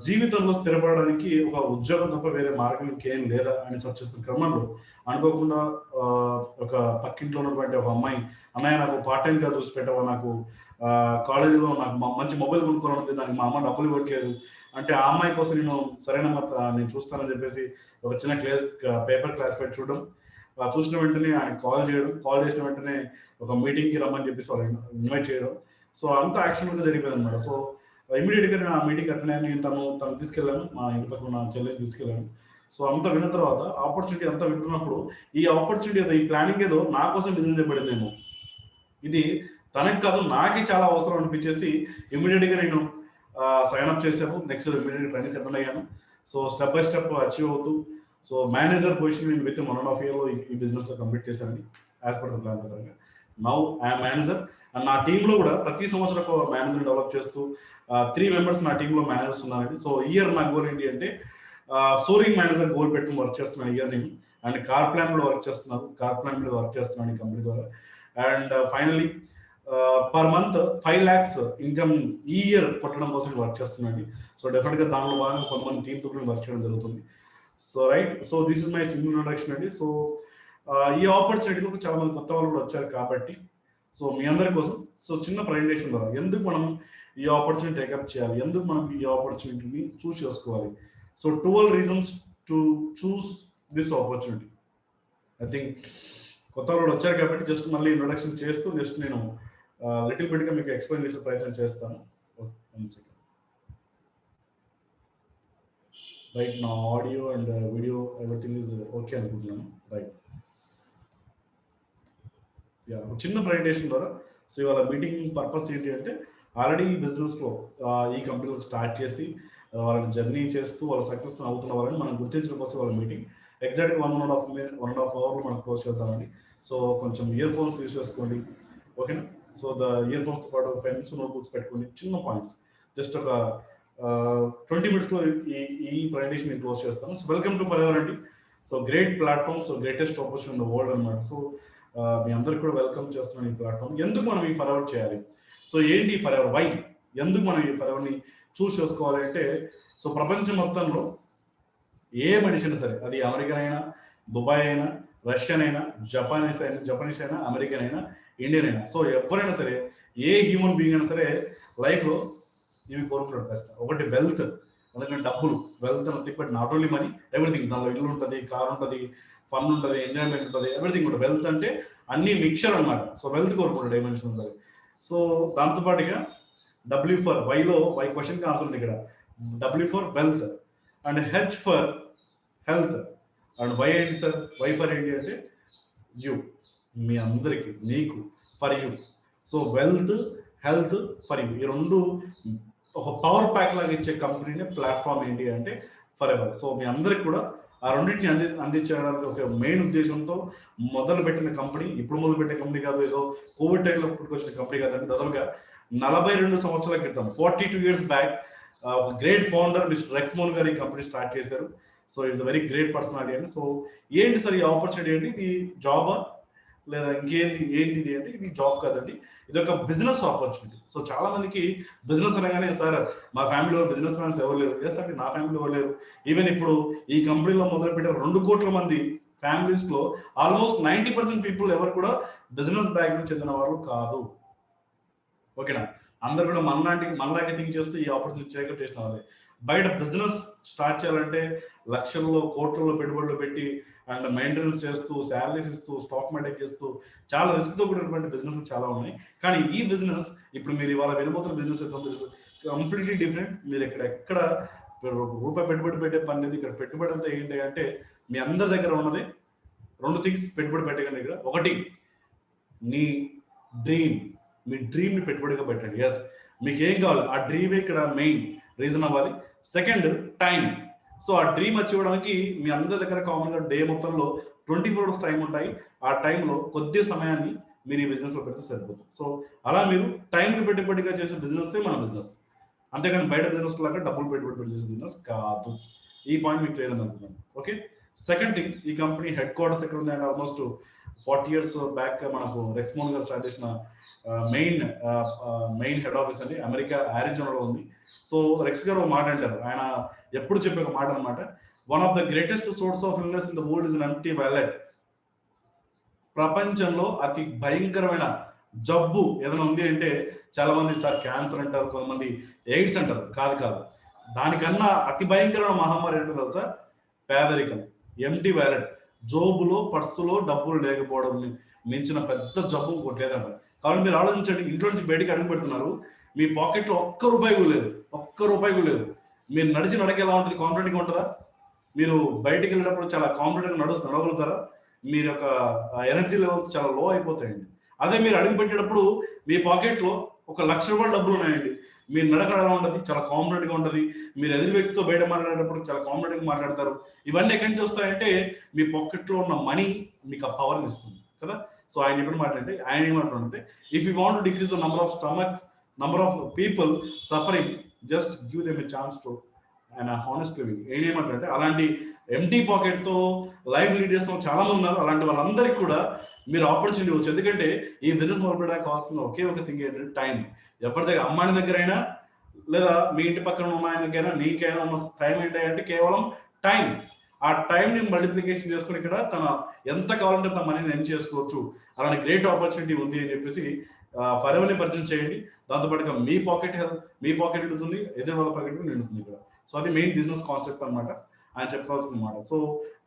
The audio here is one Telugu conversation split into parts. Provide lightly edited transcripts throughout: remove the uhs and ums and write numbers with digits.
జీవితంలో స్థిరపడడానికి ఒక ఉద్యోగం తప్ప వేరే మార్గం ఇంకేం లేదా అని సెర్చ్ చేస్తున్న క్రమంలో అనుకోకుండా ఒక పక్కింట్లో ఉన్నటువంటి ఒక అమ్మాయి, అన్నయ్య నాకు పార్ట్ టైంగా చూసి పెట్టవా, నాకు కాలేజీలో నాకు మంచి మొబైల్ కొనుక్కోవాలని దానికి మా అమ్మ డబ్బులు ఇవ్వట్లేదు అంటే, ఆ అమ్మాయి కోసం నేను చూస్తానని చెప్పేసి ఒక చిన్న పేపర్ క్లాస్ పెట్టి చూడడం, చూసిన వెంటనే ఆయన కాల్ చేసిన వెంటనే ఒక మీటింగ్కి రమ్మని చెప్పేసి వాళ్ళు ఇన్వైట్ చేయడం. సో అంత యాక్షన్గా జరిగిపోయింది అనమాట. సో ఇమీడియట్గా నేను ఆ మీటింగ్ అటెండ్ అయ్యాను. తను తీసుకెళ్ళాను, మా ఇంటి పక్కన నా చెల్లిని తీసుకెళ్ళాను. సో అంతా విన్న తర్వాత ఆపర్చునిటీ అంతా వింటున్నప్పుడు ఈ ఆపర్చునిటీ ఏదో, ఈ ప్లానింగ్ ఏదో నా కోసం డిజైన్ చేయబడిందేమో, ఇది తనకి కాదు నాకే చాలా అవసరం అనిపించేసి ఇమీడియట్గా నేను సైన్ అప్ చేశాను. నెక్స్ట్ ఇమీడియట్గా ట్రైనింగ్ అటెండ్ అయ్యాను. So step by step achieve అవుతూ సో మేనేజర్ పొజిషన్ నేను విత్ 1.5 yearలో ఈ బిజినెస్లో కంప్లీట్ చేశాను యాజ్ పర్ ద ప్లాన్ ప్రకారంగా. Now I'm manager. అండ్ నా టీంలో కూడా ప్రతి సంవత్సరం ఒక మేనేజర్ డెవలప్ చేస్తూ 3 members నా టీంలో మేనేజర్స్ ఉన్నారండి. సో ఇయర్ నా గోల్ ఏంటి అంటే సోరింగ్ మేనేజర్ గోల్ పెట్టుకుని వర్క్ చేస్తున్నాను ఇయర్ నేను. అండ్ కార్ ప్లాన్ మీద వర్క్ చేస్తున్నాను ఈ కంపెనీ ద్వారా. And finally per month 5 lakhs income ఈ ఇయర్ కొట్టడం కోసం వర్క్ చేస్తున్నాను. సో డెఫినెట్గా దానిలో భాగంగా కొంతమంది టీంతో కూడా వర్క్ చేయడం జరుగుతుంది. So right, so this is my single introduction అండి. సో ఈ ఆపర్చునిటీలో చాలా మంది కొత్త వాళ్ళు కూడా వచ్చారు కాబట్టి సో మీ అందరి కోసం సో చిన్న ప్రజెంటేషన్ ద్వారా ఎందుకు మనం ఈ ఆపర్చునిటీ టేకప్ చేయాలి, ఎందుకు మనం ఈ ఆపర్చునిటీని చూస్ చేసుకోవాలి. So 12 reasons to choose this opportunity. I think కొత్త వాళ్ళు వచ్చారు కాబట్టి జస్ట్ మళ్ళీ ఇంట్రొడక్షన్ చేస్తూ జస్ట్ నేను లిటిల్ బిట్గా మీకు ఎక్స్ప్లెయిన్ చేసే ప్రయత్నం చేస్తాను. రైట్, నా audio and video everything is okay అనుకుంటున్నాను. రైట్, చిన్న ప్రజెంటేషన్ ద్వారా. సో ఇవాళ మీటింగ్ పర్పస్ ఏంటి అంటే ఆల్రెడీ ఈ బిజినెస్లో ఈ కంపెనీలో స్టార్ట్ చేసి వాళ్ళని జర్నీ చేస్తూ వాళ్ళ సక్సెస్ అవుతున్న వాళ్ళని మనం గుర్తించడం కోసం వాళ్ళ మీటింగ్ ఎగ్జాక్ట్గా 1.5 hour మనం క్లోజ్ చేద్దామండి. సో కొంచెం ఇయర్ ఫోన్స్ యూస్ చేసుకోండి, ఓకేనా. సో ఇయర్ ఫోన్స్తో పాటు పెన్స్ నోట్బుక్స్ పెట్టుకోండి. చిన్న పాయింట్స్ జస్ట్ ఒక 20 minutesలో ఈ ప్రజెంటేషన్ నేను క్లోజ్ చేస్తాను. సో వెల్కమ్ టు ఫరెవర్ అండి. So great platform, so greatest opportunity in the world అనమాట. సో మీ అందరికి కూడా వెల్కమ్ చేస్తున్నాను ఈ ప్లాట్ఫామ్. ఎందుకు మనం ఈ ఫరెవర్ చేయాలి, సో ఏంటి ఈ ఫరెవర్, వై, ఎందుకు మనం ఈ ఫరెవర్ని చూస్ చేసుకోవాలి అంటే, సో ప్రపంచం మొత్తంలో ఏ మనిషి అయినా సరే, అది అమెరికన్ అయినా, దుబాయ్ అయినా, రష్యన్ అయినా, జపనీస్ అయినా, అమెరికన్ అయినా, ఇండియన్ అయినా, సో ఎవరైనా సరే ఏ హ్యూమన్ బీయింగ్ అయినా సరే లైఫ్లో ఇవి కోరుకుంటాడు ఖచ్చితంగా. ఒకటి వెల్త్, అందుకని డబ్బులు, వెల్త్ అని తిప్పటి నాట్ ఓన్లీ మనీ, ఎవ్రీథింగ్. దానిలో ఇల్లు ఉంటుంది, కార్ ఉంటుంది, ఫన్ ఉంటుంది, ఎంజాయ్మెంట్ ఉంటుంది, ఎవ్రీథింగ్ ఉంటుంది. వెల్త్ అంటే అన్ని మిక్చర్ అనమాట. సో వెల్త్ కోరుకుంటాడు ఏ మనిషి సరే. సో దాంతోపాటుగా డబ్ల్యూ ఫర్ వైలో, వై క్వశ్చన్కి ఆన్సర్ ఉంది ఇక్కడ. W for wealth and H for health. And Y ఏంటి సార్, వై ఫర్ ఏంటి అంటే యూ, మీ అందరికీ, నీకు, for you. So wealth, health, for you, ఈ రెండు ఒక పవర్ ప్యాక్ లాగా ఇచ్చే కంపెనీని ప్లాట్ఫామ్ ఏంటి అంటే ఫరెవర్. సో మీ అందరికి కూడా ఆ రెండింటిని అందించడానికి ఒక మెయిన్ ఉద్దేశంతో మొదలుపెట్టిన కంపెనీ. ఇప్పుడు మొదలుపెట్టే కంపెనీ కాదు, ఏదో కోవిడ్ టైంలో పుట్టుకొచ్చిన కంపెనీ కాదండి. దాదాపుగా 42 సంవత్సరాల క్రితం, 42 years బ్యాక్, ఒక గ్రేట్ ఫౌండర్ మిస్టర్ రెక్స్మోన్ గారు ఈ కంపెనీ స్టార్ట్ చేశారు. So is a very great personality అండి. సో ఏంటి సార్ ఈ ఆపర్చునిటీ ఏంటి, ఇది జాబా లేదా ఏంటిది అంటే ఇది జాబ్ కాదండి, ఇది ఒక బిజినెస్ ఆపర్చునిటీ. సో చాలా మందికి బిజినెస్ అనగానే సార్ మా ఫ్యామిలీలో బిజినెస్ మ్యాన్స్ ఎవరు లేరు. ఎస్ అంటే నా ఫ్యామిలీ ఎవరు లేరు. ఈవెన్ ఇప్పుడు ఈ కంపెనీలో మొదలుపెట్టే 2 కోట్ల మంది ఫ్యామిలీస్లో ఆల్మోస్ట్ 90% పీపుల్ ఎవరు కూడా బిజినెస్ బ్యాక్గ్రౌండ్ చెందిన వాళ్ళు కాదు, ఓకేనా. అందరు కూడా మనలాగే థింక్ చేస్తూ ఈ ఆపర్చునిటీ టేకప్ చేసిన వాళ్ళే. బయట బిజినెస్ స్టార్ట్ చేయాలంటే లక్షల్లో, కోట్లలో పెట్టుబడులు పెట్టి అండ్ మెయింటెనెన్స్ చేస్తూ, శాలరీస్ ఇస్తూ, స్టాక్ మెయింటైన్ చేస్తూ చాలా రిస్క్తో కూడినటువంటి బిజినెస్ చాలా ఉన్నాయి. కానీ ఈ బిజినెస్ ఇప్పుడు మీరు ఇవాళ వినబోతున్న బిజినెస్ అయితే కంప్లీట్లీ డిఫరెంట్. మీరు ఎక్కడ రూపాయి పెట్టుబడి పెట్టే పని లేదు. ఇక్కడ పెట్టుబడి అంతా ఏంటి అంటే మీ అందరి దగ్గర ఉన్నది 2 things పెట్టుబడి పెట్టకండి ఇక్కడ. ఒకటి మీ డ్రీమ్ని పెట్టుబడిగా పెట్టండి. ఎస్, మీకు ఏం కావాలి ఆ డ్రీమే ఇక్కడ మెయిన్ రీజన్ అవ్వాలి. Second, time. సో ఆ డ్రీమ్ అచీవ్ అవ్వడానికి మీ అందరి దగ్గర కామన్గా డే మొత్తంలో 24 hours టైం ఉంటాయి. ఆ టైంలో కొద్ది సమయాన్ని మీరు ఈ బిజినెస్లో పెడితే సరిపోతుంది. సో అలా మీరు టైంని పెట్టుబడిగా చేసే బిజినెస్ మన బిజినెస్, అంతేగాని బయట బిజినెస్ లాగా డబ్బులు పెట్టుబడి చేసే బిజినెస్ కాదు. ఈ పాయింట్ మీకు క్లియర్ అని అనుకున్నాను. ఓకే, సెకండ్ థింగ్, ఈ కంపెనీ హెడ్ క్వార్టర్స్ ఎక్కడ ఉంది అంటే ఆల్మోస్ట్ 40 years బ్యాక్ మనకు రెక్స్మోన్ గారు స్టార్ట్ చేసిన మెయిన్ హెడ్ ఆఫీస్ అండి అమెరికా, ఆరిజోనాలో ఉంది. సో రెక్స్ గారు ఒక మాట అంటారు, ఆయన ఎప్పుడు చెప్పే ఒక మాట అనమాట, one of the greatest source of illness in the world is an empty wallet. ప్రపంచంలో అతి భయంకరమైన జబ్బు ఏదైనా ఉంది అంటే చాలా మంది సార్ క్యాన్సర్ అంటారు, కొంతమంది ఎయిడ్స్ అంటారు. కాదు కాదు, దానికన్నా అతి భయంకరమైన మహమ్మారి ఏంటో తెలుసా? పేదరికం, ఎంటీ వ్యాలెట్. జోబులో పర్సులో డబ్బులు లేకపోవడం మించిన పెద్ద జబ్బు ఇంకోటి లేదంట. కాబట్టి మీరు ఆలోచించండి, ఇంట్లో నుంచి బయటికి అడుగు పెడుతున్నారు, మీ పాకెట్లో ఒక్క రూపాయి కూడా లేదు, ఒక్క రూపాయి కూడా లేదు. మీరు నడిచి నడక ఎలా ఉంటుంది? కాన్ఫిడెంట్గా ఉంటుందా? మీరు బయటికి వెళ్ళినప్పుడు చాలా కాన్ఫిడెంట్గా నడవగలుగుతారా? మీరు యొక్క ఎనర్జీ లెవెల్స్ చాలా లో అయిపోతాయండి. అదే మీరు అడుగు పెట్టేటప్పుడు మీ పాకెట్లో ఒక ₹1,00,000 డబ్బులు ఉన్నాయండి, మీరు నడక ఎలా ఉంటుంది? చాలా కాన్ఫిడెంట్గా ఉంటుంది. మీరు ఎదురు వ్యక్తితో బయట మాట్లాడేటప్పుడు చాలా కాన్ఫిడెంట్గా మాట్లాడతారు. ఇవన్నీ ఎక్కడి నుంచి వస్తాయంటే మీ పాకెట్లో ఉన్న మనీ మీకు ఆ పవర్ని ఇస్తుంది కదా. సో ఆయన చెప్పిన మాట అంటే, ఆయన ఏమంటారంటే, if you want to decrease the number of people suffering, just give them a chance to and honest living. ఏమంటారంటే, అలాంటి ఎంటీ పాకెట్తో లైఫ్ లీడ్ చేస్తున్న చాలా మంది ఉన్నారు. అలాంటి వాళ్ళందరికీ కూడా మీరు ఆపర్చునిటీ వచ్చు. ఎందుకంటే ఈ బిజినెస్ మొదలుపెట్టడానికి కావాల్సిన ఒకే ఒక థింగ్ ఏంటంటే టైం. ఎవరి దగ్గర, అమ్మాయి దగ్గర అయినా లేదా మీ ఇంటి పక్కన ఉన్న ఆయనకైనా నీకైనా ఉన్న టైం ఏంటంటే కేవలం టైం. ఆ టైంని మల్టిప్లికేషన్ చేసుకుని ఇక్కడ తన ఎంత కావాలంటే తన మనీని ఎర్న్ చేసుకోవచ్చు. అలాంటి గ్రేట్ ఆపర్చునిటీ ఉంది అని చెప్పేసి ఫరెవర్ని పరిచయం చేయండి. దాంతోపాటుగా మీ పాకెట్ నిండుతుంది, ఎదురు వాళ్ళ పాకెట్ నిండుతుంది ఇక్కడ. సో అది మెయిన్ బిజినెస్ కాన్సెప్ట్ అనమాట, ఆయన చెప్పాల్సిన మాట. సో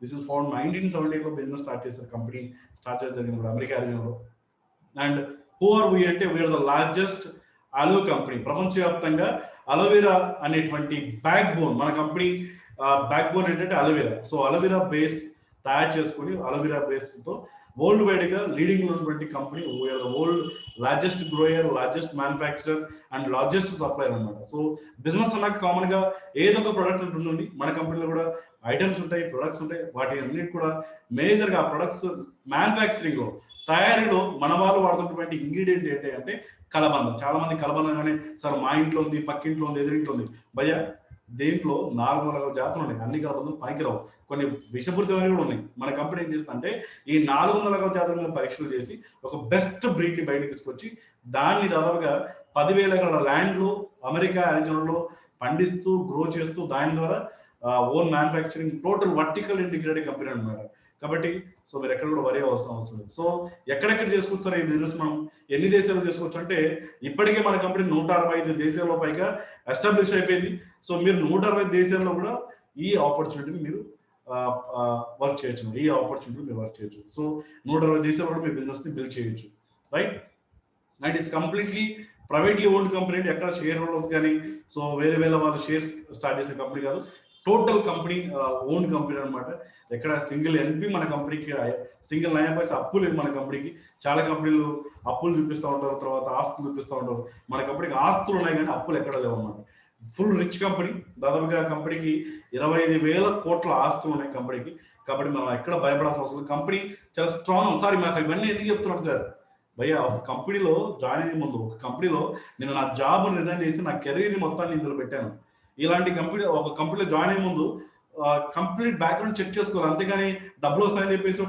దిస్ ఇస్ ఫౌండ్ 1978లో బిజినెస్ స్టార్ట్ చేశారు, కంపెనీ స్టార్ట్ చేయడం జరిగింది కూడా అమెరికా రీజియన్లో. అండ్ హూ ఆర్ వీ అంటే, we are the largest aloe company. ప్రపంచవ్యాప్తంగా అలోవెరా అనేటువంటి బ్యాక్ బోన్, మన కంపెనీ బ్యాక్ బోన్ ఏంటంటే అలోవెరా. సో అలోవెరా బేస్ తయారు చేసుకుని అలోవెరా బేస్తో వరల్డ్ వైడ్గా లీడింగ్ ఉన్నటువంటి company. We are the world largest grower, largest manufacturer and largest supplier అనమాట. సో బిజినెస్ అన్నాక కామన్గా ఏదో ఒక ప్రోడక్ట్ ఉంటుంది. మన కంపెనీలో కూడా ఐటమ్స్ ఉంటాయి, ప్రొడక్ట్స్ ఉంటాయి. వాటి అన్నిటి కూడా మేజర్గా ప్రొడక్ట్స్ మ్యానుఫ్యాక్చరింగ్లో, తయారీలో మన వాళ్ళు వాడుతున్నటువంటి ఇంగ్రీడియంట్ ఏంటి అంటే కలబంద. చాలా మంది కలబందగానే సార్ మా ఇంట్లో ఉంది, పక్కింట్లో ఉంది, ఎదురింట్లో ఉంది. భయ్య దేంట్లో 400 రకాల జాతులు ఉన్నాయి, అన్ని కలబందలు పనికిరావు, కొన్ని విషపూరితమైనవి కూడా ఉన్నాయి. మన కంపెనీ ఏం చేస్తుంది అంటే ఈ 400 రకాల జాతుల మీద పరీక్షలు చేసి ఒక బెస్ట్ బ్రీడ్ని బయటకు తీసుకొచ్చి దాన్ని దాదాపుగా 10,000 ఎకరాల ల్యాండ్లో అమెరికా అరిజోనాలో పండిస్తూ గ్రో చేస్తూ దాని ద్వారా own manufacturing total vertical integrated company అనమాట. కాబట్టి సో మీరు ఎక్కడ కూడా వరి అవసరం లేదు. సో ఎక్కడెక్కడ చేసుకోవచ్చు సార్ ఈ బిజినెస్, మనం ఎన్ని దేశాలు చేసుకోవచ్చు అంటే, ఇప్పటికే మన కంపెనీ 165 దేశాల్లో పైగా ఎస్టాబ్లిష్ అయిపోయింది. సో మీరు 160 దేశాల్లో కూడా ఈ ఆపర్చునిటీని మీరు వర్క్ చేయొచ్చు. సో 160 దేశాల్లో కూడా మీ బిజినెస్ని బిల్డ్ చేయొచ్చు, right. And it's completely privately owned company. ఎక్కడ షేర్ హోల్డర్స్ కానీ సో వేరే వాళ్ళు షేర్స్ స్టార్ట్ చేసిన కంపెనీ కాదు, టోటల్ కంపెనీ ఓన్ కంపెనీ అనమాట. ఎక్కడ సింగిల్ ఎన్పి మన కంపెనీకి, సింగిల్ నయా పైసా అప్పు లేదు మన కంపెనీకి. చాలా కంపెనీలు అప్పులు చూపిస్తూ ఉంటారు, తర్వాత ఆస్తులు చూపిస్తూ ఉంటారు. మన కంపెనీకి ఆస్తులు ఉన్నాయి కానీ అప్పులు ఎక్కడ లేవు అనమాట. Full rich company. దాదాపుగా కంపెనీకి 25,000 కోట్ల ఆస్తులు ఉన్నాయి కంపెనీకి. కాబట్టి మనం ఎక్కడ భయపడాల్సిన అవసరం లేదు. కంపెనీ చాలా స్ట్రాంగ్. సారీ మాకు ఇవన్నీ ఎందుకు చెప్తున్నాను సార్? భయ్య ఒక కంపెనీలో జాయిన్ అయ్యే ముందు, ఒక కంపెనీలో నేను నా జాబ్ రిజైన్ చేసి నా కెరీర్ మొత్తాన్ని ఇందులో పెట్టాను. ఇలాంటి కంపెనీ, ఒక కంపెనీలో జాయిన్ అయ్యే ముందు కంప్లీట్ బ్యాక్గ్రౌండ్ చెక్ చేసుకోవాలి. అంతేగాని డబ్బులు వస్తాయని చెప్పేసి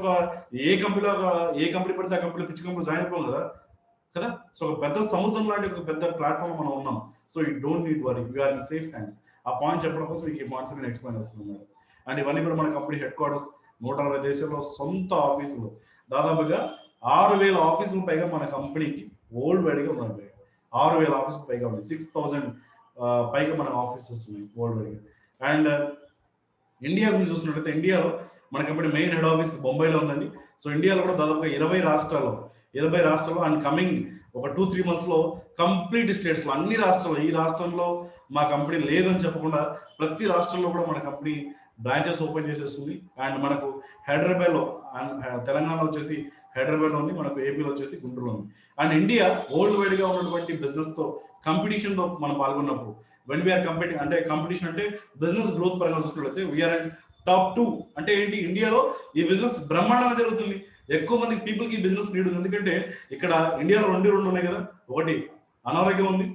ఏ కంపెనీ పడితే ఆ కంపెనీ పిచ్చి కంపెనీ జాయిన్ అయిపోం కదా. సో ఒక పెద్ద సముద్రం లాంటి ఒక పెద్ద ప్లాట్ఫామ్ మనం ఉన్నాం. So you don't need worry, you're in safe hands. ఆ పాయింట్ చెప్పడం కోసం మీకు ఈ పాయింట్స్ నేను ఎక్స్ప్లెయిన్ చేస్తున్నాను. అండ్ ఇవన్నీ కూడా మన కంపెనీ హెడ్ క్వార్టర్స్ 160 దేశాల్లో సొంత ఆఫీసులు, దాదాపుగా 6,000 ఆఫీసులు పైగా మన కంపెనీకి వరల్డ్ వైడ్గా ఉన్నాయి. 6,000 ఆఫీసులు పైగా ఉన్నాయి. 6,000 పైగా మన ఆఫీసెస్ ఉన్నాయి వరల్డ్ వైడ్గా. అండ్ ఇండియా గురించి చూసినట్లయితే, ఇండియాలో మన కంపెనీ మెయిన్ హెడ్ ఆఫీస్ బొంబాయిలో ఉందండి. సో ఇండియాలో కూడా దాదాపుగా 20 రాష్ట్రాల్లో అండ్ కమింగ్ ఒక 2-3 monthsలో కంప్లీట్ స్టేట్స్లో, అన్ని రాష్ట్రాల్లో, ఈ రాష్ట్రంలో మా కంపెనీ లేదని చెప్పకుండా ప్రతి రాష్ట్రంలో కూడా మన కంపెనీ బ్రాంచెస్ ఓపెన్ చేసేస్తుంది. అండ్ మనకు హైదరాబాద్లో, తెలంగాణలో వచ్చేసి హైదరాబాద్లో ఉంది, మనకు ఏపీలో వచ్చేసి గుంటూరులో ఉంది. అండ్ ఇండియా వరల్డ్ వైడ్గా ఉన్నటువంటి బిజినెస్తో కాంపిటీషన్తో మనం పాల్గొన్నప్పుడు, వెన్ వీఆర్ కంపీటింగ్ అంటే, కాంపిటీషన్ అంటే బిజినెస్ గ్రోత్ పరంగా చూసుకున్నట్లయితే వీఆర్ అండ్ టాప్ 2. అంటే ఏంటి, ఇండియాలో ఈ బిజినెస్ బ్రహ్మాండంగా జరుగుతుంది. ఎక్కువ మంది పీపుల్కి ఈ బిజినెస్ నీడ్ ఉంది. ఎందుకంటే ఇక్కడ ఇండియాలో రెండు ఉన్నాయి కదా. ఒకటి అనారోగ్యం ఉంది,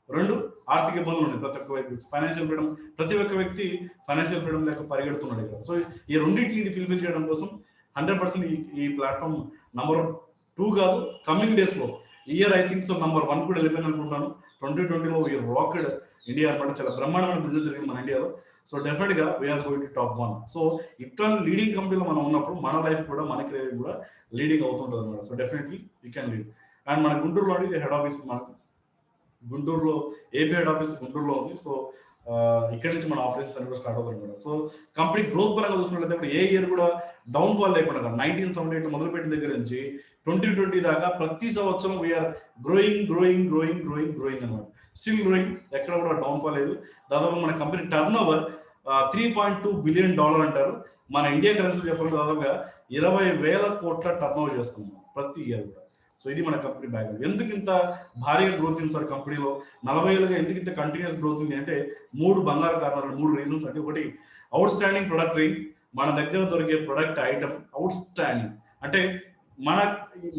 2 ఆర్థిక ఇబ్బందులు ఉన్నాయి. ప్రతి ఒక్క వ్యక్తి ఫైనాన్షియల్ ఫ్రీడమ్, ప్రతి ఒక్క వ్యక్తి ఫైనాన్షియల్ ఫ్రీడమ్ లేక పరిగెడుతున్నాడు ఇక్కడ. సో ఈ రెండింటిని ఫిల్ఫిల్ చేయడం కోసం 100% ఈ ప్లాట్ఫామ్ నంబర్ 2 కాదు, కమింగ్ డేస్లో, year I think so number 1 కూడా వెళ్ళిపోయింది అనుకుంటాను. 2020లో ఈ రాకెడ్ ఇండియా అనమాట. చాలా బ్రహ్మాండమైన బిజినెస్ జరిగింది మన ఇండియాలో. సో డెఫినెట్గా we're going to top 1. So ఇట్లాంటి లీడింగ్ కంపెనీలో మనం ఉన్నప్పుడు మన లైఫ్ కూడా మన కెరీర్ కూడా లీడింగ్ అవుతుంటుంది అనమాట. So definitely you can lead. And మన గుంటూరులో ఇది హెడ్ ఆఫీస్, మన గుంటూరులో ఏపీ హెడ్ ఆఫీస్ గుంటూరులో ఉంది. సో ఇక్కడి నుంచి మన ఆపరేషన్స్ అన్ని కూడా స్టార్ట్ అవుతాయి అనమాట. సో కంపెనీ గ్రోత్ పరంగా చూసుకున్నట్లయితే ఇప్పుడు ఏ ఇయర్ కూడా డౌన్ఫాల్ లేకుండా 1978 మొదలుపెట్టిన దగ్గర నుంచి 2020 దాకా ప్రతి సంవత్సరం we're growing growing growing growing growing అనమాట. స్టిల్ గ్రోయింగ్, ఎక్కడ కూడా డౌన్ఫాల్ లేదు. దాదాపు మన కంపెనీ టర్న్ ఓవర్ $3.2 బిలియన్ అంటారు. మన ఇండియా కరెన్సీలో చెప్పాలంటే దాదాపుగా 20,000 కోట్ల టర్న్ ఓవర్ చేస్తున్నాం ప్రతి ఇయర్ కూడా. సో ఇది మన కంపెనీ బ్యాక్గ్రౌండ్. ఎందుకు ఇంత భారీగా గ్రోత్ ఉంది సార్ కంపెనీలో 40 ఏళ్ళుగా, ఎందుకు ఇంత కంటిన్యూస్ గ్రోత్ ఉంది అంటే 3 బంగారు కారణాలు, 3 రీజన్స్. అంటే ఒకటి అవుట్ స్టాండింగ్ ప్రొడక్ట్ రేంజ్, మన దగ్గర దొరికే ప్రొడక్ట్ ఐటమ్ అవుట్ స్టాండింగ్, అంటే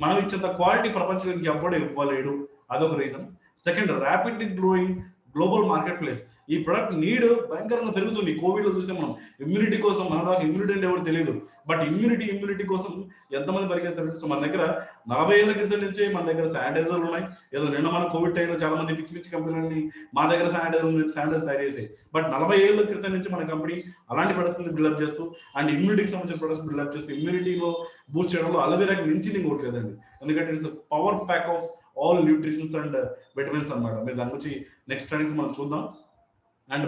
మనం ఇచ్చేంత క్వాలిటీ ప్రపంచానికి ఎవ్వడు ఇవ్వలేడు, అదొక reason. Second, rapidly growing global market place. ఈ ప్రొడక్ట్ నీడ్ భయంకరంగా పెరుగుతుంది. కోవిడ్లో చూస్తే మనం ఇమ్యూనిటీ కోసం, మన దాకా ఇమ్యూనిటీ అంటే ఎవరు తెలియదు, బట్ ఇమ్యూనిటీ కోసం ఎంతమంది పరిగెత్తారు. సో మన దగ్గర 40 ఏళ్ళ క్రితం నుంచే మన దగ్గర శానిటైజర్లు ఉన్నాయి. ఏదో నిన్న మన కోవిడ్ టైంలో చాలా మంది పిచ్చి పిచ్చి కంపెనీలని మా దగ్గర శానిటైజర్ ఉంది, శానిటైజర్ తయారు చేసాయి. బట్ 40 ఏళ్ళ క్రితం నుంచి మన కంపెనీ అలాంటి ప్రొడక్ట్స్ బిల్డప్ చేస్తూ అండ్ ఇమ్యూనిటీకి సంబంధించిన ప్రొడక్ట్స్ బిల్డప్ చేస్తూ ఇమ్యూనిటీలో బూస్ట్ చేయడంలో అలవేరాకి మించి ఇంకోట్లేదండి. ఎందుకంటే its power pack of all nutritions and vitamins అనమాట. మీరు దాని గురించి నెక్స్ట్ ట్రైనింగ్స్ మనం చూద్దాం. And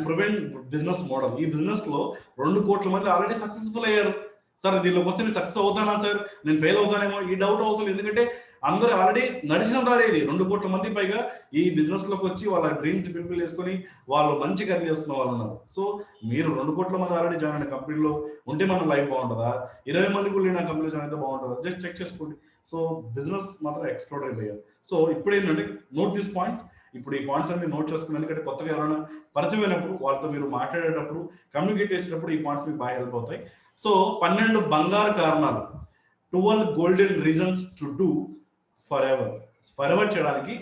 prevent business model. ఈ బిజినెస్ లో 2 కోట్ల మంది ఆల్రెడీ సక్సెస్ఫుల్ అయ్యారు. సార్ దీనిలోకి వస్తే నేను సక్సెస్ అవుతానా సార్, నేను ఫెయిల్ అవుతానేమో, ఈ డౌట్ అవసరం. ఎందుకంటే అందరూ ఆల్రెడీ నడిచిన దారేది. 2 కోట్ల మంది పైగా ఈ బిజినెస్ లోకి వచ్చి వాళ్ళ డ్రీమ్స్ ఫుల్ఫిల్ చేసుకుని వాళ్ళు మంచి కర్రీ చేస్తున్న వాళ్ళు ఉన్నారు. సో మీరు 2 కోట్ల మంది ఆల్రెడీ జాయిన్ అయిన కంపెనీలో ఉంటే మన లైఫ్ బాగుంటుందా, 20 మంది కూడా నా కంపెనీలో జాయిన్ అయితే బాగుంటుందా, జస్ట్ చెక్ చేసుకోండి. సో బిజినెస్ మాత్రం ఎక్స్ట్రాడనరీ అయ్యారు. సో ఇప్పుడు ఏంటంటే నోట్ దిస్ పాయింట్స్. ఇప్పుడు ఈ పాయింట్స్ అన్ని నోట్ చేసుకుని, ఎందుకంటే కొత్తగా ఎవరైనా పరిచయం అయినప్పుడు వాళ్ళతో మీరు మాట్లాడేటప్పుడు, కమ్యూనికేట్ చేసేటప్పుడు ఈ పాయింట్స్ మీకు బాగా హెల్ప్ అవుతాయి. సో 12 బంగారు కారణాలు, 12 golden reasons to do for ever చేయడానికి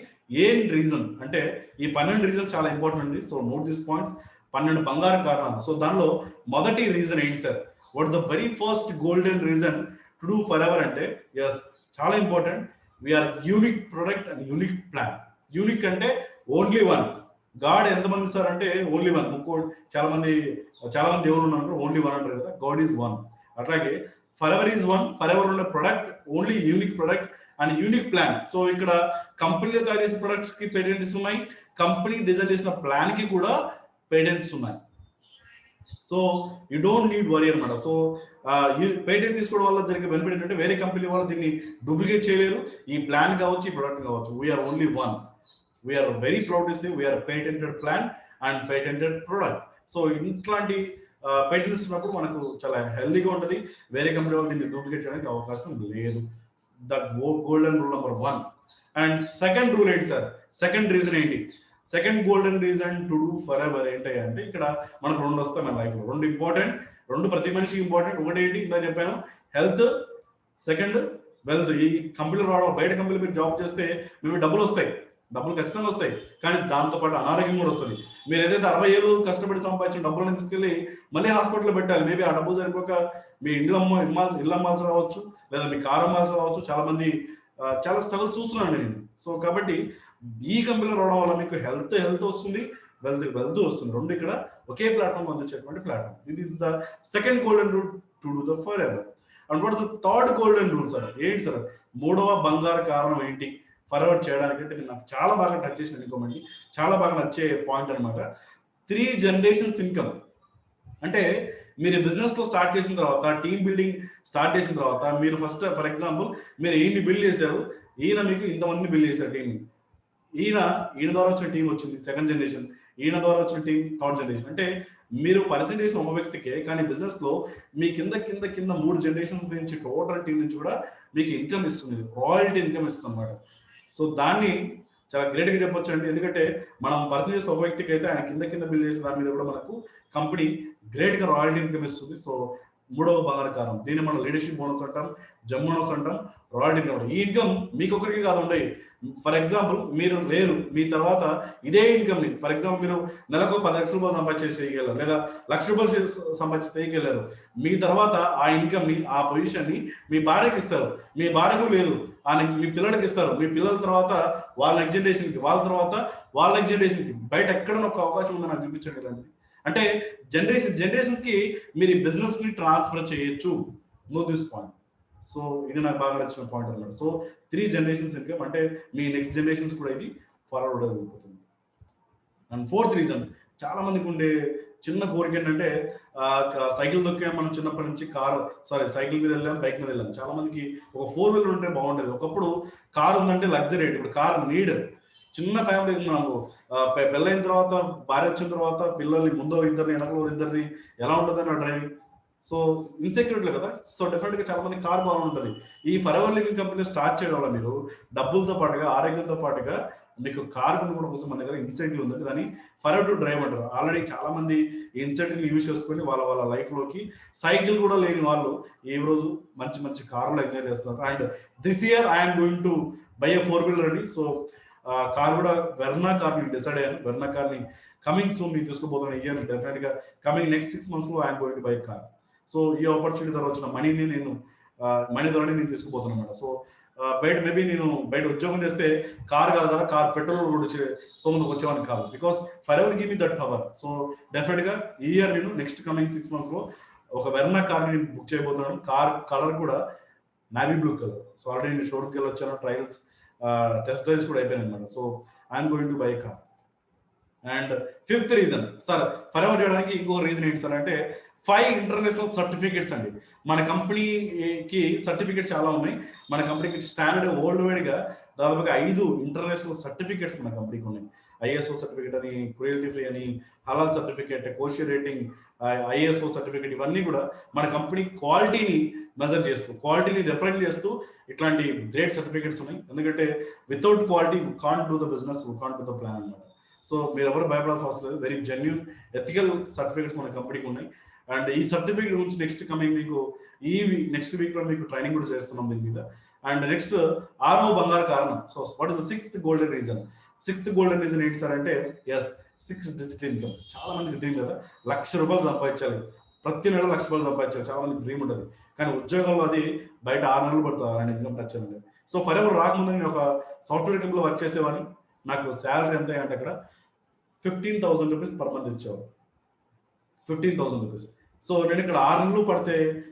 ఏం రీజన్ అంటే ఈ 12 రీజన్స్ చాలా ఇంపార్టెంట్ అండి. సో నోట్ దిస్ పాయింట్స్, 12 బంగారు కారణాలు. సో దానిలో మొదటి రీజన్ ఏంటి sir, what the very first golden reason to do Forever అంటే, ఎస్ చాలా important, we are unique product and unique plan. Unique అంటే ఓన్లీ వన్. గాడ్ ఎంతమంది సార్ అంటే ఓన్లీ వన్. చాలా మంది దేవుడు ఉన్నారు, ఓన్లీ వన్ అంటారు కదా, గాడ్ ఈజ్ వన్. అట్లాగే Forever is one. Forever ఉన్న product only unique product and unique plan. So ఇక్కడ కంపెనీలో తయారు చేసిన ప్రొడక్ట్స్ కి పేటెంట్స్ ఉన్నాయి, కంపెనీ డిజైన్ చేసిన ప్లాన్ కి కూడా పేటెంట్స్ ఉన్నాయి. So you don't need worry అనమాట. సో పేటెంట్ తీసుకోవడం వల్ల జరిగే బెనిఫిట్ ఏంటంటే వేరే కంపెనీ వాళ్ళు దీన్ని డూప్లికేట్ చేయలేరు. ఈ ప్లాన్ కావచ్చు, ఈ ప్రొడక్ట్ కావచ్చు, we're only one. We're very proud to say we're patented plan and patented product. So ఇట్లాంటి పేటెంట్స్ ఉన్నప్పుడు మనకు చాలా హెల్దీగా ఉంటుంది. వేరే కంపెనీ వాళ్ళు దీన్ని డూప్లికేట్ చేయడానికి అవకాశం లేదు. That golden rule number 1. And second rule ఏంటి సార్, సెకండ్ రీజన్ ఏంటి, second golden reason to do for ever ఏంటి అంటే, ఇక్కడ మనకు 2 వస్తాయి మన లైఫ్లో. 2 ఇంపార్టెంట్, 2 ప్రతి మనిషికి ఇంపార్టెంట్. ఒకటి ఏంటి ఇందా చెప్పాను, హెల్త్. Second wealth. ఈ కంపెనీలో రావడం, బయట కంపెనీలో మీరు జాబ్ చేస్తే మీకు డబ్బులు వస్తాయి, డబ్బులు ఖచ్చితంగా వస్తాయి, కానీ దాంతోపాటు అనారోగ్యం కూడా వస్తుంది. మీరు ఏదైతే 60 ఏళ్ళు కష్టపడి సంపాదించిన డబ్బులను తీసుకెళ్ళి మళ్ళీ హాస్పిటల్లో పెట్టాలి. మేబీ ఆ డబ్బులు సరిపోక మీ ఇల్లు అమ్మాల్సి రావచ్చు, లేదా మీ కారు అమ్మాల్సి రావచ్చు. చాలా మంది చాలా స్ట్రగుల్ చూస్తున్నాను నేను. సో కాబట్టి ఈ కంపెనీలో రావడం వల్ల మీకు హెల్త్ వస్తుంది, వెల్త్ వస్తుంది. 2 ఇక్కడ ఒకే ప్లాట్ఫామ్ అందించేటువంటి platform. This is the second golden rule to do the for ever. And what is the third golden rule sir, ఏంటి సార్ 3వ బంగారు కారణం ఏంటి ఫార్వర్డ్ చేయడానికి అంటే, నాకు చాలా బాగా టచ్ చేసిన ఇంకోమండి, చాలా బాగా నచ్చే పాయింట్ అనమాట. 3 జనరేషన్స్ ఇన్కమ్. అంటే మీరు బిజినెస్ లో స్టార్ట్ చేసిన తర్వాత, టీమ్ బిల్డింగ్ స్టార్ట్ చేసిన తర్వాత, మీరు ఫస్ట్ ఫర్ ఎగ్జాంపుల్ మీరు ఈయన్ని బిల్డ్ చేశారు, ఈయన మీకు ఇంతమందిని బిల్డ్ చేశారు టీమ్. ఈయన ద్వారా వచ్చిన టీం వచ్చింది సెకండ్ జనరేషన్, ఈయన ద్వారా వచ్చిన టీం థర్డ్ జనరేషన్. అంటే మీరు పరిచయం చేసిన ఒక వ్యక్తికే, కానీ బిజినెస్ లో మీ కింద 3 జనరేషన్స్ నుంచి టోటల్ టీం నుంచి కూడా మీకు ఇన్కమ్ ఇస్తుంది, రాయల్టీ ఇన్కమ్ ఇస్తుంది అనమాట. సో దాన్ని చాలా గ్రేట్ గా చెప్పొచ్చు అండి. ఎందుకంటే మనం పరిచయం చేసిన ఒక వ్యక్తికి అయితే ఆయన కింద బిల్డ్ చేసిన దాని మీద కూడా మనకు కంపెనీ గ్రేట్ గా రాయల్టీ ఇన్కమ్ ఇస్తుంది. సో 3వ బంగారు కారణం, దీన్ని మనం లీడర్షిప్ బోనస్ అంటాం, జమ్ బోనస్ అంటాం, రాయల్టీ ఇన్కమ్. ఈ ఇన్కమ్ మీకు ఒకరికి కాదు ఉండేవి, ఫర్ ఎగ్జాంపుల్ మీరు లేరు, మీ తర్వాత ఇదే ఇన్కమ్ ని ఫర్ ఎగ్జాంపుల్ మీరు నెలకు 10 లక్షల రూపాయలు సంపాదించేసి చేయగలరు, లేదా లక్ష రూపాయలు సంపాదించి చేయగలరు. మీ తర్వాత ఆ ఇన్కమ్ ని, ఆ పొజిషన్ ని మీ భార్యకి ఇస్తారు. మీ భార్యకు లేదు, మీ పిల్లలకి ఇస్తారు. మీ పిల్లల తర్వాత వాళ్ళ నెక్స్ట్ జనరేషన్ కి, వాళ్ళ తర్వాత వాళ్ళ నెక్స్ట్ జనరేషన్ కి. బయట ఎక్కడైనా ఒక అవకాశం ఉందని నాకు చూపించండి ఇలాంటిది. అంటే జనరేషన్ కి మీరు ఈ బిజినెస్ ని ట్రాన్స్ఫర్ చేయొచ్చు. No this point. సో ఇది నాకు బాగా నచ్చిన పాయింట్ అనమాట. సో 3 జనరేషన్స్ ఇన్కమ్, అంటే మీ నెక్స్ట్ జనరేషన్స్ కూడా ఇది ఫార్వర్డ్ అయిపోతుంది. అండ్ 4th రీజన్, చాలా మందికి ఉండే చిన్న కోరిక ఏంటంటే సైకిల్ దొక్కే మనం చిన్నప్పటి నుంచి సైకిల్ మీద వెళ్ళాం, బైక్ మీద వెళ్ళాం. చాలా మందికి ఒక 4 వీలర్ ఉంటే బాగుండేది. ఒకప్పుడు కార్ ఉందంటే లగ్జరీ, ఇప్పుడు కార్ నీడ్. చిన్న ఫ్యామిలీ మనకు పెళ్ళైన తర్వాత, భార్య వచ్చిన తర్వాత పిల్లల్ని ముందో ఇద్దరిని, వెనకలో ఇద్దరిని, ఎలా ఉంటుంది నా డ్రైవింగ్? సో ఇన్సెక్యూరిటీ కదా. సో డెఫినెట్ గా చాలా మంది కార్ బాగుంటుంది. ఈ ఫరెవర్ లివింగ్ కంపెనీ స్టార్ట్ చేయడం వల్ల మీరు డబ్బులతో పాటుగా, ఆరోగ్యంతో పాటుగా మీకు కార్ కొనుక్కోవడం కోసం మన దగ్గర ఇన్సెంటివ్ ఉంది. దాన్ని ఫరెవర్ టు డ్రైవ్ అంటారు. ఆల్రెడీ చాలా మంది ఈ ఇన్సెంటివ్ యూజ్ చేసుకొని వాళ్ళ లైఫ్ లోకి సైకిల్ కూడా లేని వాళ్ళు ఈ రోజు మంచి మంచి కార్లు ఎంజాయ్ చేస్తున్నారు. And this year I'm going to buy a 4 wheeler అండి. సో కార్ కూడా వెర్నా కార్ ని డిసైడ్ అయ్యాను. వెర్నా కార్ ని కమింగ్ సూన్ నేను తీసుకుపోతున్న ఇయర్, డెఫినెట్ గా కమింగ్ నెక్స్ట్ 6 months లో I'm going to buy car. So ఈ ఆపర్చునిటీ ద్వారా వచ్చిన మనీ ద్వారానే నేను తీసుకుపోతాను అనమాట. సో మేబీ నేను బయట ఉద్యోగం చేస్తే కార్ కాదు కదా, కార్ పెట్రోల్ కూడా స్తోమతకు వచ్చేవాడిని కాదు. Because for ever give me that power. So definite గా ఈ ఇయర్ నేను నెక్స్ట్ కమింగ్ 6 months లో ఒక వెర్నా కార్ ని బుక్ చేయబోతున్నాను. కార్ కలర్ కూడా navy blue colour. So already నేను షోరూమ్కి వెళ్ళి వచ్చాను, ట్రయల్స్ టెస్ట్ డ్రైవ్స్ కూడా అయిపోయాయి అనమాట. So I'm going to buy car. And 5th reason, sir for ever చేయడానికి ఇంకో రీజన్ ఏంటి సార్ అంటే 5 ఇంటర్నేషనల్ సర్టిఫికేట్స్ అండి. మన కంపెనీకి సర్టిఫికేట్ చాలా ఉన్నాయి. మన కంపెనీకి స్టాండర్డ్ వరల్డ్ వైడ్ గా దాదాపుగా 5 ఇంటర్నేషనల్ సర్టిఫికేట్స్ మన కంపెనీకి ఉన్నాయి. ఐఎస్ఓ సర్టిఫికేట్ అని, క్రూయల్టీ ఫ్రీ అని, హలాల్ సర్టిఫికేట్, కోషియర్ రేటింగ్, ఐఎస్ఓ సర్టిఫికేట్, ఇవన్నీ కూడా మన కంపెనీ క్వాలిటీని మెజర్ చేస్తూ, క్వాలిటీని రిప్రజెంట్ చేస్తూ ఇట్లాంటి గ్రేట్ సర్టిఫికేట్స్ ఉన్నాయి. ఎందుకంటే without quality we can't do the business, we can't do the plan అన్నమాట. సో మీరు ఎవరు భయపడాల్సిన అవసరం లేదు. వెరీ జెన్యూన్ ఎథికల్ సర్టిఫికేట్స్ మన కంపెనీకి ఉన్నాయి. అండ్ ఈ సర్టిఫికేట్ గురించి నెక్స్ట్ కమింగ్ మీకు నెక్స్ట్ వీక్ లో మీకు ట్రైనింగ్ కూడా చేస్తున్నాం దీని మీద. అండ్ నెక్స్ట్ 6వ బంగారు కారణం. So what is the 6th golden reason? 6th golden reason ఏంటి సార్ అంటే 6 డిజిట్ ఇన్కమ్. చాలా మందికి డ్రీమ్ కదా, ₹1,00,000 సంపాదించాలి, ప్రతి నెల ₹1,00,000 సంపాదించాలి, చాలా మందికి డ్రీమ్ ఉంటుంది. కానీ ఉద్యోగంలో అది బయట 6 నెలలు పడుతుంది అలాంటి ఇన్కమ్ టచ్ అనేది. సో ఫర్ ఎవర్ రాకముందు నేను ఒక సాఫ్ట్వేర్ కంపెనీలో వర్క్ చేసేవాడిని. నాకు శాలరీ ఎంత అంటే అక్కడ ₹15,000 పర్ మంత్ ఇచ్చేవారు. ₹15,000. సో నేను ఇక్కడ 6 నెలలు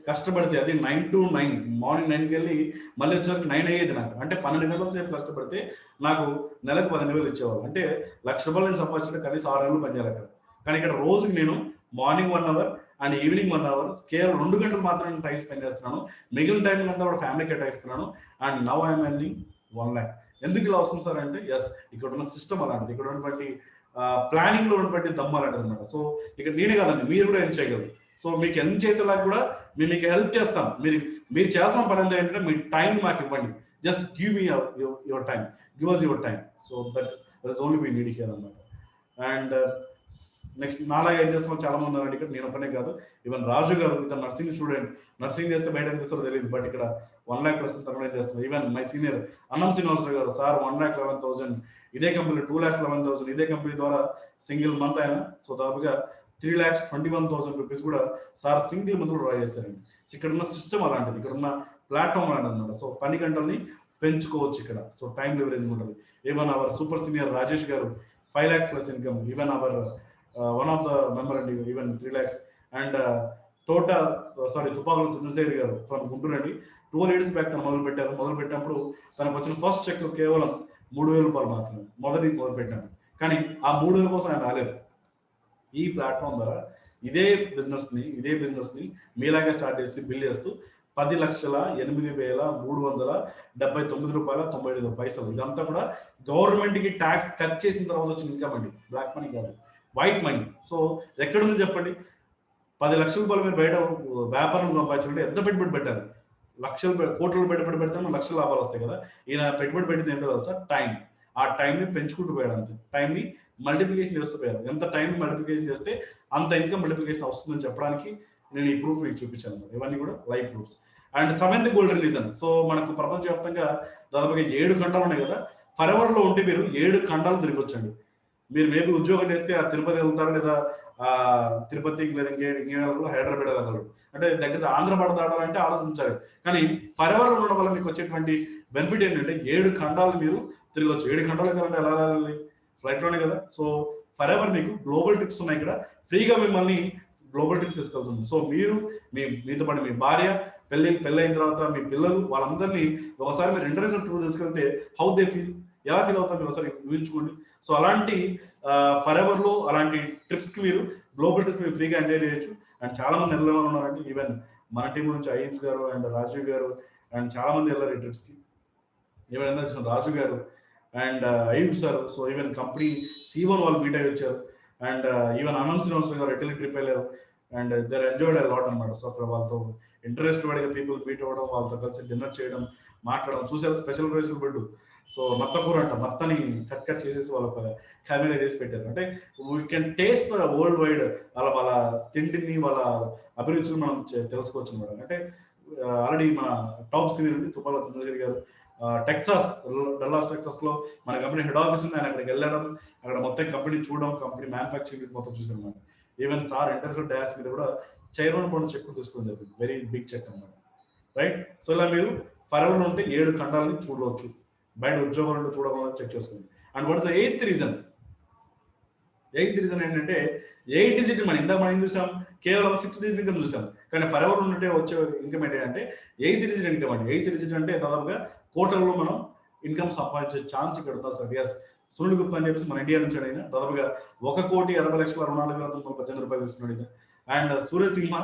కష్టపడితే అది 9 to 9 మార్నింగ్ 9కి వెళ్ళి మళ్ళీ వచ్చేసరికి 9 అయ్యేది నాకు. అంటే 12 గంటల సేపు కష్టపడితే నాకు నెలకు 15,000 ఇచ్చేవాళ్ళు. అంటే ₹1,00,000 నేను సంపాదించడం కనీసం 6 నెలలు పనిచేయాలి అక్కడ. కానీ ఇక్కడ రోజుకి నేను morning 1 hour and evening 1 hour కేవలం 2 గంటలు మాత్రమే టైం స్పెండ్ చేస్తున్నాను. మిగిలిన టైం అంతా కూడా ఫ్యామిలీ కేటాయిస్తున్నాను. And now I'm earning 1 lakh. ఎందుకు ఇలా వస్తుంది సార్ అంటే ఇక్కడ ఉన్న సిస్టమ్ అలాంటిది, ఇక్కడ ఉన్నటువంటి ప్లానింగ్ లో ఉన్నటువంటి దమ్ము అలాంటిది అనమాట. సో ఇక్కడ నేనే కాదండి, మీరు కూడా ఎర్న్ చేయగలరు. సో మీకు ఎర్న్ చేసేలా కూడా మేము మీకు హెల్ప్ చేస్తాం. మీరు చేయాల్సిన పని ఏంటంటే మీ టైం మాకు ఇవ్వండి. Just give me your time, give us your time. So that is only we need here అన్నమాట. అండ్ నెక్స్ట్ నాలాగా ఏం చేస్తున్నాం చాలా మంది ఉన్నారండి ఇక్కడ, నేను ఒక్కనే కాదు. ఈవెన్ రాజు గారు ఇతను నర్సింగ్ స్టూడెంట్, నర్సింగ్ చేస్తే బయట ఎంత చేస్తారో తెలియదు, బట్ ఇక్కడ 1 lakh ప్లస్ తరగతి చేస్తున్నారు. ఈవెన్ మై సీనియర్ అన్నం శ్రీనివాసరావు గారు, సార్ 1,11,000 ఇదే కంపెనీ, 2,11,000 ఇదే కంపెనీ ద్వారా సింగిల్ మంత్ ఆయన. సో దాదాపుగా ₹3,21,000 కూడా సార్ సింగిల్ మంత్ కూడా డ్రా చేశారండి. సో ఇక్కడ ఉన్న సిస్టమ్ అలాంటిది, ఇక్కడ ఉన్న ప్లాట్ఫామ్ అలాంటిది అనమాట. సో పని గంటల్ని పెంచుకోవచ్చు ఇక్కడ. సో టైం లివరేజ్ ఉంటుంది. Even hour super senior Rajesh గారు 5 lakhs plus income. Even hour one of the member అండి, ఈవెన్ 3 lakhs. అండ్ తుపాకుల చంద్రశేఖర్ గారు ఫ్రమ్ గుంటూరు అండి. 12 years బ్యాక్ తను మొదలు పెట్టినప్పుడు తనకు వచ్చిన ఫస్ట్ చెక్ కేవలం ₹3,000 మాత్రమే మొదలు పెట్టాను. కానీ ఆ 3,000 కోసం ఆయన రాలేదు. ఈ ప్లాట్ఫామ్ ద్వారా ఇదే బిజినెస్ ని మీలాగా స్టార్ట్ చేసి బిల్ చేస్తూ ₹10,08,379.95 ఇదంతా కూడా గవర్నమెంట్ కి ట్యాక్స్ కట్ చేసిన తర్వాత వచ్చిన ఇన్కమ్ అండి, బ్లాక్ మనీ కాదు, వైట్ మనీ. సో ఎక్కడుంది చెప్పండి? ₹10,00,000 మీరు బయట వ్యాపారం సంపాదించాలంటే ఎంత పెట్టుబడి పెట్టాలి? కోట్ల పెట్టుబడి పెడితే లక్షల లాభాలు వస్తాయి కదా. ఈయన పెట్టుబడి పెట్టింది ఏంటో తెలుసా? టైం. ఆ టైంని పెంచుకుంటూ పోయాడు, అంతే. టైంని మల్టిప్లికేషన్ చేస్తూ పోయారు. ఎంత టైం మల్టిప్లికేషన్ చేస్తే అంత ఇన్కమ్ మల్టిప్లికేషన్ వస్తుందని చెప్పడానికి నేను ఈ ప్రూఫ్ మీకు చూపించాను. ఇవన్నీ కూడా live proofs. And 7th golden reason. So మనకు ప్రపంచవ్యాప్తంగా దాదాపుగా 7 ఖండాలు ఉన్నాయి కదా. ఫరెవర్లో ఉంటే మీరు 7 ఖండాలు తిరగొచ్చండి. మీరు మేబీ ఉద్యోగం చేస్తే ఆ తిరుపతి వెళ్తారు, లేదా తిరుపతికి, లేదా ఇంకేం వెళ్ళగలరు, హైదరాబాద్ వెళ్ళగలరు. అంటే దగ్గర ఆంధ్ర పడ దాటాలంటే ఆలోచించాలి. కానీ ఫరెవర్లో ఉండడం వల్ల మీకు వచ్చేటువంటి బెనిఫిట్ ఏంటంటే 7 ఖండాలు మీరు తిరగొచ్చు. 7 ఖండాలు వెళ్ళాలంటే ఎలా వెళ్ళాలి? ఫ్లైట్‌లోనే కదా! సో ఫరెవర్ మీకు గ్లోబల్ ట్రిప్స్ ఉన్నాయి ఇక్కడ. ఫ్రీగా మిమ్మల్ని గ్లోబల్ ట్రిప్ తీసుకెళ్తుంది. సో మీరు, మీతో పాటు మీ భార్య, పెళ్ళైన తర్వాత మీ పిల్లలు, వాళ్ళందరినీ ఒకసారి మీరు ఇంటర్నేషనల్ టూర్ తీసుకెళ్తే హౌ దే ఫీల్, ఎలా ఫీల్ అవుతారు మీరు ఒకసారి ఊహించుకోండి. సో అలాంటి ఫరెవర్లో అలాంటి ట్రిప్స్కి మీరు గ్లోబల్ ట్రిప్స్ మీరు ఫ్రీగా ఎంజాయ్ చేయొచ్చు. అండ్ చాలా మంది వెళ్ళే వాళ్ళు ఉన్నారండి. ఈవెన్ మన టీం నుంచి అయ్యూబ్ గారు అండ్ రాజీవ్ గారు అండ్ చాలా మంది వెళ్ళారు ఈ ట్రిప్స్కి. ఈవెన్ ఎంత Raju garu and Ayub sir. So even company C1 వాళ్ళు మీట్ అయ్యి వచ్చారు. And even Anant Srinivas garu Italy trip వెళ్ళారు. And there enjoyed a lot అనమాట. సో అక్కడ వాళ్ళతో ఇంట్రెస్ట్ పడిన పీపుల్ మీట్ అవ్వడం, వాళ్ళతో కలిసి డిన్నర్ చేయడం, మాట్లాడడం చూసారు. Special food. సో మత్త కూర అంట, మత్తని కట్ చేసేసి వాళ్ళ కెమెరా వేసి పెట్టారు. అంటే we can taste world wide వాళ్ళ తిండిని, వాళ్ళ అభిరుచులు మనం తెలుసుకోవచ్చు అనమాట. అంటే ఆల్రెడీ మన టాప్ సీనియర్ అండి తుపాల చంద్రగిరి గారు టెక్సాస్, డల్లాస్ టెక్సాస్ లో మన కంపెనీ హెడ్ ఆఫీస్ ఉంది. ఆయన అక్కడికి వెళ్ళడం, అక్కడ మొత్తం కంపెనీ చూడడం, కంపెనీ మ్యానుఫ్యాక్చరింగ్ మొత్తం చూసాను అనమాట. ఈవెన్ సార్ ఇంటర్నేషనల్ డాష్ మీద కూడా చైర్మన్ బోర్డు చెక్ తీసుకోవడం జరిగింది. వెరీ బిగ్ చెక్ అనమాట. రైట్. సో ఇలా మీరు ఫరెవర్లో ఉంటే 7 ఖండాలని చూడవచ్చు. బయట ఉద్యోగాలు చూడడం చెక్ చేసుకోండి. And what is the eighth reason? Eighth reason ఏంటంటే 8 డిజిట్ మనం ఇందాక మనం ఏం చూసాం, కేవలం 6 డిజిట్ ఇన్కమ్ చూసాం. కానీ ఫరెవర్ ఉంటే వచ్చే ఇన్కమ్ ఏంటంటే 8 డిజిట్ ఇన్కమ్ అండి. 8 డిజిట్ అంటే దాదాపుగా కోట్లలో మనం ఇన్కమ్ సంపాదించే ఛాన్స్ ఇక్కడ ఉంది సార్. ఎస్, సునీల్ గుప్తా అని చెప్పేసి మన ఇండియా నుంచి అయినా దాదాపుగా 1,60,24,918 రూపాయలు తీసుకున్నాడు. And Surya Simha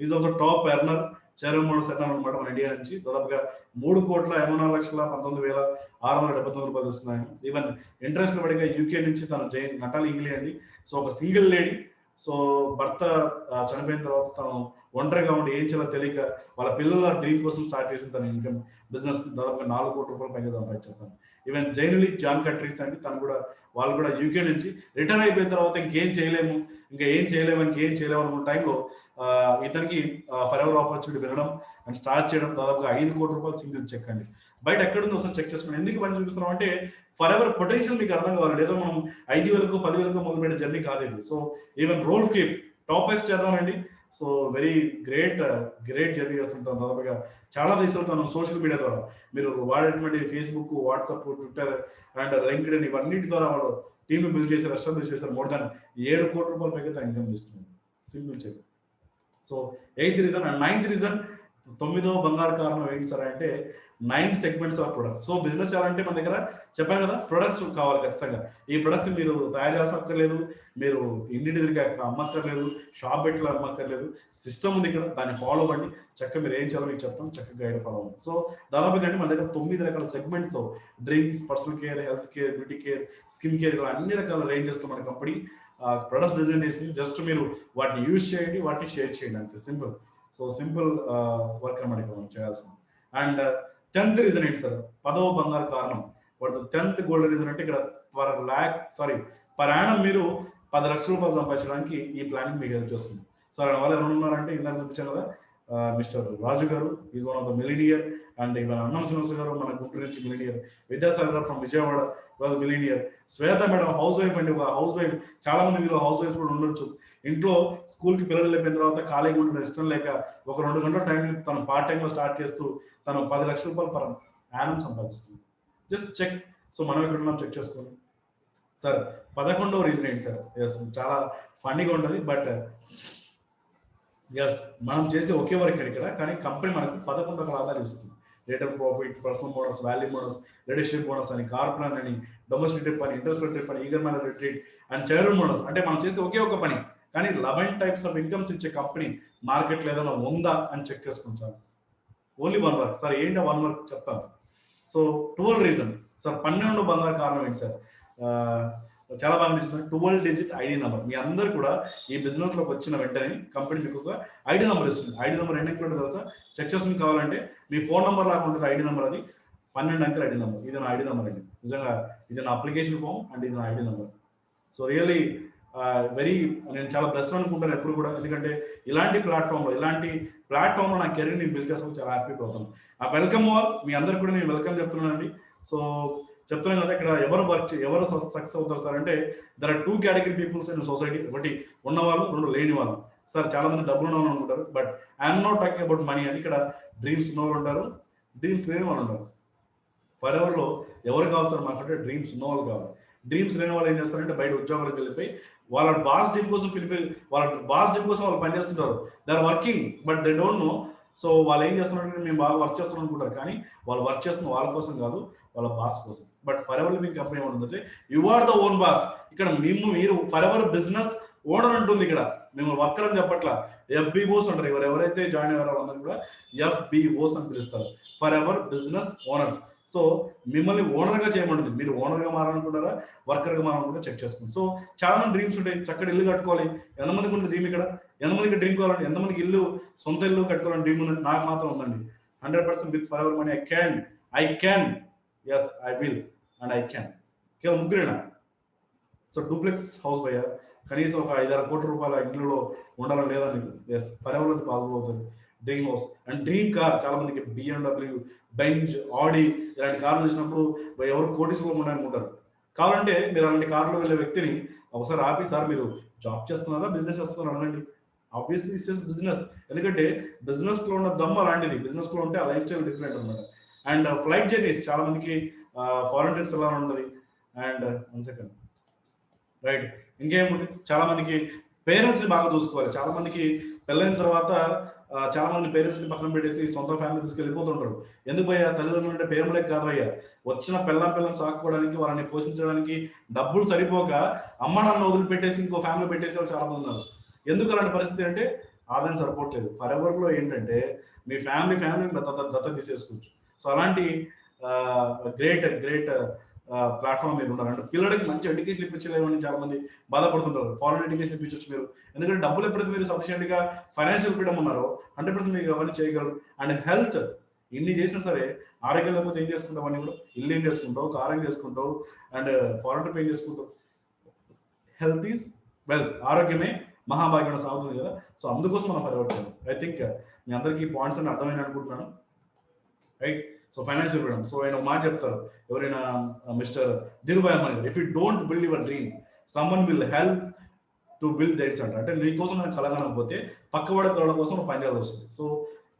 is also top earner, chairman setter అనమాట మన ఇండియా నుంచి. దాదాపుగా 3,84,19,679 రూపాయలు తీసుకున్నాడు. ఈవెన్ ఇంటర్నేషనల్ పడిగా యూకే నుంచి తన నటాలి ఇంగ్లీ అండి. సో ఒక సింగిల్ లేడీ. సో భర్త చనిపోయిన తర్వాత తను ఒంటరిగా ఉండి ఏం చేయాలో తెలియక వాళ్ళ పిల్లల డ్రీమ్ కోసం స్టార్ట్ చేసిన తన ఇన్కమ్ బిజినెస్ దాదాపుగా 4 కోట్ల రూపాయలు పైగా సంపాదించారు. ఈవెన్ జైనులి జాన్ కట్రీస్ అండి, తను కూడా వాళ్ళు కూడా యూకే నుంచి రిటర్న్ అయిపోయిన తర్వాత ఇంకేం చేయలేము అనుకున్న టైంలో ఇతనికి ఫరెవర్ ఆపర్చునిటీ వినడం అండ్ స్టార్ట్ చేయడం. దాదాపుగా 5 కోట్ల రూపాయలు సింగిల్ చెక్ అండి. బయట ఎక్కడుందో ఒకసారి చెక్ చేసుకోండి. ఎందుకు పని చూపిస్తున్నాం అంటే ఫరెవర్ పొటెన్షియల్ మీకు అర్థం కావాలి. ఏదో మనం 5,000 10,000 మొదలుపెట్టే జర్నీ కాదు ఇది. సో ఈవెన్ రోల్ కేప్ టాపెస్ట్ చేద్దామండి. సో వెరీ గ్రేట్ జర్నీ చేస్తుంటాం. దాదాపుగా చాలా దేశాలు తను సోషల్ మీడియా ద్వారా మీరు వాడేటువంటి Facebook, WhatsApp, Twitter and LinkedIn ఇవన్నిటి ద్వారా వాళ్ళు టీమ్ బిల్డ్ చేశారు, ఎస్టాబ్లిష్ చేశారు. మోర్ దాన్ 7 కోట్ల రూపాయల పైగా ఇన్కమ్ ఇస్తుంది single cheque. So 8th reason. And 9th reason, 9వ బంగారు కారణం ఏంటి సార్ అంటే 9 segments of products. So business చేయాలంటే మన దగ్గర చెప్పాను కదా ప్రొడక్ట్స్ కావాలి ఖచ్చితంగా. ఈ ప్రొడక్ట్స్ మీరు తయారు చేసక్కర్లేదు, మీరు ఇంటి దగ్గరికి అమ్మక్కర్లేదు, షాప్ పెట్టి అమ్మక్కర్లేదు. సిస్టమ్ ఉంది ఇక్కడ, దాన్ని ఫాలో అవ్వండి. చక్కగా మీరు ఏం చేయాలో మీకు చెప్తాం, చక్కగా గైడ్ ఫాలో అవ్వండి. సో దాదాపుగా అంటే మన దగ్గర 9 రకాల సెగ్మెంట్స్తో drinks, personal care, health care, beauty care, skin care ఇలా అన్ని రకాల రేంజెస్తో మన కంపెనీ ప్రొడక్ట్స్ డిజైన్ చేసి జస్ట్ మీరు వాటిని యూజ్ చేయండి, వాటిని షేర్ చేయండి, అంతే సింపుల్. సో సింపుల్ వర్క్ అన్నమాట మనం చేయాల్సింది. అండ్ 10th రీజన్ ఏంటి సార్? 10వ బంగారు కారణం. What the 10th gold reason అంటే ఇక్కడ పర్ యానం మీరు 10 లక్షల రూపాయలు సంపాదించడానికి ఈ ప్లానింగ్ మీకు హెల్ప్ చేస్తుంది. సో వాళ్ళు ఎవరు ఉన్నారంటే ఇందాక చూపించాను కదా, మిస్టర్ రాజు గారు is one of the millionaire. And ఇవాళ అన్నం శ్రీనివాస్ గారు మన గుంటూరు నుంచి మిలీనియర్. విద్యాసాగర్ గారు from Vijayawada was millionaire. Shweta madam house wife అండి. ఒక హౌస్ వైఫ్, చాలా మంది మీరు హౌస్ వైఫ్ కూడా ఉండొచ్చు. ఇంట్లో స్కూల్కి పిల్లలు వెళ్ళిపోయిన తర్వాత ఖాళీగా ఉండడం ఇష్టం లేక ఒక 2 గంటల టైం తను పార్ట్ టైంలో స్టార్ట్ చేస్తూ తను 10 లక్షల రూపాయలు పర్ యానం సంపాదిస్తుంది. Just check. సో మనం ఎక్కడ ఉన్నాం చెక్ చేసుకోండి సార్. 11వ రీజన్ ఏంటి సార్? ఎస్, చాలా ఫన్నీగా ఉంటుంది. బట్ ఎస్, మనం చేసే ఒకే వర్క్ ఇక్కడ, కానీ కంపెనీ మనకు 11 రకాల ఆదాయాలు ఇస్తుంది. Rate of profit, personal bonus, value bonus, leadership bonus అని, కార్ ప్లాన్ అని, డొమెస్టిక్ ట్రిప్ అని, ఇంటర్నేషనల్ ట్రిప్ అని, eager man retreat and chairman bonus. అంటే మనం చేసే ఒకే ఒక పని, కానీ 11 టైప్స్ ఆఫ్ ఇన్కమ్స్ ఇచ్చే కంపెనీ మార్కెట్లో ఏదైనా ఉందా అని చెక్ చేసుకుంటాను. Only 1 work sir. ఏంటి 1 వర్క్ చెప్తాను. So 12 reason sir. 12 బంగారు కారణం ఏంటి సార్? చాలా బాగా నచ్చింది. 12 డిజిట్ ఐడి నెంబర్. మీ అందరు కూడా ఈ బిజినెస్ లోకి వచ్చిన వెంటనే కంపెనీ మీకు ఒక ఐడి నెంబర్ ఇస్తుంది. ఐడి నెంబర్ ఎన్ని అంకెలు ఉంటుంది తెలుసా? చెక్ చేసుకుని కావాలంటే మీ ఫోన్ నెంబర్ లాగా ఉంటుంది ఐడి నెంబర్. అది 12 అంకెల ఐడి నెంబర్. ఇది నా ఐడి నెంబర్ అండి. నిజంగా ఇది నా అప్లికేషన్ ఫామ్ అండ్ ఇది నా ఐడి నెంబర్. సో రియల్లీ నేను చాలా బెస్ట్ అనుకుంటాను ఎప్పుడు కూడా. ఎందుకంటే ఇలాంటి ప్లాట్ఫామ్లో నా కెరీర్ని బిల్డ్ చేస్తాను. చాలా హ్యాపీగా అవుతాను. Welcome all. మీ అందరికి కూడా నేను వెల్కమ్ చెప్తున్నానండి. సో చెప్తున్నాను కదా, ఇక్కడ ఎవరు సక్సెస్ అవుతారు సార్ అంటే there are 2 category peoples in society. ఒకటి ఉన్నవాళ్ళు, 2 లేని వాళ్ళు. సార్ చాలా మంది డబ్బులు ఉన్న వాళ్ళు అనుకుంటారు, but I'm not talking about money అని. ఇక్కడ డ్రీమ్స్ ఉన్న వాళ్ళు ఉంటారు, డ్రీమ్స్ లేని వాళ్ళు ఉంటారు. ఫర్ ఎవర్లో ఎవరు కావాలి సార్ మాకంటే డ్రీమ్స్ ఉన్న వాళ్ళు కావాలి. డ్రీమ్స్ లేని వాళ్ళు ఏం చేస్తారంటే బయట ఉద్యోగాలకు వెళ్ళిపోయి వాళ్ళ బాస్ డ్రీమ్ కోసం వాళ్ళ బాస్ డ్రీమ్ కోసం వాళ్ళు పనిచేస్తుంటారు. They are working but they don't know. So వాళ్ళు ఏం చేస్తున్నారంటే మేము బాగా వర్క్ చేస్తున్నాం అనుకుంటారు, కానీ వాళ్ళు వర్క్ చేస్తున్న వాళ్ళ కోసం కాదు, వాళ్ళ బాస్ కోసం. But Forever Living company ఏమంటుందంటే you are the own boss. ఇక్కడ మీరు ఫర్ ఎవర్ బిజినెస్ ఓనర్ అంటుంది. ఇక్కడ మేము వర్కర్ అని చెప్పట్లా, ఎఫ్బిఓస్ అంటారు. ఎవరైతే జాయిన్ అయ్యారో వాళ్ళందరూ కూడా ఎఫ్బిఓస్ అని పిలుస్తారు, for ever business owners. So మిమ్మల్ని ఓనర్గా చేయమంటుంది. మీరు ఓనర్గా మారాలనుకుంటారా, వర్కర్గా మారాలనుకుంటే చెక్ చేసుకోండి. సో చాలా మంది డ్రీమ్స్ ఉంటాయి, చక్కటి ఇల్లు కట్టుకోవాలి. ఎంతమందికి ఉంటుంది డ్రీమ్? ఇక్కడ ఎంతమందికి డ్రీమ్ కావాలండి? ఎంతమందికి సొంత ఇల్లు కట్టుకోవాలని డ్రీమ్ ఉందండి? నాకు మాత్రం ఉందండి. 100% with Forever money I can yes I will and I can. కేవలం ముగ్గురేనా? సో డూప్లెక్స్ హౌస్ భయ్యా, కనీసం ఒక 5-6 కోట్ల రూపాయల ఇంట్లో ఉండాలని లేదా మీకు? ఎస్, ఫర్ ఎవర్ అది పాసిబుల్ అవుతుంది. Dream house and dream car. చాలా మందికి BMW, బెంజ్, ఆడి ఇలాంటి కార్లు చూసినప్పుడు ఎవరు కోటీసులో ఉన్నారనుకుంటారు. కావాలంటే మీరు అలాంటి కార్లో వెళ్ళే వ్యక్తిని ఒకసారి ఆపి, సార్ మీరు జాబ్ చేస్తున్నారా, బిజినెస్ చేస్తున్నారా అనండి. Obviously is business. ఎందుకంటే బిజినెస్లో ఉన్న దమ్ము అలాంటిది. బిజినెస్లో ఉంటే ఆ లైఫ్ స్టైల్ డిఫరెంట్ అనమాట. అండ్ ఫ్లైట్ జర్నీస్ చాలా మందికి ఫారెన్ ట్రిప్స్ ఎలా ఉంటుంది. అండ్ 1 సెకండ్, రైట్, ఇంకేముంది, చాలా మందికి పేరెంట్స్ని బాగా చూసుకోవాలి. చాలా మందికి పెళ్ళైన తర్వాత చాలా మంది పేరెంట్స్ని పక్కన పెట్టేసి సొంత ఫ్యామిలీ తీసుకెళ్ళిపోతుంటారు. ఎందుకు భయ్యా? తల్లిదండ్రులు అంటే పేరులే కాదు భయ్యా, వచ్చిన పిల్లని సాకుకోవడానికి, వాళ్ళని పోషించడానికి డబ్బులు సరిపోక అమ్మ నాన్న వదిలిపెట్టేసి ఇంకో ఫ్యామిలీ పెట్టేసి వాళ్ళు చాలా మంది ఉన్నారు. ఎందుకు అలాంటి పరిస్థితి అంటే ఆదాయం సరిపోవట్లేదు. ఫర్ ఎవర్లో ఏంటంటే మీ ఫ్యామిలీని దత్త తీసేసుకోవచ్చు. సో అలాంటి గ్రేట్ ప్లాట్ఫామ్ మీరు ఉన్నారు. అంటే పిల్లలకి మంచి ఎడ్యుకేషన్ ఇప్పించలేమని చాలా మంది బాధపడుతుంటారు. ఫారెన్ ఎడ్యుకేషన్ ఇప్పించవచ్చు మీరు, ఎందుకంటే డబ్బులు ఎప్పుడైతే మీరు సఫిషియెంట్గా ఫైనాన్షియల్ ఫ్రీడమ్ ఉన్నారో 100% మీకు అవన్నీ చేయగలరు. అండ్ హెల్త్ ఇన్ని చేసినా సరే ఆరోగ్యం లేకపోతే ఏం చేసుకుంటావు? అన్నీ కూడా ఇల్లు ఏం చేసుకుంటావు, కార్ ఏం చేసుకుంటావు, అండ్ ఫారెన్ ట్రిప్ ఏం చేసుకుంటావు? Health is wealth. ఆరోగ్యమే మహాభాగ్యం సాగుతుంది కదా. సో అందుకోసం మనం ఫర్వర్డ్ చేయాలి. ఐ థింక్ మీ అందరికీ ఈ పాయింట్స్ అని అర్థమైనా అనుకుంటున్నాను, right? So financial freedom. So ఆయన మాట చెప్తారు ఎవరైనా, Mr Dhirubhai Ambani garu, if you don't build your dream someone will help to build theirs అంట. అంటే నీకోసం నేను కలగనకపోతే పక్కవాడి కళల కోసం పనిచేయాల్సి వస్తుంది. సో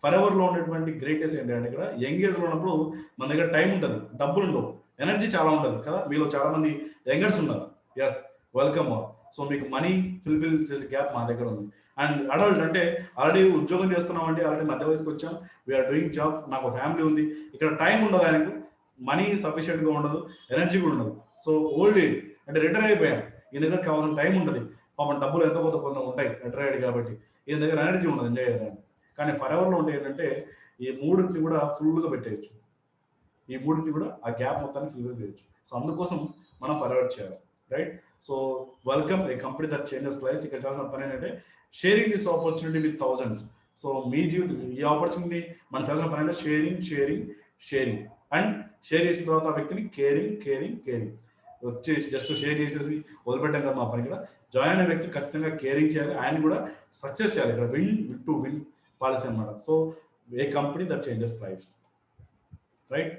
ఫర్ ఎవర్లో ఉండేటువంటి గ్రేటెస్ట్ ఏంటంటే ఇక్కడ యంగ్ ఏజ్లో ఉన్నప్పుడు మన దగ్గర టైం ఉంటుంది, డబ్బులు ఉండవు, ఎనర్జీ చాలా ఉంటుంది కదా. మీలో చాలా మంది యంగర్స్ ఉన్నారు. Yes, welcome. సో మీకు మనీ ఫుల్ఫిల్ చేసే గ్యాప్ మా దగ్గర ఉంది. అండ్ అడల్ట్ అంటే ఆల్రెడీ ఉద్యోగం చేస్తున్నామండి, ఆల్రెడీ మధ్య వయసుకి వచ్చాం, వీఆర్ డూయింగ్ జాబ్, నాకు ఫ్యామిలీ ఉంది. ఇక్కడ టైం ఉండదు, ఆయనకు మనీ సఫిషియెంట్గా ఉండదు, ఎనర్జీ కూడా ఉండదు. సో ఓల్డ్ ఏజ్ అంటే రిటైర్ అయిపోయాం, ఈ దగ్గర కావాల్సిన టైం ఉంటుంది, పాపం డబ్బులు ఎంత కొంత ఉంటాయి రిటైర్ అయ్యాడు కాబట్టి, ఈ దగ్గర ఎనర్జీ ఉండదు ఎంజాయ్ చేయడానికి. కానీ ఫర్ ఎవర్లో ఉంటే ఏంటంటే ఈ మూడింటిని కూడా ఫుల్గా పెట్టేయచ్చు, ఈ మూడింటిని కూడా ఆ గ్యాప్ మొత్తాన్ని ఫుల్గా చేయొచ్చు. సో అందుకోసం మనం ఫర్వర్డ్ చేయాలి, right? So welcome a company that changes lifes. ఇక్కడ చేసిన పని ఏంటంటే sharing this opportunity with thousands. So మీ జీవితం, ఈ ఆపర్చునిటీ మనం చేసిన పని అంటే షేరింగ్ అండ్ షేర్ చేసిన తర్వాత ఆ వ్యక్తిని కేరింగ్ వచ్చి జస్ట్ షేర్ చేసేసి వదిలిపెట్టాం కదా మా పని. ఇక్కడ జాయిన్ అయిన వ్యక్తి ఖచ్చితంగా కేరింగ్ చేయాలి, ఆయన కూడా సక్సెస్ చేయాలి. ఇక్కడ విన్ పాలసీ అనమాట. So a company that changes lifes, right?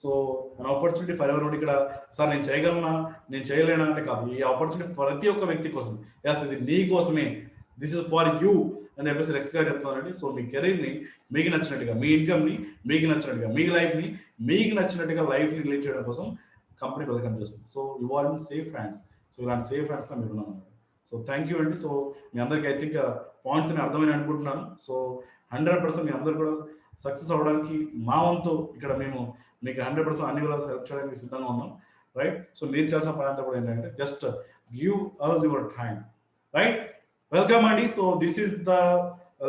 So an opportunity Forever. ఇక్కడ సార్ నేను చేయగలనా, నేను చేయలేనా అంటే కాదు, ఈ ఆపర్చునిటీ ప్రతి ఒక్క వ్యక్తి కోసం. ఎస్, ఇది నీ కోసమే, దిస్ ఇస్ ఫర్ యూ అని చెప్పేసి రెక్స్ గారు చెప్తానండి. సో మీ కెరీర్ని మీకు నచ్చినట్టుగా, మీ ఇన్కమ్ని మీకు నచ్చినట్టుగా, మీ లైఫ్ని మీకు నచ్చినట్టుగా లైఫ్ని రిలీజ్ చేయడం కోసం కంపెనీ వెల్కమ్ చేస్తుంది. So you are in safe hands. So ఇలాంటి సేఫ్ హ్యాండ్స్లో మీరు ఉన్నాను. సో థ్యాంక్ యూ అండి. సో మీ అందరికీ ఐ థింక్ పాయింట్స్ అని అర్థమని అనుకుంటున్నాను. సో 100% మీ అందరూ కూడా సక్సెస్ అవ్వడానికి మా వంతు ఇక్కడ మేము మీకు 100% అన్ని వేళ హెల్ప్ చేయడానికి సిద్ధంగా ఉన్నాం, రైట్? సో మీరు చేసిన పని అంతా కూడా ఏంటంటే just give us your time, right? Welcome అండి. So this is the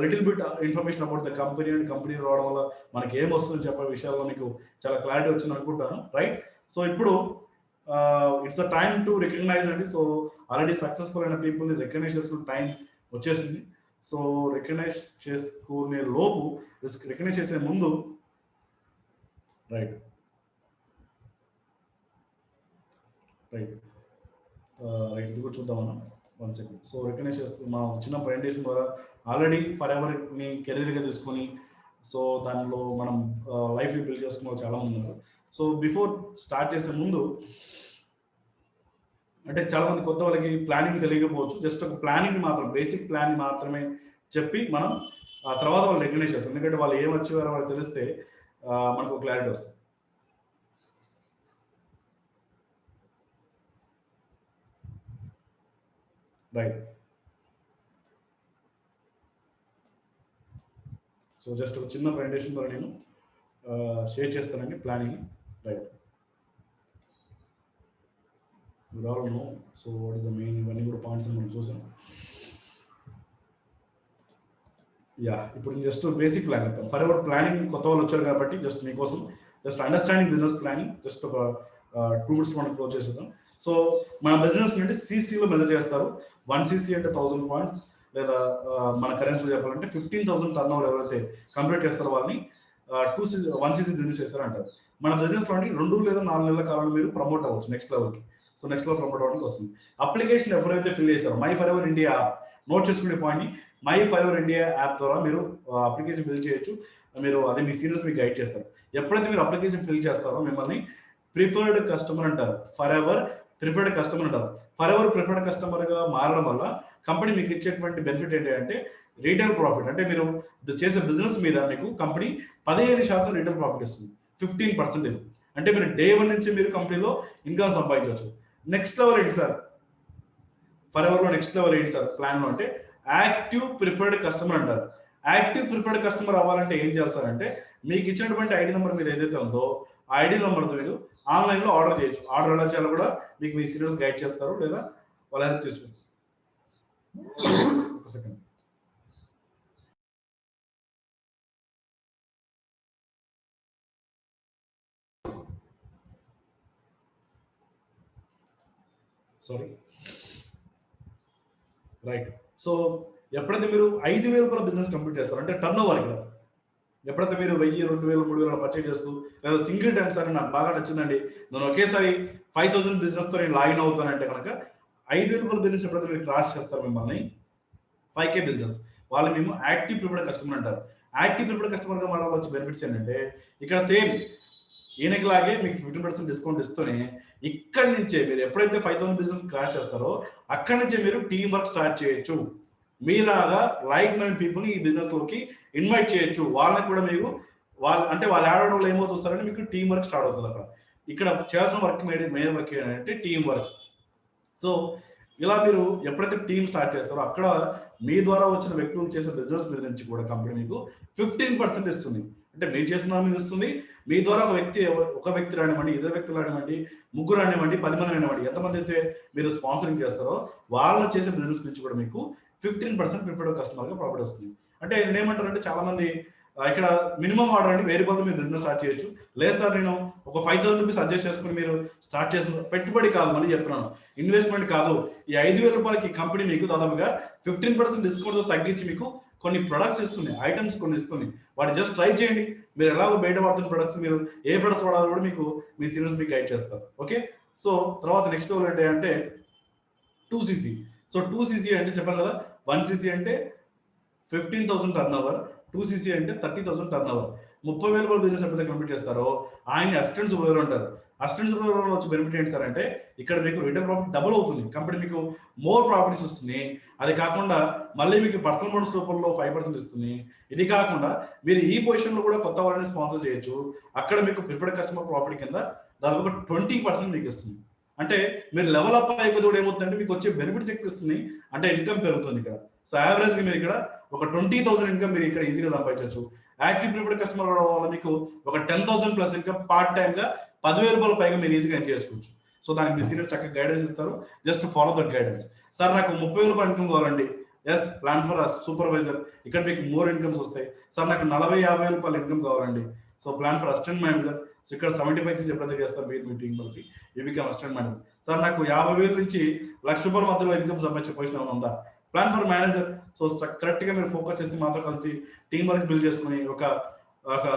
little bit information about the company and company రావడం వల్ల మనకి ఏం వస్తుందని చెప్పే విషయాల్లో మీకు చాలా క్లారిటీ వచ్చింది అనుకుంటాను, రైట్? సో ఇప్పుడు it's the time to recognise అండి. సో ఆల్రెడీ సక్సెస్ఫుల్ అయిన పీపుల్ని రికగ్నైజ్ చేసుకునే టైం వచ్చేసింది. సో రికగ్నైజ్ చేసుకునే లోపు, రికగ్నైజ్ చేసే ముందు, రైట్ ఇది కూడా చూద్దామన్నా, 1 సెకండ్. సో రికగ్నైజ్ చేస్తూ మా చిన్న ప్రజెంటేషన్ ద్వారా ఆల్రెడీ ఫర్ ఎవర్ని కెరీర్గా తీసుకొని సో దానిలో మనం లైఫ్ని బిల్డ్ చేసుకున్న చాలా మంది ఉన్నారు. సో బిఫోర్ స్టార్ట్ చేసే ముందు అంటే చాలా మంది కొత్త వాళ్ళకి ప్లానింగ్ తెలియకపోవచ్చు. జస్ట్ ఒక ప్లానింగ్ మాత్రం, బేసిక్ ప్లాన్ మాత్రమే చెప్పి మనం ఆ తర్వాత వాళ్ళు రికగ్నైజ్ చేస్తాం. ఎందుకంటే వాళ్ళు ఏం వచ్చేవారో వాళ్ళకి తెలిస్తే మనకు క్లారిటీ వస్తుంది. రైట్. సో జస్ట్ ఒక చిన్న ప్రెజెంటేషన్ ద్వారా నేను షేర్ చేస్తానండి planning. Right. You all know so what is the main, ఇవన్నీ కూడా పాయింట్స్ మనం చూసాం. యా, ఇప్పుడు జస్ట్ బేసిక్ ప్లాన్ చెప్తాను. ఫర్ ఎవర్ ప్లానింగ్ కొత్త వాళ్ళు వచ్చారు కాబట్టి జస్ట్ మీకోసం just understanding business planning just ఒక 2 minutes మనం క్లోజ్ చేసేద్దాం. సో మన బిజినెస్ నుండి సీసీలో మెజర్ చేస్తారు. 1 cc అంటే 1000 పాయింట్స్, లేదా మన కరెన్సీలో చెప్పాలంటే 15,000 టర్న్ ఓవర్ ఎవరైతే కంప్లీట్ చేస్తారో వాళ్ళని 1 cc బిజినెస్ చేస్తారు అంటారు. మన బిజినెస్లో అంటే 2 లేదా 4 నెలల కాలంలో మీరు ప్రమోట్ అవ్వచ్చు నెక్స్ట్ లెవెల్కి. సో నెక్స్ట్ లెవెల్ ప్రమోట్ అవ్వడానికి వస్తుంది. అప్లికేషన్ ఎవరైతే ఫిల్ చేస్తారో my for ever India app, note చేసుకునే పాయింట్ని, my for ever India app ద్వారా మీరు అప్లికేషన్ ఫిల్ చేయొచ్చు. మీరు అదే మీ సీనియర్స్ మీకు గైడ్ చేస్తారు. ఎప్పుడైతే మీరు అప్లికేషన్ ఫిల్ చేస్తారో మిమ్మల్ని ప్రిఫర్డ్ కస్టమర్ అంటారు. ఫర్ ఎవర్ ప్రిఫర్డ్ కస్టమర్ అంటారు. ఫర్ ఎవర్ ప్రిఫర్డ్ కస్టమర్గా మారడం వల్ల కంపెనీ మీకు ఇచ్చేటువంటి బెనిఫిట్ ఏంటంటే రీటైల్ ప్రాఫిట్. అంటే మీరు చేసే బిజినెస్ మీద మీకు కంపెనీ 15% రీటైల్ ప్రాఫిట్ ఇస్తుంది, 15%. అంటే మీరు డే 1 నుంచి మీరు కంపెనీలో ఇన్కమ్ సంపాదించవచ్చు. నెక్స్ట్ లెవెల్ ఏంటి సార్? ఫర్ ఎవర్లో నెక్స్ట్ లెవెల్ ఏంటి సార్ ప్లాన్లో అంటే యాక్టివ్ ప్రిఫర్డ్ కస్టమర్ అంటారు. యాక్టివ్ ప్రిఫర్డ్ కస్టమర్ అవ్వాలంటే ఏం చేయాలి సార్ అంటే మీకు ఇచ్చినటువంటి ఐడి నెంబర్ మీద ఏదైతే ఉందో ఆ ఐడి నెంబర్తో మీరు ఆన్లైన్లో ఆర్డర్ చేయొచ్చు. ఆర్డర్ ఎలా చేయాలో కూడా మీకు మీ సీనియర్స్ గైడ్ చేస్తారు, లేదా వాళ్ళ హెల్ప్ తీసుకుంటారు. ఒక సెకండ్. సారీ. రైట్. సో ఎప్పుడైతే మీరు 5,000 రూపాయల బిజినెస్ కంప్లీట్ చేస్తారు అంటే టర్న్ ఓవర్, ఇక్కడ ఎప్పుడైతే మీరు 1,000, 2,000, 3,000 పర్చేజ్ చేస్తూ, లేదా సింగిల్ టైం సార్ నాకు బాగా నచ్చిందండి, నేను ఒకేసారి 5,000 బిజినెస్తో నేను లాగిన్ అవుతానంటే కనుక 5,000 రూపాయల బిజినెస్ ఎప్పుడైతే మీరు క్రాస్ చేస్తారు మిమ్మల్ని 5K బిజినెస్, వాళ్ళు మేము యాక్టివ్ ప్రిఫర్డ్ కస్టమర్ అంటారు. యాక్టివ్ ప్రిఫర్డ్ కస్టమర్గా మారడం వచ్చే బెనిఫిట్స్ ఏంటంటే ఇక్కడ సేమ్ ఈయనకిలాగే మీకు 15% డిస్కౌంట్ ఇస్తూనే ఇక్కడి నుంచే మీరు ఎప్పుడైతే 5,000 బిజినెస్ క్రాష్ చేస్తారో అక్కడి నుంచే మీరు టీమ్ వర్క్ స్టార్ట్ చేయొచ్చు. మీలాగా లైక్ మైండ్ పీపుల్ని ఈ బిజినెస్లోకి ఇన్వైట్ చేయొచ్చు. వాళ్ళని కూడా మీరు వాళ్ళు ఆడడం వల్ల ఏమవుతుందంటే మీకు టీం వర్క్ స్టార్ట్ అవుతుంది. అక్కడ ఇక్కడ చేయాల్సిన వర్క్ మెయిన్ వర్క్ ఏంటంటే టీం వర్క్. సో ఇలా మీరు ఎప్పుడైతే టీం స్టార్ట్ చేస్తారో అక్కడ మీ ద్వారా వచ్చిన వ్యక్తులు చేసే బిజినెస్ మీద నుంచి కూడా కంపెనీ మీకు 15% ఇస్తుంది. అంటే మీరు చేసిన మీద ఇస్తుంది. మీ ద్వారా ఒక వ్యక్తి రానివ్వండి, ఇద్దరు వ్యక్తులు రానివ్వండి, ముగ్గురు రానివ్వండి, 10 మంది రానివ్వండి, ఎంతమంది అయితే మీరు స్పాన్సరింగ్ చేస్తారో వాళ్ళు చేసే బిజినెస్ నుంచి కూడా మీకు 15% ప్రిఫర్డ్ కస్టమర్గా ప్రాఫిట్ వస్తుంది. అంటే నేనేమంటారంటే చాలా మంది ఇక్కడ మినిమం ఆర్డర్ అంటే 1,000 రూపాయలు మీరు బిజినెస్ స్టార్ట్ చేయొచ్చు. లేదు సార్ నేను ఒక 5,000 రూపీస్ అడ్జస్ట్ చేసుకుని మీరు స్టార్ట్ చేసిన పెట్టుబడి కాదు, మళ్ళీ చెప్తున్నాను, ఇన్వెస్ట్మెంట్ కాదు. ఈ 5,000 రూపాయలకి కంపెనీ మీకు దాదాపుగా 15% డిస్కౌంట్తో తగ్గించి మీకు కొన్ని ప్రొడక్ట్స్ ఇస్తుంది, ఐటమ్స్ కొన్ని ఇస్తుంది. వాటి జస్ట్ ట్రై చేయండి. మీరు ఎలాగో బయట వాడుతున్న ప్రొడక్ట్స్ మీరు ఏ ప్రొడక్ట్స్ వాడాలో కూడా మీకు మీ సీనియర్స్ మీకు గైడ్ చేస్తారు. ఓకే. సో తర్వాత నెక్స్ట్ లెవెల్ అంటే 2cc. సో 2cc అంటే చెప్పాను కదా, 1cc అంటే 15,000 టర్న్ ఓవర్, 2cc అంటే 30,000 టర్న్ ఓవర్. 30,000 రూపాయల బిజినెస్ ఎప్పుడైతే కంప్లీట్ చేస్తారో ఆయన అసిస్టెంట్ సూపర్వైజర్ అంటారు. అసిస్టెంట్ సూపర్వైజర్ వచ్చి బెనిఫిట్ ఏంటి సార్ అంటే ఇక్కడ మీకు రిటర్న్ ప్రాఫిట్ డబుల్ అవుతుంది. కంపెనీ మీకు మోర్ ప్రాఫిట్స్ వస్తుంది. అది కాకుండా మళ్ళీ మీకు పర్సనల్ బోనస్ రూపంలో 5% ఇస్తుంది. ఇది కాకుండా మీరు ఈ పొజిషన్లో కూడా కొత్త వాళ్ళని స్పాన్సర్ చేయొచ్చు. అక్కడ మీకు ప్రిఫర్డ్ కస్టమర్ ప్రాఫిట్ కింద దాదాపు 20% మీకు ఇస్తుంది. అంటే మీరు లెవెల్ అప్ అయిపోతే కూడా ఏమవుతుందంటే మీకు వచ్చే బెనిఫిట్స్ ఎక్కువ ఇస్తుంది, అంటే ఇన్కమ్ పెరుగుతుంది ఇక్కడ. సో యావరేజ్గా మీరు ఇక్కడ ఒక 20,000 ఇన్కమ్ మీరు ఇక్కడ ఈజీగా సంపాదించవచ్చు. యాక్టివ్ ప్రిఫర్డ్ కస్టమర్ వల్ల మీకు ఒక 10,000 ప్లస్ ఇన్కమ్ పార్ట్ టైమ్గా 10,000 రూపాయల పైగా మీరు ఈజీగా ఎంజాయ్ చేసుకోవచ్చు. సో దానికి మీ సీనియర్ చక్కగా గైడెన్స్ ఇస్తారు. Just follow that guidance. Sir నాకు 30,000 రూపాయల ఇన్కమ్ కావాలండి, ఎస్ ప్లాన్ ఫర్ సూపర్వైజర్, ఇక్కడ మీకు మోర్ ఇన్కమ్స్ వస్తాయి. సార్ నాకు 40,000-50,000 రూపాయల ఇన్కమ్ కావాలండి, so plan for assistant manager. So ఇక్కడ 75 ఎప్పుడైతే చేస్తారు మీరు మీ టీం వాళ్ళకి you become assistant manager. Sir నాకు 50,000 నుంచి 1,00,000 రూపాయల మధ్యలో ఇన్కమ్ సంపాదించే పొజిషన్ ఏమైనా ఉందా? Plan for manager. సో కరెక్ట్గా మీరు ఫోకస్ చేసి మాతో కలిసి టీం వర్క్ బిల్డ్ చేసుకుని ఒక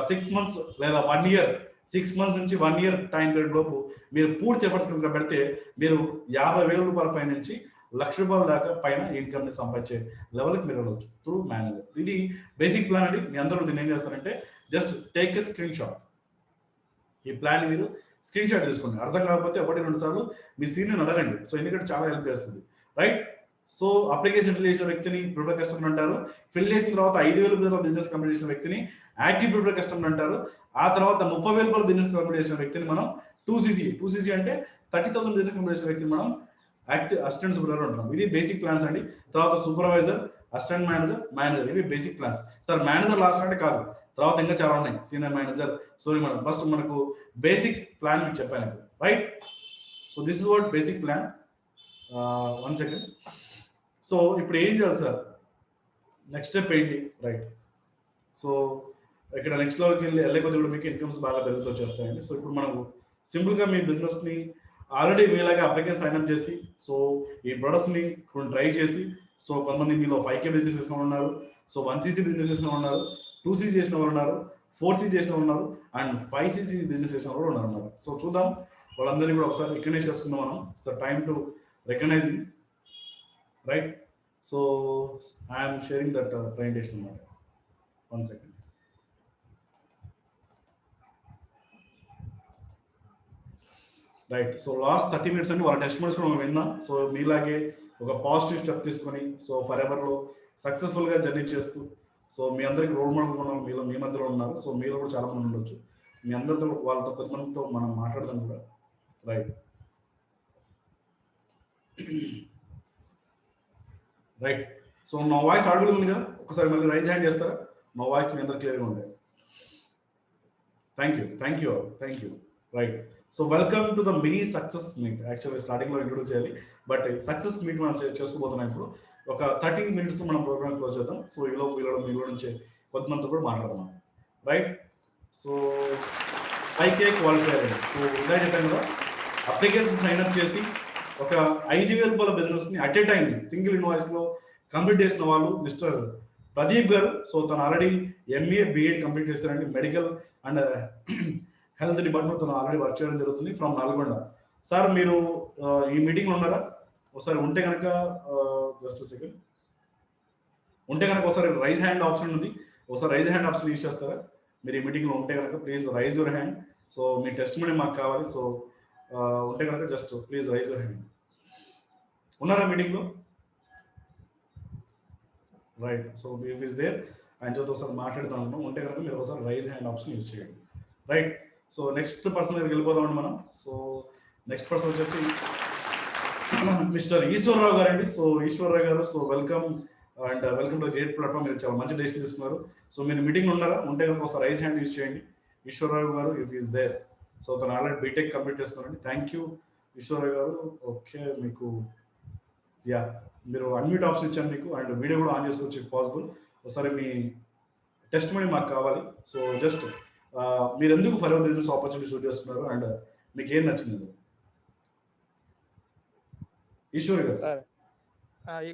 6 months లేదా 1 year, 6 months నుంచి 1 year టైం పీరియడ్ లోపు మీరు పూర్తి ఎఫర్ట్స్ కనుక పెడితే మీరు 50,000 రూపాయల పై నుంచి 1,00,000 రూపాయల దాకా పైన ఇన్కమ్ని సంపాదించే లెవెల్కి మీరు వెళ్ళవచ్చు త్రూ మేనేజర్. ఇది బేసిక్ ప్లాన్ అండి. మీ అందరూ దీన్ని ఏం చేస్తారంటే just take a screen shot. ఈ ప్లాన్ మీరు స్క్రీన్ షాట్ తీసుకోండి. అర్థం కాకపోతే 1-2 సార్లు మీ సీనియర్ని అడగండి. సో ఎందుకంటే చాలా హెల్ప్ చేస్తుంది, రైట్? సో అప్లికేషన్ ఫిల్ చేసిన వ్యక్తిని ప్రిపేర్ కస్టమర్ అంటారు. ఫిల్ చేసిన తర్వాత 5,000 బిజినెస్ కంప్లీట్ చేసిన వ్యక్తిని యాక్టివ్ ప్రిపేర్ కస్టమర్ అంటారు. ఆ తర్వాత 30,000 బిజినెస్ కంప్లీట్ చేసిన వ్యక్తిని మనం 2CC అంటే 30,000 బిజినెస్ కంప్లీట్ చేసిన వ్యక్తిని మనం యాక్టివ్ అసిస్టెంట్ సూపర్వైజర్ అంటున్నాం. ఇది బేసిక్ ప్లాన్స్ అండి. తర్వాత సూపర్వైజర్, అసిస్టెంట్ మేనేజర్ ఇవి basic plans. Sir manager last అంటే కాదు, తర్వాత ఇంకా చాలా ఉన్నాయి. Senior manager, sorry madam. First మనకు బేసిక్ ప్లాన్ మీకు చెప్పాను, right? So this is what basic plan. 1 second. So ఇప్పుడు ఏం చేయాలి సార్? నెక్స్ట్ స్టెప్ ఏంటి, రైట్? సో ఇక్కడ నెక్స్ట్ లెవెల్కి వెళ్ళే కొద్ది కూడా మీకు ఇన్కమ్స్ బాగా పెరుగుతూ వచ్చేస్తాయండి. సో ఇప్పుడు మనం సింపుల్గా మీ బిజినెస్ని ఆల్రెడీ మీలాగా అప్లికేషన్ సైన్అప్ చేసి, సో ఈ ప్రొడక్ట్స్ని కొన్ని ట్రై చేసి, సో కొంతమంది మీలో 5K బిజినెస్ చేసిన వాళ్ళు ఉన్నారు, సో 1CC బిజినెస్ చేసిన వాళ్ళు ఉన్నారు, 2CC చేసిన వాళ్ళు ఉన్నారు, 4CC చేసిన వాళ్ళు ఉన్నారు, అండ్ 5CC బిజినెస్ చేసిన వాళ్ళు ఉన్నారు అన్నమాట. సో చూద్దాం వాళ్ళందరినీ కూడా ఒకసారి రికగ్నైజ్ చేసుకుందాం మనం. It's the time to recognising, right? So I'm sharing that presentation అన్నమాట. 1 second. Right. So last 30 minutes అండి వాళ్ళ టెస్టిమోనీస్ కూడా మనం విందాం. సో మీలాగే ఒక పాజిటివ్ స్టెప్ తీసుకొని, సో ఫర్ ఎవర్లో సక్సెస్ఫుల్గా జర్నీ చేస్తూ, సో మీ అందరికి రోల్ మోడల్ మనం మీ మధ్యలో ఉన్నారు. సో మీరు కూడా చాలా మంది ఉండొచ్చు. మీ అందరితో వాళ్ళతో కొంతమందితో మనం మాట్లాడదాం కూడా, రైట్? రైట్. సో నా వాయిస్ ఆడిబుల్ ఉంది కదా? ఒకసారి మళ్ళీ రైజ్ హ్యాండ్ చేస్తారా? మా వాయిస్ మీ అందరు క్లియర్గా ఉంది. Thank you. Right. So welcome to the mini success meet. Actually స్టార్టింగ్లో ఇంట్రొడ్యూస్ చేయాలి, బట్ సక్సెస్ మీట్ మనం చేసుకోబోతున్నాం. ఇప్పుడు ఒక 30 మినిట్స్ మనం ప్రోగ్రామ్ క్లోజ్ చేద్దాం. సో వీళ్ళలో మీలో నుంచి కొంతమందితో కూడా మాట్లాడదాం, right? So 5K qualifier. So ఇలా చెప్పాను కదా, అప్లికేషన్ సైన్అప్ చేసి ఒక 5,000 బిజినెస్ని అట్ ఏ టైం సింగిల్ ఇన్వాయిస్లో కంప్లీట్ చేసిన వాళ్ళు మిస్టర్ ప్రదీప్ గారు. సో తను ఆల్రెడీ MA BEd కంప్లీట్ చేశారండి. మెడికల్ అండ్ హెల్త్ డిపార్ట్మెంట్ తను ఆల్రెడీ వర్క్ చేయడం జరుగుతుంది ఫ్రమ్ నల్గొండ. సార్ మీరు ఈ మీటింగ్లో ఉన్నారా? ఒకసారి ఉంటే కనుక జస్ట్ సెకండ్, ఉంటే కనుక ఒకసారి రైజ్ హ్యాండ్ ఆప్షన్ ఉంది, ఒకసారి రైజ్ హ్యాండ్ ఆప్షన్ యూజ్ చేస్తారా? మీరు ఈ మీటింగ్లో ఉంటే కనుక please raise your hand. So మీ టెస్టిమనీ మాకు కావాలి. సో ఉంటే కనుక just please raise your hand. ఉన్నారా మీటింగ్లో? Right. So if is there ఆయనతో ఒకసారి మాట్లాడుతూ ఉంటాం. ఉంటే కనుక మీరు ఒకసారి రైజ్ హ్యాండ్ ఆప్షన్ యూజ్ చేయండి, రైట్? సో నెక్స్ట్ పర్సన్ దగ్గరికి వెళ్ళిపోదామండి మనం. సో నెక్స్ట్ పర్సన్ వచ్చేసి మిస్టర్ ఈశ్వరరావు గారు అండి. So Eswararao garu, so welcome and welcome to great platform. మీరు చాలా మంచి డెసిషన్ తీసుకున్నారు. సో మీరు మీటింగ్లో ఉన్నారా? ఉంటే కనుక ఒకసారి రైజ్ హ్యాండ్ యూజ్ చేయండి Eswara Rao garu, if is there. So తను ఆల్రెడీ బీటెక్ కంప్లీట్ చేసుకున్నారండి. Thank you Eswara Rao garu. Okay, మీకు మీరు అన్మ్యూట్ ఆప్షన్ ఇచ్చాను మీకు, అండ్ వీడియో కూడా ఆన్ చేసుకోవచ్చు ఇఫ్ పాసిబుల్. ఒకసారి మీ టెస్టిమనీ మాకు కావాలి. సో జస్ట్ మీరు ఎందుకు Forever business opportunity choose చేస్తున్నారు అండ్ మీకు ఏం నచ్చింది? Eshwar garu.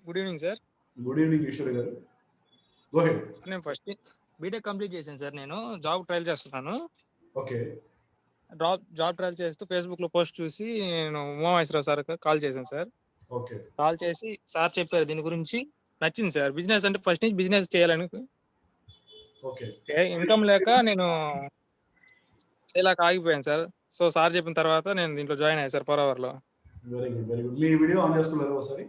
Good evening sir. Good evening Eshwar garu. Go head. నేను ఫస్ట్ బీటెక్ కంప్లీట్ చేశాను సార్. నేను జాబ్ ట్రయల్ చేస్తున్నాను. ఓకే. జాబ్ ట్రయల్ చేస్తూ ఫేస్బుక్ లో పోస్ట్ చూసి నేను ఉమామహేశ్వరరావు సార్ కాల్ చేశాను సార్. ఓకే. కాల్ చేసి సార్ చెప్పారు దీని గురించి, నచ్చింది సార్. బిజినెస్ అంటే ఫస్ట్ నుంచి బిజినెస్ చేయాలని, ఓకే, ఇన్కమ్ లేక నేను చేయలేక ఆగిపోయాను సార్. సో సార్ చెప్పిన తర్వాత నేను దీంట్లో జాయిన్ అయ్యాను సార్ ఫర్ అవర్ లో. Very good, very good. Me video on చేసుకున్నారు ఒకసారి?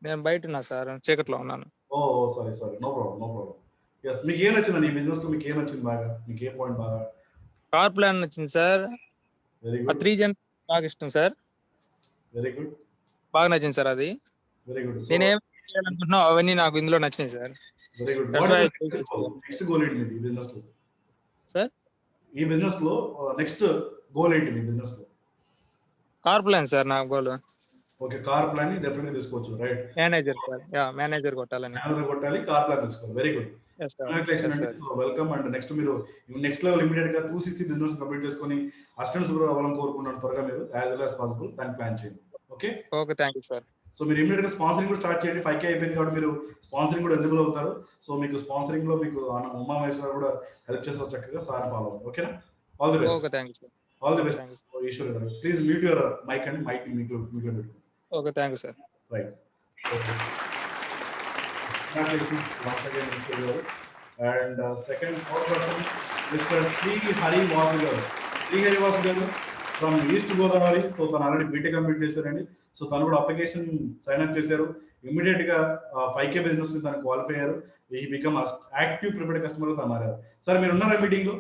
నేను బయట ఉన్నా సార్, చీకట్లో ఉన్నాను. ఓ సారీ, నో ప్రాబ్లం. ఎస్, మీకు ఏం నచ్చిందండి ఈ బిజినెస్ లో? మీకు ఏం నచ్చింది బాగా? మీకు ఏ పాయింట్ బాగా? కార్ ప్లాన్ నచ్చింది సార్. Very good. 3 జన్ బాగా ఇష్టం సార్. వెరీ గుడ్, బాగా నచ్చింది సార్ అది. Very good. నేనేం చేయాలనుకుంటున్నా అవన్నీ నాకు ఇందులో నచ్చినాయి sir. Very good. Next goal ఏంటి మీ బిజినెస్ లో సార్? ఈ బిజినెస్ లో నెక్స్ట్ గోల్ ఏంటి మీ బిజినెస్ లో? కార్ ప్లాన్ సార్ నా గోల్. ఓకే, కార్ ప్లాన్ ని డెఫినెట్ గా తీసుకోవచ్చు, రైట్? మేనేజర్ సార్, మేనేజర్ కొట్టాలని. మేనేజర్ కొట్టాలి, కార్ ప్లాన్ తీసుకోవాలి. Very good, welcome. And next మీరు నెక్స్ట్ లెవెల్ ఇమీడియట్ గా 2CC బిజినెస్ కంప్లీట్ చేసుకొని అసిస్టెంట్ సూపర్వైజర్ అవ్వాలని కోరుకుంటున్నాను. త్వరగా మీరు యాజ్ వెల్ యాజ్ పాసిబుల్ దాన్ని ప్లాన్ చేయండి. Okay, thank you sir. So మీరు ఇమీడియట్ గా స్పాన్సరింగ్ కూడా స్టార్ట్ చేయండి. 5K అయిపోయింది కాబట్టి మీరు స్పాన్సరింగ్ కూడా ఎలిజిబుల్ అవుతారు. సో మీకు స్పాన్సరింగ్ లో మీకు ఉమామహేశ్వర కూడా హెల్ప్ చేస్తారు. చక్కగా సార్ ఫాలో అవ్వండి. ఓకేనా? All the best. Thank you sir. All the best. Eshwar garu please mute your mic అండి. మైక్ మీకు పెట్టుకోండి. Thank you sir. Right. Okay, and second person Mr. Sri Hari Vasu garu. Sriharivasu garu from East Godavari. So తను ఆల్రెడీ బీటెక్ కంప్లీట్ చేశారండి. సో తను కూడా అప్లికేషన్ సైన్ అప్ చేశారు. ఇమీడియట్ గా 5K బిజినెస్ ని తను క్వాలిఫై అయ్యారు. ఈ బికమ్ యాక్టివ్ ప్రిపేర్డ్ కస్టమర్ తను మారారు. సార్ మీరు ఉన్నారా మీటింగ్ లో?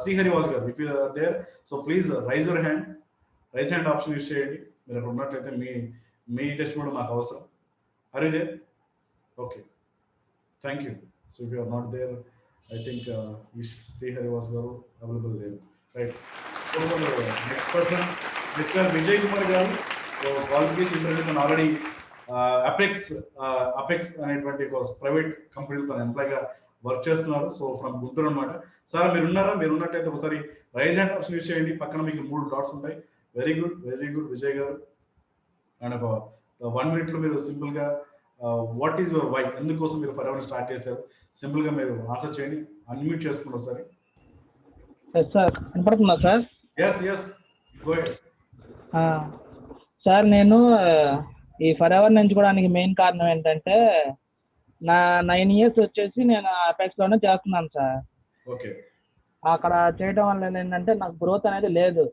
Sriharivas garu, if you there, so please raise your hand. Raise hand option use చేయండి. మీరు అక్కడ ఉన్నట్లయితే మీ టెస్ట్ కూడా మాకు అవసరం. Are you there? Okay, thank you. So if you are not there, I think Sriharivas garu available లేరు. Right. Next person Mr Vijay Kumar garu. So qualification interview already Apex అనేటువంటి ఒక ప్రైవేట్ కంపెనీలో తన ఎంప్లాయ్గా వర్క్ చేస్తున్నారు. సో ఫ్రమ్ గుంటూరు అనమాట. సార్ మీరు ఉన్నారా? మీరు ఉన్నట్టయితే ఒకసారి రైజ్ హ్యాండ్ ఆప్షన్ యూస్ చేయండి. పక్కన మీకు 3 డాట్స్ ఉంటాయి. Very good, very good Vijay గారు. అండ్ ఒక 1 minute లో మీరు సింపుల్ గా వాట్ ఈస్ యువర్ వై, ఎందుకోసం మీరు ఫర్ ఎవర్ స్టార్ట్ చేశారు, సింపుల్ గా మీరు ఆన్సర్ చేయండి. అన్మ్యూట్ చేసుకోండి ఒకసారి. సార్ వినపడుతుందా sir? Yes go ahead. Sir నేను ఈ ఫర్ ఎవర్ ఎంచుకోవడానికి మెయిన్ కారణం ఏంటంటే నా 9 years వచ్చేసి నేను అపెక్స్ లోనే చేస్తున్నాను సార్. ఓకే. అక్కడ చేయడం వల్ల ఏంటంటే నాకు గ్రోత్ అనేది లేదు.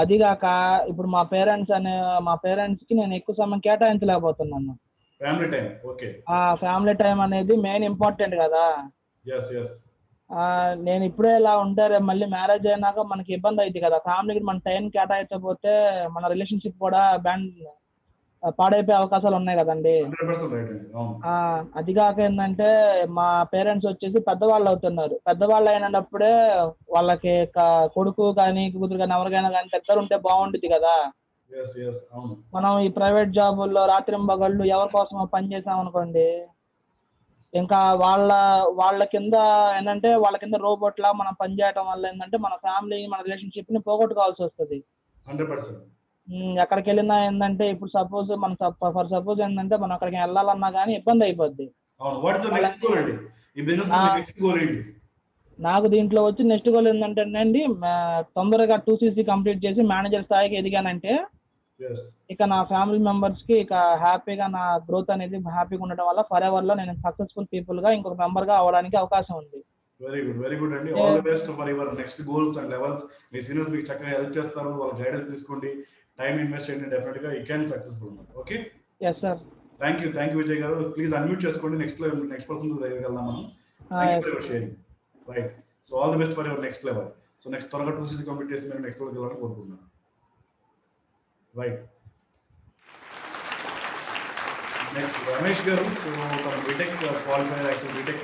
అదిగాక ఇప్పుడు మా పేరెంట్స్ కి నేను ఎక్కువ సమయం కేటాయించలేకపోతున్నాను. Family time. Okay. Family time అనేది మెయిన్ ఇంపార్టెంట్ కదా. ఎస్. నేను ఇప్పుడే ఇలా ఉంటే రేపు మళ్ళీ మ్యారేజ్ అయినాక మనకి ఇబ్బంది అవుతుంది కదా. ఫ్యామిలీకి మన టైం కేటాయించకపోతే మన రిలేషన్షిప్ కూడా పాడైపోయే అవకాశాలు ఉన్నాయి కదండి. 100% రైట్ అండి. అవును. అదిగాక ఏంటంటే మా పేరెంట్స్ వచ్చేసి పెద్దవాళ్ళు అవుతున్నారు. పెద్దవాళ్ళు అయినప్పుడే వాళ్ళకి కొడుకు కానీ కూతురు కానీ ఎవరికైనా కానీ దగ్గర ఉంటే బాగుంటుంది కదా. అవును. మనం ఈ ప్రైవేట్ జాబుల్లో రాత్రింబగళ్ళు ఎవరి కోసం పని చేసాం అనుకోండి, ఇంకా వాళ్ళ కింద ఏంటంటే వాళ్ళ కింద రోబోట్ లా మనం పనిచేయడం వల్ల ఏంటంటే మన ఫ్యామిలీ మన రిలేషన్షిప్ ని పోగొట్టుకోవాల్సి వస్తుంది. 100%. ఎక్కడికి వెళ్ళినా ఏంటంటే ఇప్పుడు సపోజ్ ఏంటంటే మనం అక్కడికి వెళ్ళాలన్నా కానీ ఇబ్బంది అయిపోద్ది. నాకు దీంట్లో వచ్చి నెక్స్ట్ గోల్ ఏంటంటే అండి, తొందరగా 2CC కంప్లీట్ చేసి మేనేజర్ స్థాయికి ఎదిగానంటే ఇక నా ఫ్యామిలీ మెంబర్స్ కి ఇక హ్యాపీగా నా గ్రోత్ అనేది హ్యాపీగా ఉండడం వల్ల ఫర్ ఎవర్ లో నేను సక్సెస్ఫుల్ పీపుల్ గా ఇంకొక మెంబర్ గా అవడానికి అవకాశం ఉంది. వెరీ గుడ్ అండి. All the best for your next goals and levels. Me seniors మీకు చక్కగా హెల్ప్ చేస్తారు, వాళ్ళ గైడెన్స్ తీసుకోండి, టైం ఇన్వెస్ట్ చేయండి, డెఫినెట్ గా you can successful. Okay. yes sir. Thank you Vijay గారు. ప్లీజ్ అన్మ్యూట్ చేసుకోండి. నెక్స్ట్ పర్సన్ దగ్గరికి వెళ్దాం మనం. Thank you for your sharing. Right. So all the best for your next level. So next త్వరగా 2CC కంప్లీట్ చేసి మీరు నెక్స్ట్ లెవెల్కి వెళ్ళాలని కోరుకుంటున్నాను. రైట్. నెక్స్ట్ రమేష్ గారు. తను BTech qualify, actual BTech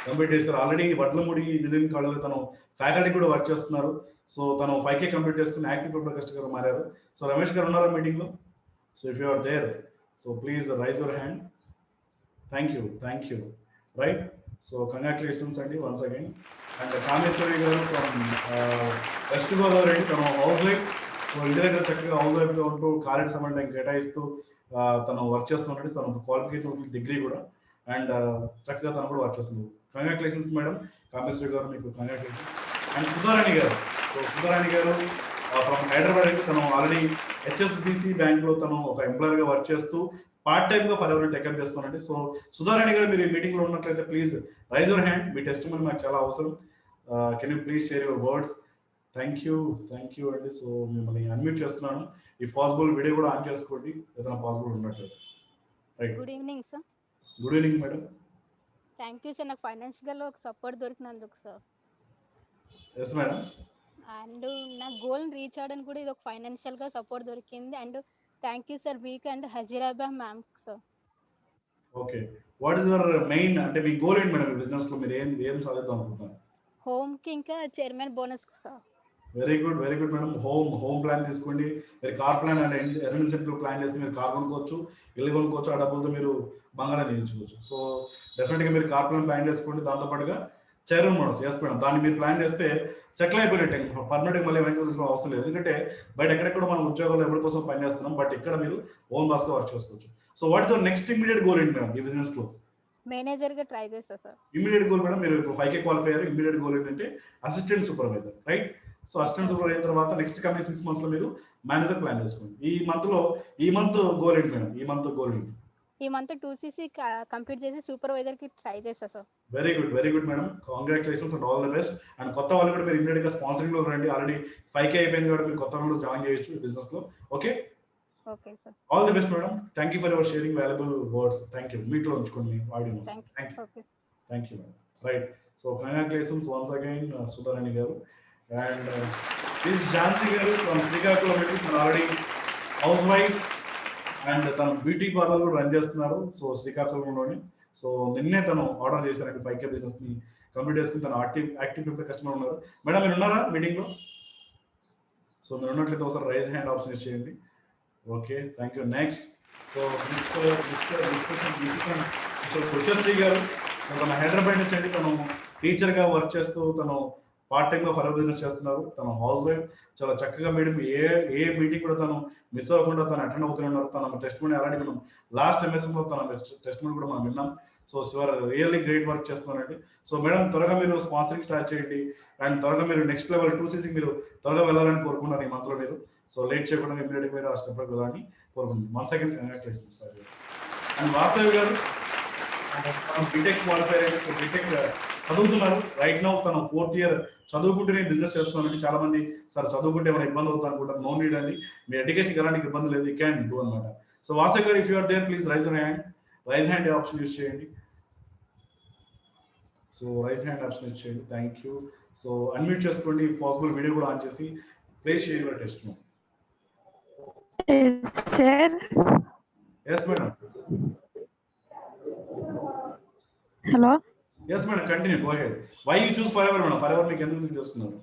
complete చేస్తారు. ఆల్రెడీ వడ్లమూడి ఇంజనీరింగ్ కాలేజ్లో తను ఫ్యాకల్టీ కూడా వర్క్ చేస్తున్నారు. సో తను 5K కంప్లీట్ చేసుకుని యాక్టివ్ ప్రిపేర్డ్ కస్టమర్ మారారు. సో రమేష్ గారు ఉన్నారా మీటింగ్లో? So if you are there, so please raise your hand. Thank you. Right. So congratulations అండి once again. And Kameswari garu from west Godavari అండి. తను హౌస్ వైఫ్. సో ఇంటి దగ్గర చక్కగా హౌస్ వైఫ్గా ఉంటూ ఖాళీ సమయం టైం కేటాయిస్తూ తను వర్క్ చేస్తున్నాడు. తన క్వాలిఫికేషన్ డిగ్రీ కూడా, అండ్ చక్కగా తను కూడా వర్క్ చేస్తుంది. కంగ్రాచులేషన్స్ మేడం కామేశ్వరి గారు, మీకు కంగ్రాచులేషన్స్. అండ్ సుధారాణి గారు. సో సుధారాణి గారు ఫ్రమ్ హైదరాబాద్. తను ఆల్రెడీ HSBC బ్యాంక్లో తను ఒక ఎంప్లాయర్గా వర్క్ చేస్తూ పార్ట్ టైమ్గా ఫర్ ఎవర్ టేకప్ చేస్తున్నారండి. సో సుధారాణి గారు మీరు ఈ మీటింగ్లో ఉన్నట్లయితే please raise your hand. Me test money మాకు చాలా అవసరం. Can you please share your words? Thank you అండి. సో మిమ్మల్ని అన్మ్యూట్ చేస్తున్నాను. ఈ పాసిబుల్ వీడియో కూడా ఆన్ చేసుకోండి ఏదైనా పాసిబుల్ ఉన్నట్లయితే. Right. Good evening sir. Good evening madam. Thank you sir, నాకు ఫైనాన్షియల్గా ఒక సపోర్ట్ దొరికినందుకు సార్. Yes madam. అండ్ నా గోల్ని రీచ్ అవ్వడానికి కూడా ఇది ఒక ఫైనాన్షియల్గా సపోర్ట్ దొరికింది. అండ్ థ్యాంక్ యూ సార్ మీకు అండ్ హజీరాబా ma'am sir. Okay. What is your main, అంటే మీ గోల్ ఏంటి మేడం? బిజినెస్లో మీరు ఏం సాధిద్దాం అనుకుంటున్నారు? హోమ్కి ఇంకా chairman bonus sir. Very good madam. Home plan తీసుకోండి. మీరు కార్ ప్లాన్ అంటే ఎర్నింగ్ ప్లాన్ చేస్తే మీరు కార్ కొనుక్కోవచ్చు, ఇల్లు కొనుక్కోవచ్చు, ఆ డబ్బులతో మీరు బంగారం చేయించుకోవచ్చు. సో డెఫినెట్గా మీరు కార్ ప్లాన్ చేసుకోండి. దాంతోపాటుగా చైర్మన్ బోనస్. ఎస్ మేడం, దాన్ని మీరు ప్లాన్ చేస్తే సెటిల్ అయిపోయినట్టే. పర్మనెంట్గా మళ్ళీ వెంటనే తీసుకోవడం అవసరం లేదు. ఎందుకంటే బయట ఎక్కడెక్కడ మనం ఉద్యోగాలు ఎవరి కోసం పని చేస్తున్నాం, బట్ ఇక్కడ మీరు ఓన్ బాస్గా వర్క్ చేసుకోవచ్చు. So what is your next immediate goal ఏంటి మేడం ఈ బిజినెస్లో? మేనేజర్గా ట్రై చేస్తా సార్. ఇమీడియట్ గోల్ మేడం, మీరు ఇప్పుడు 5K క్వాలిఫై అయ్యారు. ఇమీడియట్ గోల్ ఏంటంటే assistant supervisor, right? So assistant supervisor అయిన తర్వాత నెక్స్ట్ కమింగ్ 6 months లో మీరు మేనేజర్ ప్లాన్ చేసుకోండి. ఈ మంత్ గోల్ ఏంటి మేడం? ఈ మంత్ గోల్ ఏంటి? ఈ మంత్ 2cc కంప్లీట్ చేసి సూపర్వైజర్కి ట్రై చేస్తా sir. Very good madam, congratulations and all the best. And కొత్త వాళ్ళు కూడా మీరు ఇమీడియట్ గా స్పాన్సరింగ్ లో రండి. ఆల్రెడీ 5K అయిపోయింది కాబట్టి మీరు కొత్త వాళ్ళు జాయిన్ చేయొచ్చు ఈ బిజినెస్ లో. Okay sir. All the best madam. Thank you for your sharing valuable words. Thank you. మీట్లో ఉంచుకోండి audience. Thank you madam. Right, so congratulations once again Sudharani గారు. అండ్ దిస్ ఝాన్సీ గారు from Srikakulam, already house wife and తను బ్యూటీ పార్లర్ కూడా రన్ చేస్తున్నారు. సో శ్రీకాకుళంలోనే. సో నిన్నే తను ఆర్డర్ చేశారండి 5K బిజినెస్ ని కంప్లీట్ చేసుకుని తను యాక్టివ్ ప్రిపేర్ కస్టమర్ ఉన్నారు. మేడం మీరు ఉన్నారా మీటింగ్ లో? సో మీరు ఉన్నట్లయితే ఒకసారి రైజ్ హ్యాండ్ ఆప్షన్ యూస్ చేయండి. Okay, thank you. Next so Kuchasri garu, తన హైదరాబాద్ నుంచి అండి. తను టీచర్గా వర్క్ చేస్తూ తను పార్ట్ టైంలో ఫరవ్ బిజినెస్ చేస్తున్నారు. తన హౌస్ వైఫ్, చాలా చక్కగా మేడం ఏ మీటింగ్ కూడా తను మిస్ అవ్వకుండా తను అటెండ్ అవుతూనే ఉన్నారు. తన టెస్ట్ మనీ అలాంటి మనం లాస్ట్ ఎంఎస్ఎంలో తన టెస్ట్ మనీ కూడా మనం విన్నాం. సో శివర్ రియల్లీ గ్రేట్ వర్క్ చేస్తున్నారండి. సో మేడం త్వరగా మీరు స్పాన్సరింగ్ స్టార్ట్ చేయండి అండ్ త్వరగా మీరు నెక్స్ట్ లెవెల్ 2cc మీరు త్వరగా వెళ్ళాలని కోరుకుంటున్నారు ఈ మంత్లో మీరు. సో లేట్ చేయకుండా ఇమీడియట్గా మీరు ఆ స్టెప్లోకి వెళ్ళాలని కోరుకుంటున్నాను. Once again congratulations. And Vasavi గారు బీటెక్ క్వాలిఫై అయితే బీటెక్ చదువుతున్నారు. రైట్ నౌ తను 4th ఇయర్ చదువుకుంటూనే బిజినెస్ చేస్తున్నారండి. చాలా మంది సార్ చదువుకుంటే ఏమైనా ఇబ్బంది అవుతుంది అనుకుంటారు. నో నీడ్ అండి, మీ ఎడ్యుకేషన్ ఎలాంటి ఇబ్బంది లేదు, యూ క్యాన్ డూ అనమాట. So Vasavi garu, if you are there please raise hand option use చేయండి. So raise hand option use చేయండి. Thank you. సో అన్మ్యూట్ చేసుకోండి, పాసిబుల్ వీడియో కూడా ఆన్ చేసి ప్లేస్ చేయండి test. Yes madam. Hello. Yes madam, continue, go ahead. Why you choose Forever madam? Forever మీకు ఎందుకు తీసుకున్నారు?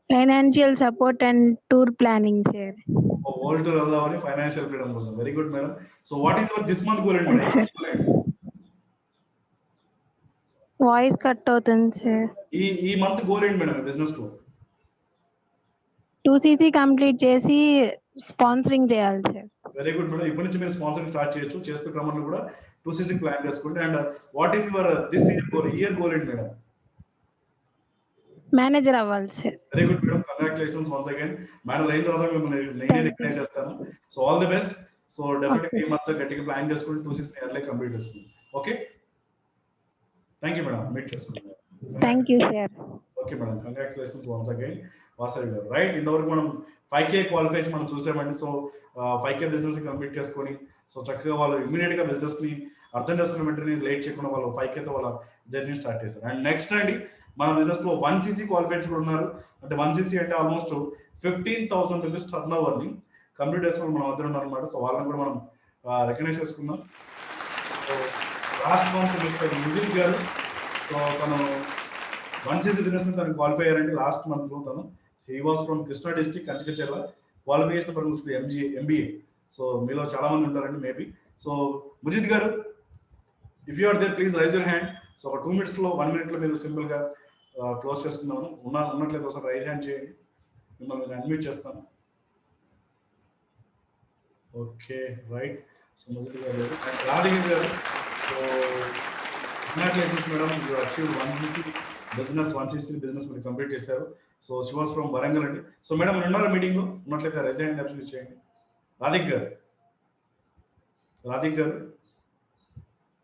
Financial support and tour planning sir. World tour వెళ్దామని, ఫైనాన్షియల్ ఫ్రీడమ్ కోసం. Very good madam. So what is your this month goal అండి మేడం? వాయిస్ కట్ అవుతుంది సార్. ఈ మంత్ గోల్ ఏంటి మేడం బిజినెస్ లో? 2cc కంప్లీట్ చేసి స్పాన్సరింగ్ చేయాలి సార్. Very good madam. ఇప్పటి నుంచి మీరు స్పాన్సరింగ్ స్టార్ట్ చేయొచ్చు. చేస్తూ క్రమంలో కూడా 2cc ప్లాన్ చేసుకోండి. And what is your this year goal ఏంటి మేడం? మేనేజర్ అవ్వాలి sir. Very good madam, congratulations once again. Manager అయిన తర్వాత మిమ్మల్ని నేనే రికగ్నైజ్ చేస్తాను. So all the best. So definitely ఈ మంత్ గట్టిగా ప్లాన్ చేసుకుని 2cc ఇయర్లీ కంప్లీట్ చేసుకోండి. Okay, thank you madam. Meet చేసుకుంటాం. Thank you sir. Okay madam, congratulations once again Vasavi garu. Right, ఇంతవరకు మనం 5K క్వాలిఫైస్ మనం చూసామండి. సో 5K బిజినెస్ కంప్లీట్ చేసుకొని సో చక్కగా వాళ్ళు ఇమీడియట్ గా బిజినెస్ ని అర్థం చేసుకున్న వెంటనే లేట్ చేయకుండా వాళ్ళు 5Kతో వాళ్ళ జర్నీ స్టార్ట్ చేశారు. అండ్ నెక్స్ట్ అండి మన బిజినెస్ లో 1cc క్వాలిఫైడ్స్ కూడా ఉన్నారు. అంటే 1cc అంటే ఆల్మోస్ట్ 15,000 రూపీస్ టర్న్ ఓవర్ ని కంప్లీట్ చేసుకుని మన మధ్య ఉన్నారు అనమాట. సో వాళ్ళని కూడా మనం రికగ్నైజ్ చేసుకుందాం. సో లాస్ట్ మంత్ మిస్టర్ ముజిల్ గారు, సో తను 1cc బిజినెస్ తను క్వాలిఫై అయ్యారండి లాస్ట్ మంత్ లో. తను he was from Krishna district Kanchikacherla. Qualification purpose MBA. So మీలో చాలా మంది ఉంటారండి maybe. So Mujid garu, if you are there please raise your hand. So ఒక 2 minutes లో 1 minute లో మీరు సింపుల్ గా క్లోజ్ చేసుకుందాము. ఉన్నట్లయితే ఒకసారి రైజ్ హ్యాండ్ చేయండి, మిమ్మల్ని నేను అన్మ్యూట్ చేస్తాను. Okay, right. So Mujid garu, Radhika garu, so congratulations madam, you achieve 1cc business మీరు కంప్లీట్ చేశారు. So she was from Warangal అండి. సో మేడం మీరు ఉన్నారా మీటింగ్ లో? ఉన్నట్లయితే రైజ్ హ్యాండ్ ఆప్షన్ చేయండి. Radhik garu,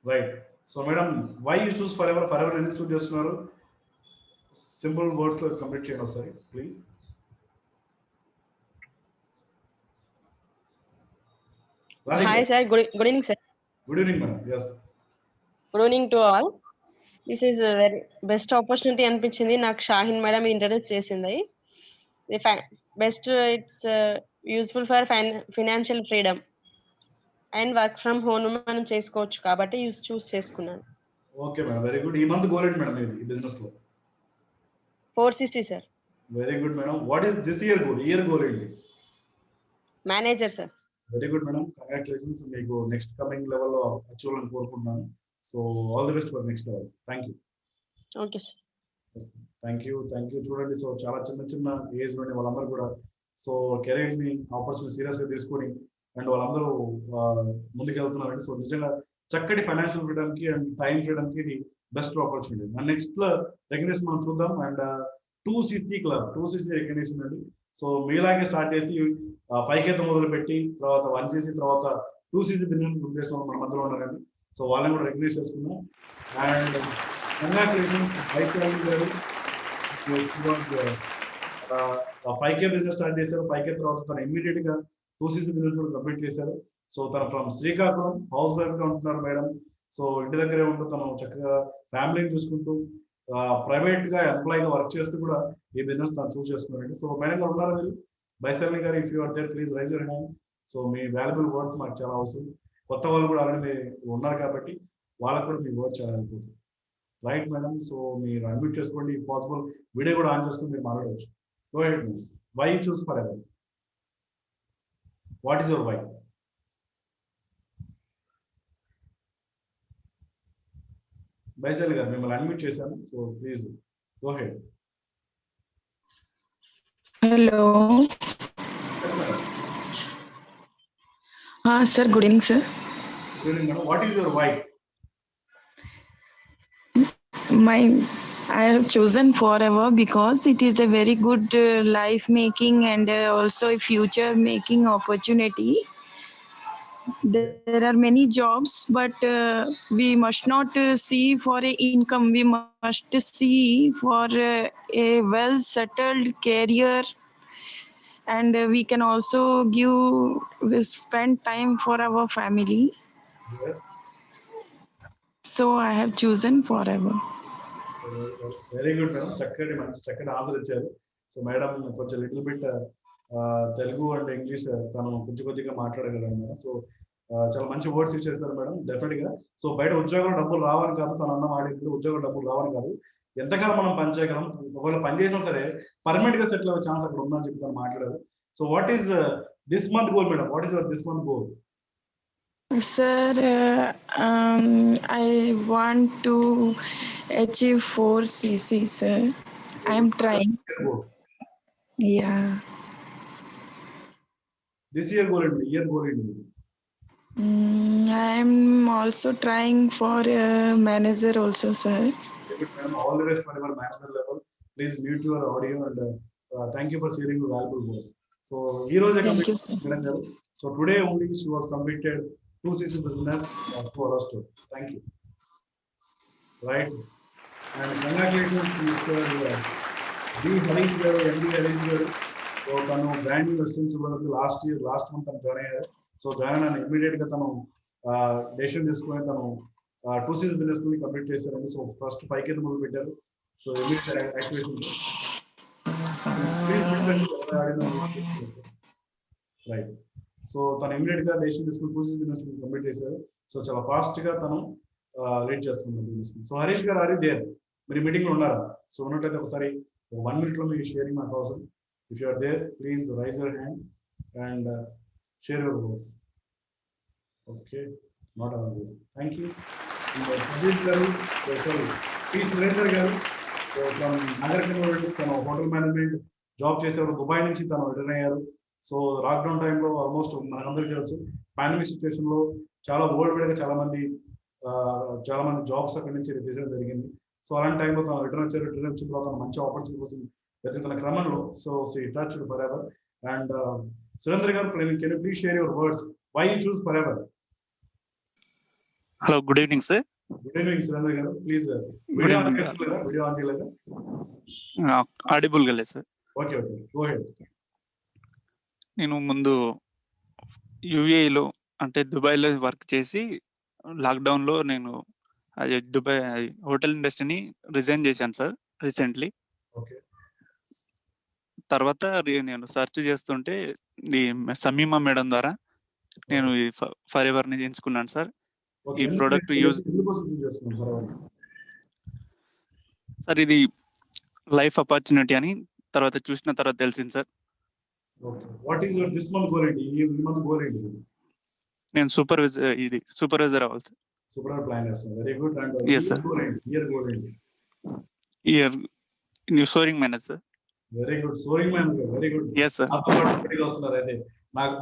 right. So madam, why you choose Forever ఎందుకు చూస్ చేస్తున్నారు? సింపుల్ వర్డ్స్ లో కంప్లీట్ చేయండి ఒకసారి please. Hi sir, good evening sir. Good evening madam. Yes. Good evening to all. This is a very best opportunity అనిపించింది నాకు. షాహిన్ మేడం ఇంట్రడ్యూస్ చేసింది. Best it's useful for financial freedom and work from home మనం చేసుకోవచ్చు కాబట్టి చూస్ చేసుకున్నాను. Okay madam, very good. ఈ మంత్ గోల్ ఏంటి మేడం ఈ బిజినెస్ లో? 4cc sir. Very good madam. What is this year goal ఏంటి? Manager sir. Very good madam, congratulations. మీకు నెక్స్ట్ కమింగ్ లెవెల్ లో అచీవ్ అవ్వాలని కోరుకుంటున్నాను. So all the best for next levels. Thank you. Okay sir. Thank you. చూడండి, సో చాలా చిన్న ఏజ్ లోనే వాళ్ళందరూ కూడా సో కెరీర్ ని ఆపర్చునిటీ సీరియస్ గా తీసుకొని అండ్ వాళ్ళందరూ ముందుకు వెళ్తున్నారండి. సో నిజంగా చక్కటి ఫైనాన్షియల్ ఫ్రీడమ్ కి అండ్ టైం ఫ్రీడమ్ కి ఇది best opportunity. And next recognition మనం చూద్దాం. And 2cc club 2cc recognition అండి. సో మీలాగే స్టార్ట్ చేసి 5Kతో మొదలు పెట్టి తర్వాత 1cc తర్వాత 2CC బిజినెస్ గ్రూప్ చేసిన మన మధ్యలో ఉన్నారండి. సో వాళ్ళని కూడా రికగ్నైజ్ చేసుకున్నాం. అండ్ కంగ్రాచులేషన్స్ వైశాలి గారు, 5K బిజినెస్ స్టార్ట్ చేశారు. 5K తర్వాత తను ఇమ్మీడియట్ గా 2CC బిజినెస్ కూడా కంప్లీట్ చేశారు. సో తను ఫ్రమ్ శ్రీకాకుళం హౌస్ వైఫ్ గా ఉంటున్నారు మేడం. సో ఇంటి దగ్గరే ఉంటూ తను చక్కగా ఫ్యామిలీని చూసుకుంటూ ప్రైవేట్ గా ఎంప్లాయీగా వర్క్ చేస్తూ కూడా ఈ బిజినెస్ తను చూస్ చేసుకున్నారండి. సో మేడం గారు ఉన్నారా మీరు? Vaishali garu, if you are there please raise your hand. So మీ వాల్యుబుల్ వర్డ్స్ మాకు చాలా అవసరం. కొత్త వాళ్ళు కూడా ఆల్రెడీ ఉన్నారు కాబట్టి వాళ్ళకు కూడా మీ వర్డ్ చాలా హెల్ప్ అవుతుంది. Right madam. సో మీరు అన్మ్యూట్ చేసుకోండి, పాసిబుల్ వీడియో కూడా ఆన్ చేసుకుని మీరు మాట్లాడవచ్చు. Go ahead madam. Why choose Forever? What is your why? Vaishali garu మిమ్మల్ని అన్మ్యూట్ చేశాను. So please go ahead. Hello. Sir, good evening, sir. Good evening, madam. What is your why? I have chosen Forever because it is a very good life making and also a future making opportunity. There are many jobs, but we must not see for a income. We must see for a well settled career, and we can also spend time for our family. Yes. So I have chosen Forever. Very good madam. చక్కటి ఆన్సర్ ఇచ్చారు. సో మేడం కొంచెం little bit Telugu and English తను కొద్దిగా మాట్లాడగలరు. సో చాలా మంచి వర్డ్స్ ఇచ్చేస్తారు మేడం. డెఫినెట్ గా సో బయట ఉద్యోగం డబ్బులు రావని కాదు, తను అన్న మాట ఉద్యోగం డబ్బులు రావని కాదు, ఎంతకాలం మనం పని చేయగలం, ఒకవేళ పని చేసినా సరే పర్మనెంట్ గా సెటిల్ అయ్యే ఛాన్స్ అక్కడ ఉందని చెప్పి తను మాట్లాడారు. So what is this month goal madam? What is your this month goal? Sir, I want to achieve 4cc, sir. I am trying. Yeah. This year goal and year goal and I am also trying for manager also, sir. All the best for your manager level. Please mute your audio and thank you for sharing your valuable words. So thank you, sir. So today only she was completed 2CC business for us too. Thank you. Right. And congratulations to Mr. D. Harish garu, MD Harish garu. So tanu brand new residence last month tanu join ayyaru. So join and immediate ga tanu decision తీసుకొని tanu 2CC business ని కంప్లీట్ చేశారండి. సో ఫస్ట్ 5K మొదలు పెట్టారు. So immediate activation right. So తను ఇమీడియట్ గా డెసిషన్ తీసుకుని 2CC బిజినెస్ కంప్లీట్ చేశారు. సో చాలా ఫాస్ట్ గా తను లీడ్ చేస్తున్నారు బిజినెస్. సో హరీష్ గారు ఆర్ దేర్? మీరు మీటింగ్ లో ఉన్నారా? సో ఉన్నట్లయితే ఒకసారి 1 minute లో మీరు షేరింగ్ మాకు అవసరం. If you are there please raise your hand and share your words. Okay, not available. Thank you. Sajith garu, P Surender garu from నాగరికల్ తను హోటల్ మేనేజ్మెంట్ జాబ్ చేసేవారు. దుబాయ్ నుంచి తను రిటర్న్ అయ్యారు. సో లాక్డౌన్ టైంలో ఆల్మోస్ట్ మనందరికీ తెలుసు పాండమిక్ సిచ్యువేషన్ లో చాలా వరల్డ్ వైడ్ గా చాలా మంది జాబ్స్ అక్కడి నుంచి రిలీజ్ జరిగింది. సో అలాంటి టైంలో తను రిటర్న్ వచ్చిన తర్వాత మంచి ఆపర్చునిటీ కోసం వెతుకుతున్న క్రమంలో so touch Forever. And Surender garu, can you please share your words why you choose Forever? Hello, good evening sir. Good evening Surender garu. Please video on చేయలేదా? ఆడిబుల్ గా లేదు సార్. Okay, go head. నేను ముందు యుఏఈలో అంటే దుబాయ్లో వర్క్ చేసి లాక్డౌన్లో నేను అది దుబాయ్ హోటల్ ఇండస్ట్రీని రిజైన్ చేశాను సార్ రీసెంట్లీ. తర్వాత నేను సెర్చ్ చేస్తుంటే ఈ సమీమా మేడం ద్వారా నేను ఈ ఫర్ ఎవర్ని ఎంచుకున్నాను సార్. ఈ ప్రోడక్ట్ యూజ్ సార్, ఇది లైఫ్ ఆపర్చునిటీ అని తర్వాత చూసిన తర్వాత తెలిసింది సార్. నేను సూపర్వైజర్ అవ్వాలి sir. Year soaring manager sir. Very good. Soaring manager, very good. Yes sir. వస్తున్నారు అయితే నాకు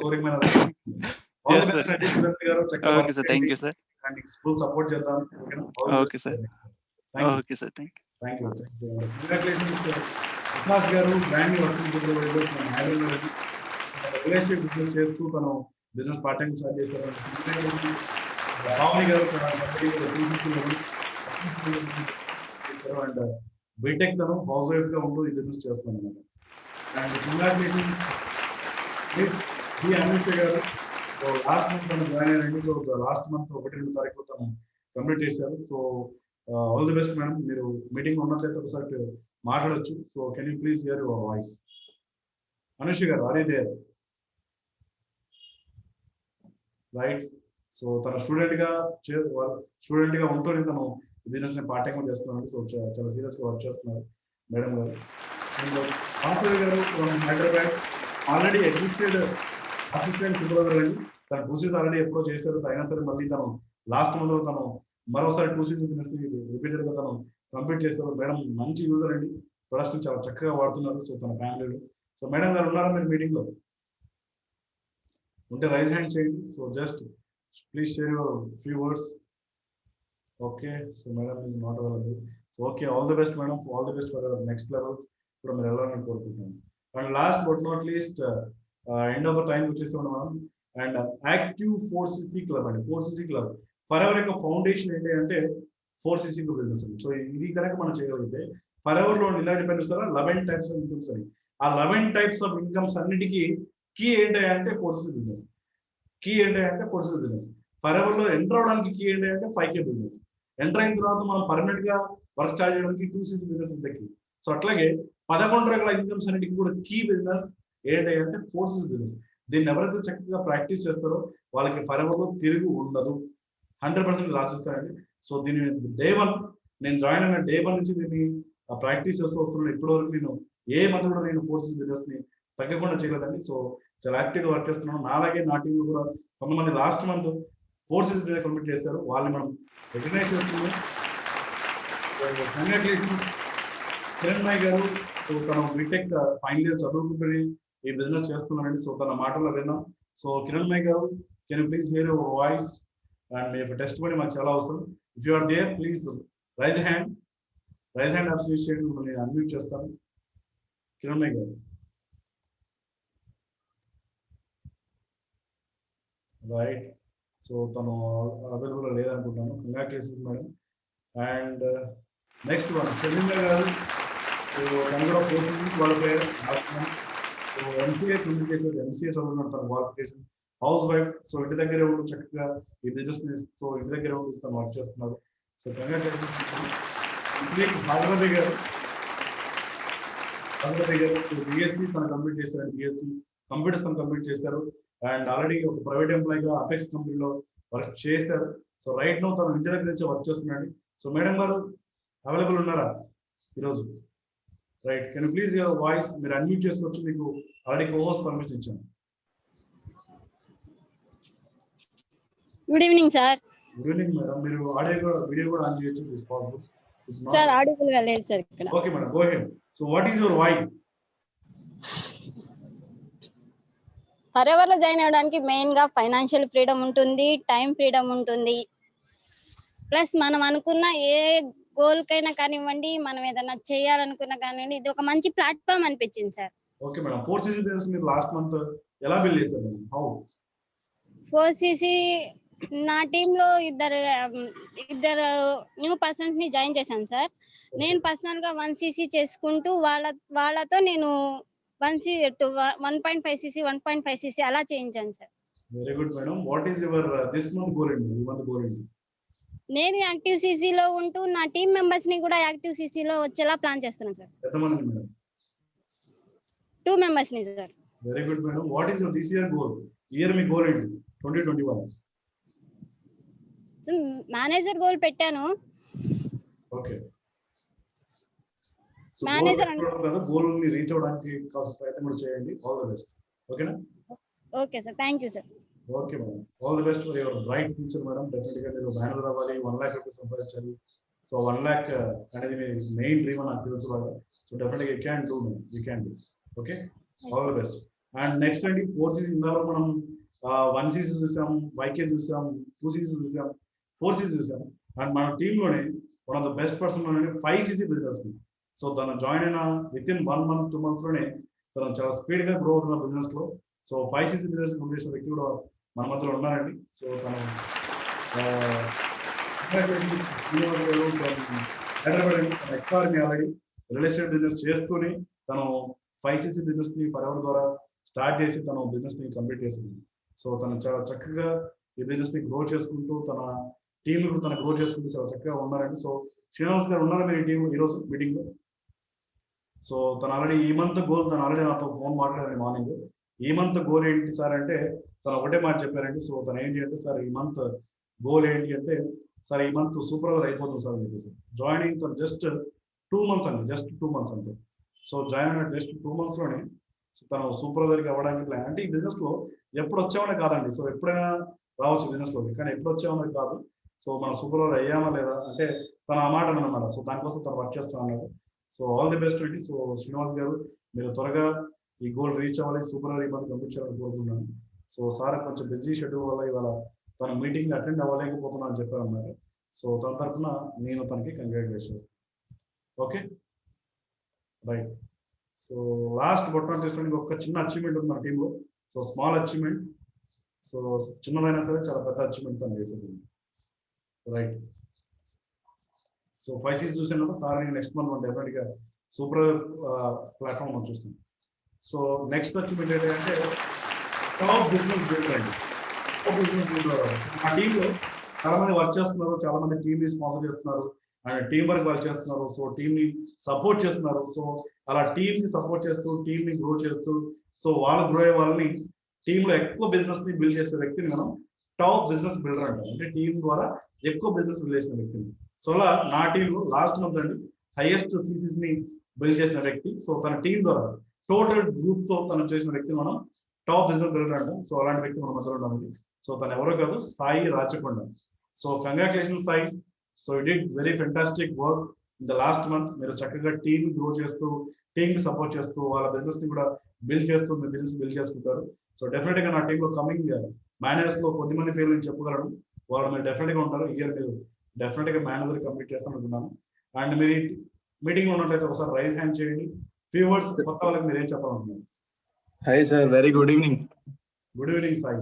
soaring manager. Okay sir, thank you sir. Full support చేద్దాం. Okay sir. Okay sir, thank you. Congratulations Vikas garu. Brand relationship business చేస్తూ తను బిజినెస్ పార్ట్ టైం స్టార్ట్ చేశారు. పావని గారు అండ్ బీటెక్ తను హౌస్ వైఫ్ గా ఉంటూ ఈ బిజినెస్ చేస్తాను అనమాట. And congratulation Amit garu. So last month తను జాయిన్ అయ్యారండి. సో లాస్ట్ మంత్ 1-2 తారీఖు తను కంప్లీట్ చేశారు. So all the best madam. మీరు మీటింగ్ ఉన్నట్లయితే ఒకసారి మాట్లాడొచ్చు. So can you please hear your voice? Anushi garu are you there? Right. So తన స్టూడెంట్ గా ఉంటూ తను బిజినెస్ ని పార్ట్ టైం చేస్తున్నాడు. సో చాలా సీరియస్ గా వర్క్ చేస్తున్నారు మేడం గారు. అండ్ ఆఫర్ గారు Hyderabad already existed assistant supervisor అండి. తన 2Cs ఆల్రెడీ ఎప్పుడో చేశారు. అయినా సరే మళ్ళీ తను లాస్ట్ మంత్ లో తను మరోసారి 2Cs బిజినెస్ ని రిపీటెడ్ గా తను కంప్లీట్ చేస్తారు. మేడం మంచి యూజర్ అండి, ప్రొడక్ట్స్ ని చాలా చక్కగా వాడుతున్నారు. సో తన ఫ్యామిలీలో. సో మేడం గారు ఉన్నారా మీరు మీటింగ్ లో? ఉంటే రైజ్ హ్యాండ్ చేయండి. So just please share your few words. Okay. So madam is not available. So okay, all the best madam. All the best for your next levels కూడా మీరు వెళ్ళాలని కోరుకుంటున్నాను. And last but not least end of the time వచ్చేసాం మనం. అండ్ యాక్టివ్ 4cc క్లబ్ అండి. 4cc క్లబ్ ఫర్ ఎవర్ యొక్క ఫౌండేషన్ ఏంటి అంటే 4cc బిజినెస్ అండి. సో ఇది కనుక మనం చేయగలిగితే ఫర్ ఎవర్ లో ఇలా డిపెండ్ చేస్తారా 11 టైప్స్ ఆఫ్ ఇన్కమ్స్ అని. ఆ 11 టైప్స్ ఆఫ్ ఇన్కమ్స్ అన్నిటికీ కీ ఏంటి అంటే 4cc బిజినెస్. కీ ఏంటి అంటే 4cc బిజినెస్. ఫర్ ఎవర్ లో ఎంటర్ అవడానికి కీ ఏంటి అంటే 5K బిజినెస్. ఎంటర్ అయిన తర్వాత మనం పర్మనెంట్ గా వర్క్ స్టార్ట్ చేయడానికి 2cc business is the key. So అట్లాగే 11 రకాల ఇన్కమ్స్ అన్నిటికీ కూడా కీ బిజినెస్ ఏంటి అంటే 4cc బిజినెస్. దీన్ని ఎవరైతే చక్కగా ప్రాక్టీస్ చేస్తారో వాళ్ళకి ఫర్ ఎవర్ లో తిరిగి ఉండదు. 100% రాసిస్తారండి. సో దీన్ని డే 1 నేను జాయిన్ అయిన డే 1 నుంచి దీన్ని ప్రాక్టీస్ చేస్తూ వస్తున్నాను. ఇప్పటి వరకు నేను ఏ మంత్ కూడా నేను 4cc బిజినెస్ ని తగ్గకుండా చేయలేదండి. సో చాలా యాక్టివ్ గా వర్క్ చేస్తున్నాను. నాలాగే నా టీంలో కూడా కొంతమంది last month 4cc business complete చేశారు. వాళ్ళని మనం రికగ్నైజ్ చేస్తున్నాం. కిరణ్ నాయ్ గారు తను బీటెక్ ఫైనల్ ఇయర్ చదువుకుంటుని ఈ బిజినెస్ చేస్తున్నారండి. సో తన మాటల్లో విన్నాం. So Kiran Nai garu, can you please hear your voice? And మీ యొక్క టెస్ట్ కూడా మాకు చాలా అవసరం. If you are there please raise hand. Raise hand అప్సల్యూట్ చేయండి. నేను అన్మ్యూట్ చేస్తాను. కిరణ్ నాయ్ గారు. రైట్. సో తను అవైలబుల్ లేదనుకుంటాను. Congratulations madam. And next one Chandra garu. So తను కూడా 4cc qualifier. So MCA complete చేశారు. MCA చదువుకున్నారు. తన క్వాలిఫికేషన్ హౌస్ వైఫ్. సో ఇంటి దగ్గరే ఉంటూ చక్కగా ఈ బిజినెస్ సో ఇంటి దగ్గరే ఉంటూ తను వర్క్ చేస్తున్నారు. So congratulations. భాగవతి గారు. BSc తను కంప్లీట్ చేశారు. BSc కంప్యూటర్స్ తను కంప్లీట్ చేశారు. అండ్ ఆల్రెడీ ఒక ప్రైవేట్ ఎంప్లాయీగా అపెక్స్ కంపెనీలో వర్క్ చేశారు. సో రైట్ నో తను ఇంటి దగ్గర నుంచి వర్క్ చేస్తున్నాడు. సో మేడం గారు అవైలబుల్ ఉన్నారా ఈరోజు? Right. Can you please your voice? మీరు అన్మ్యూట్ చేసుకోవచ్చు. మీకు ఆల్రెడీ కోహోస్ట్ పర్మిషన్ ఇచ్చాను. Good evening sir. Good evening madam. మీరు ఆడియో వీడియో కూడా ఆన్ చేయొచ్చు ఇస్ పాసిబుల్. సార్ ఆడిబుల్ గా లేదు సార్ ఇక్కడ. Okay madam, go ahead. So what is your why? Forever లో జాయిన్ అవ్వడానికి మెయిన్ గా ఫైనాన్షియల్ ఫ్రీడమ్ ఉంటుంది, టైం ఫ్రీడమ్ ఉంటుంది. ప్లస్ మనం అనుకున్న ఏ గోల్ కైనా కానివ్వండి, మనం ఏదైనా చేయాలనుకున్నా కానివ్వండి, ఇది ఒక మంచి ప్లాట్ఫామ్ అనిపించింది sir. Okay madam. 4cc business మీరు లాస్ట్ మంత్ ఎలా బిల్డ్ చేశారు మేడం? హౌ? 4cc నా టీమ్ లో ఇద్దరు న్యూ పర్సన్స్ ని జాయిన్ చేశాను సార్. నేను పర్సనల్ గా 1cc చేసుకుంటూ వాళ్ళతో నేను 1.5cc 1.5cc అలా చేయించాను sir. Very good madam. What is your this month goal అండి? ఈ మంత్ గోల్ అండి? నేను యాక్టివ్ CC లో ఉంటూ నా టీమ్ మెంబర్స్ ని కూడా యాక్టివ్ CC లో వచ్చేలా ప్లాన్ చేస్తున్నాను సార్. ఎంతమంది మేడం? 2 మెంబర్స్ ని sir. Very good madam. What is your this year goal? Year మీ గోల్ ఏంటి 2021? మేనేజర్ గోల్ పెట్టాను. ఓకే. మేనేజర్ గోల్ ని రీచ్ అవడానికి కాస్త ప్రయత్నం కూడా చేయండి. All the best. ఓకేనా? Okay sir, thank you sir. Okay madam. All the best for your bright future madam. Definite గా మీరు మేనేజర్ అవ్వాలి, 1 lakh రూపీస్ సంపాదించాలి. సో 1 lakh అనేది మీ మెయిన్ డ్రీమ్ అని నాకు తెలుసు బాగా. సో డెఫినెట్ గా you can do madam. You can do. Okay, all the best. And next అండి 4cc ఇందాక మనం 1cc చూసాం, 5K చూసాం, 2cc చూసాం, 4cc చూసాం. అండ్ మన టీంలోనే one of the best person అనేది 5cc బిజినెస్. సో తను జాయిన్ అయిన విత్ ఇన్ 1 month 2 months లోనే తను చాలా స్పీడ్ గా గ్రో అవుతున్న బిజినెస్ లో. సో 5cc బిజినెస్ కంప్లీట్ చేసిన వ్యక్తి కూడా మన మధ్యలో ఉన్నారండి. సో తను హైదరాబాద్ అండి. తన ఎక్స్ఆర్ని ఆల్రెడీ రియల్ ఎస్టేట్ బిజినెస్ చేస్తూనే తను 5cc బిజినెస్ ని ఫరెవర్ ద్వారా స్టార్ట్ చేసి తను బిజినెస్ ని కంప్లీట్ చేసింది. సో తను చాలా చక్కగా ఈ బిజినెస్ ని గ్రో చేసుకుంటూ తన టీం కూడా తను గ్రో చేసుకుంటూ చాలా చక్కగా ఉన్నారండి. సో శ్రీనివాస్ గారు ఉన్నారా మీరు ఈ టీం ఈరోజు మీటింగ్ లో? సో తను ఆల్రెడీ ఈ మంత్ గోల్ తను ఆల్రెడీ నాతో ఫోన్ మాట్లాడారు మార్నింగ్. ఈ మంత్ గోల్ ఏంటి సార్ అంటే తను ఒకటే మాట చెప్పారండి. సో తను ఏంటి అంటే సార్ ఈ మంత్ గోల్ ఏంటి అంటే సార్ ఈ మంత్ సూపర్వైజర్ అయిపోతుంది సార్ అని చెప్పేసి. జాయినింగ్ తను జస్ట్ 2 months అండి, జస్ట్ 2 months అంతే. సో జాయిన్ అయిన జస్ట్ 2 months లోనే తను సూపర్వైజర్కి అవ్వడానికి ప్లాన్. అంటే ఈ బిజినెస్ లో ఎప్పుడు వచ్చామనే కాదండి. సో ఎప్పుడైనా రావచ్చు బిజినెస్ లోకి, కానీ ఎప్పుడు వచ్చామనేది కాదు. సో మనం సూపర్వైజర్ అయ్యామా లేదా అంటే తన ఆ మాట అనమాట. సో దానికోసం తను వర్క్ చేస్తాను అన్నారు. సో ఆల్ ది బెస్ట్ అండి. సో శ్రీనివాస్ గారు మీరు త్వరగా ఈ గోల్ రీచ్ అవ్వాలి, సూపర్వైజర్ ఈ మంత్ కంప్లీట్ చేయాలని కోరుకుంటున్నాను. సో సార్ కొంచెం బిజీ షెడ్యూల్ వల్ల ఇవాళ తన మీటింగ్ అటెండ్ అవ్వలేకపోతున్నా అని చెప్పారు అన్నమాట. సో తన తరఫున నేను తనకి congratulations. Okay right. So last but not least ఒక చిన్న అచీవ్మెంట్ ఉంది మన టీంలో. సో స్మాల్ అచీవ్మెంట్, సో చిన్నదైనా సరే చాలా పెద్ద అచీవ్మెంట్ తను చేసేది. రైట్. సో 5cc చూసాను కదా సార్, నెక్స్ట్ మంత్ మనం డెఫినెట్గా సూపర్ ప్లాట్ఫామ్ మనం చూస్తాం. సో నెక్స్ట్ అచీవ్మెంట్ ఏంటంటే టాప్ బిజినెస్ బిల్డర్ అండి. టాప్ బిజినెస్ బిల్డర్ ఆ టీంలో చాలా మంది వర్క్ చేస్తున్నారు, చాలా మంది టీమ్ ని స్పాన్సర్ చేస్తున్నారు అండ్ టీం వర్క్ వర్క్ చేస్తున్నారు. సో టీమ్ ని సపోర్ట్ చేస్తున్నారు. సో అలా టీమ్ ని సపోర్ట్ చేస్తూ టీమ్ ని గ్రో చేస్తూ సో వాళ్ళు గ్రో అయ్యే వాళ్ళని టీంలో ఎక్కువ బిజినెస్ ని బిల్డ్ చేసే వ్యక్తిని మనం టాప్ బిజినెస్ బిల్డర్ అంటాం. అంటే టీం ద్వారా ఎక్కువ బిజినెస్ బిల్డ్ చేసిన వ్యక్తిని. సో అలా నా టీంలో లాస్ట్ మంత్ అండి హైయెస్ట్ CCs ని బిల్డ్ చేసిన వ్యక్తి. సో తన టీం ద్వారా టోటల్ గ్రూప్ తో తను చేసిన వ్యక్తిని మనం టాప్ బిజినెస్ బిల్డర్ అంటాం. సో అలాంటి వ్యక్తి మన మధ్యలో ఉన్నామండి. సో తను ఎవరో కాదు, Sai Rachakonda. So congratulations Sai. So you did very fantastic work in the last month. మీరు చక్కగా టీమ్ గ్రో చేస్తూ టీమ్ ని సపోర్ట్ చేస్తూ వాళ్ళ బిజినెస్ ని కూడా బిల్డ్ చేస్తూ మీ బిజినెస్ బిల్డ్ చేసుకుంటారు. సో డెఫినెట్ గా నా టీంలో కమింగ్ మేనేజర్స్ లో కొద్దిమంది పేర్లు నేను చెప్పగలను. వాళ్ళు మీరు డెఫినెట్ గా ఉంటారు. ఇయర్ మీరు డెఫినెట్ గా మేనేజర్ కంప్లీట్ చేస్తాను అనుకున్నాను. అండ్ మీరు మీటింగ్ లో ఉన్నట్లయితే ఒకసారి రైజ్ హ్యాండ్ చేయండి. ఫ్యూ వర్డ్స్ కొత్త వాళ్ళకి మీరు ఏం చెప్పాలనుకున్నారు? Hi sir, very good evening. Good evening Sai.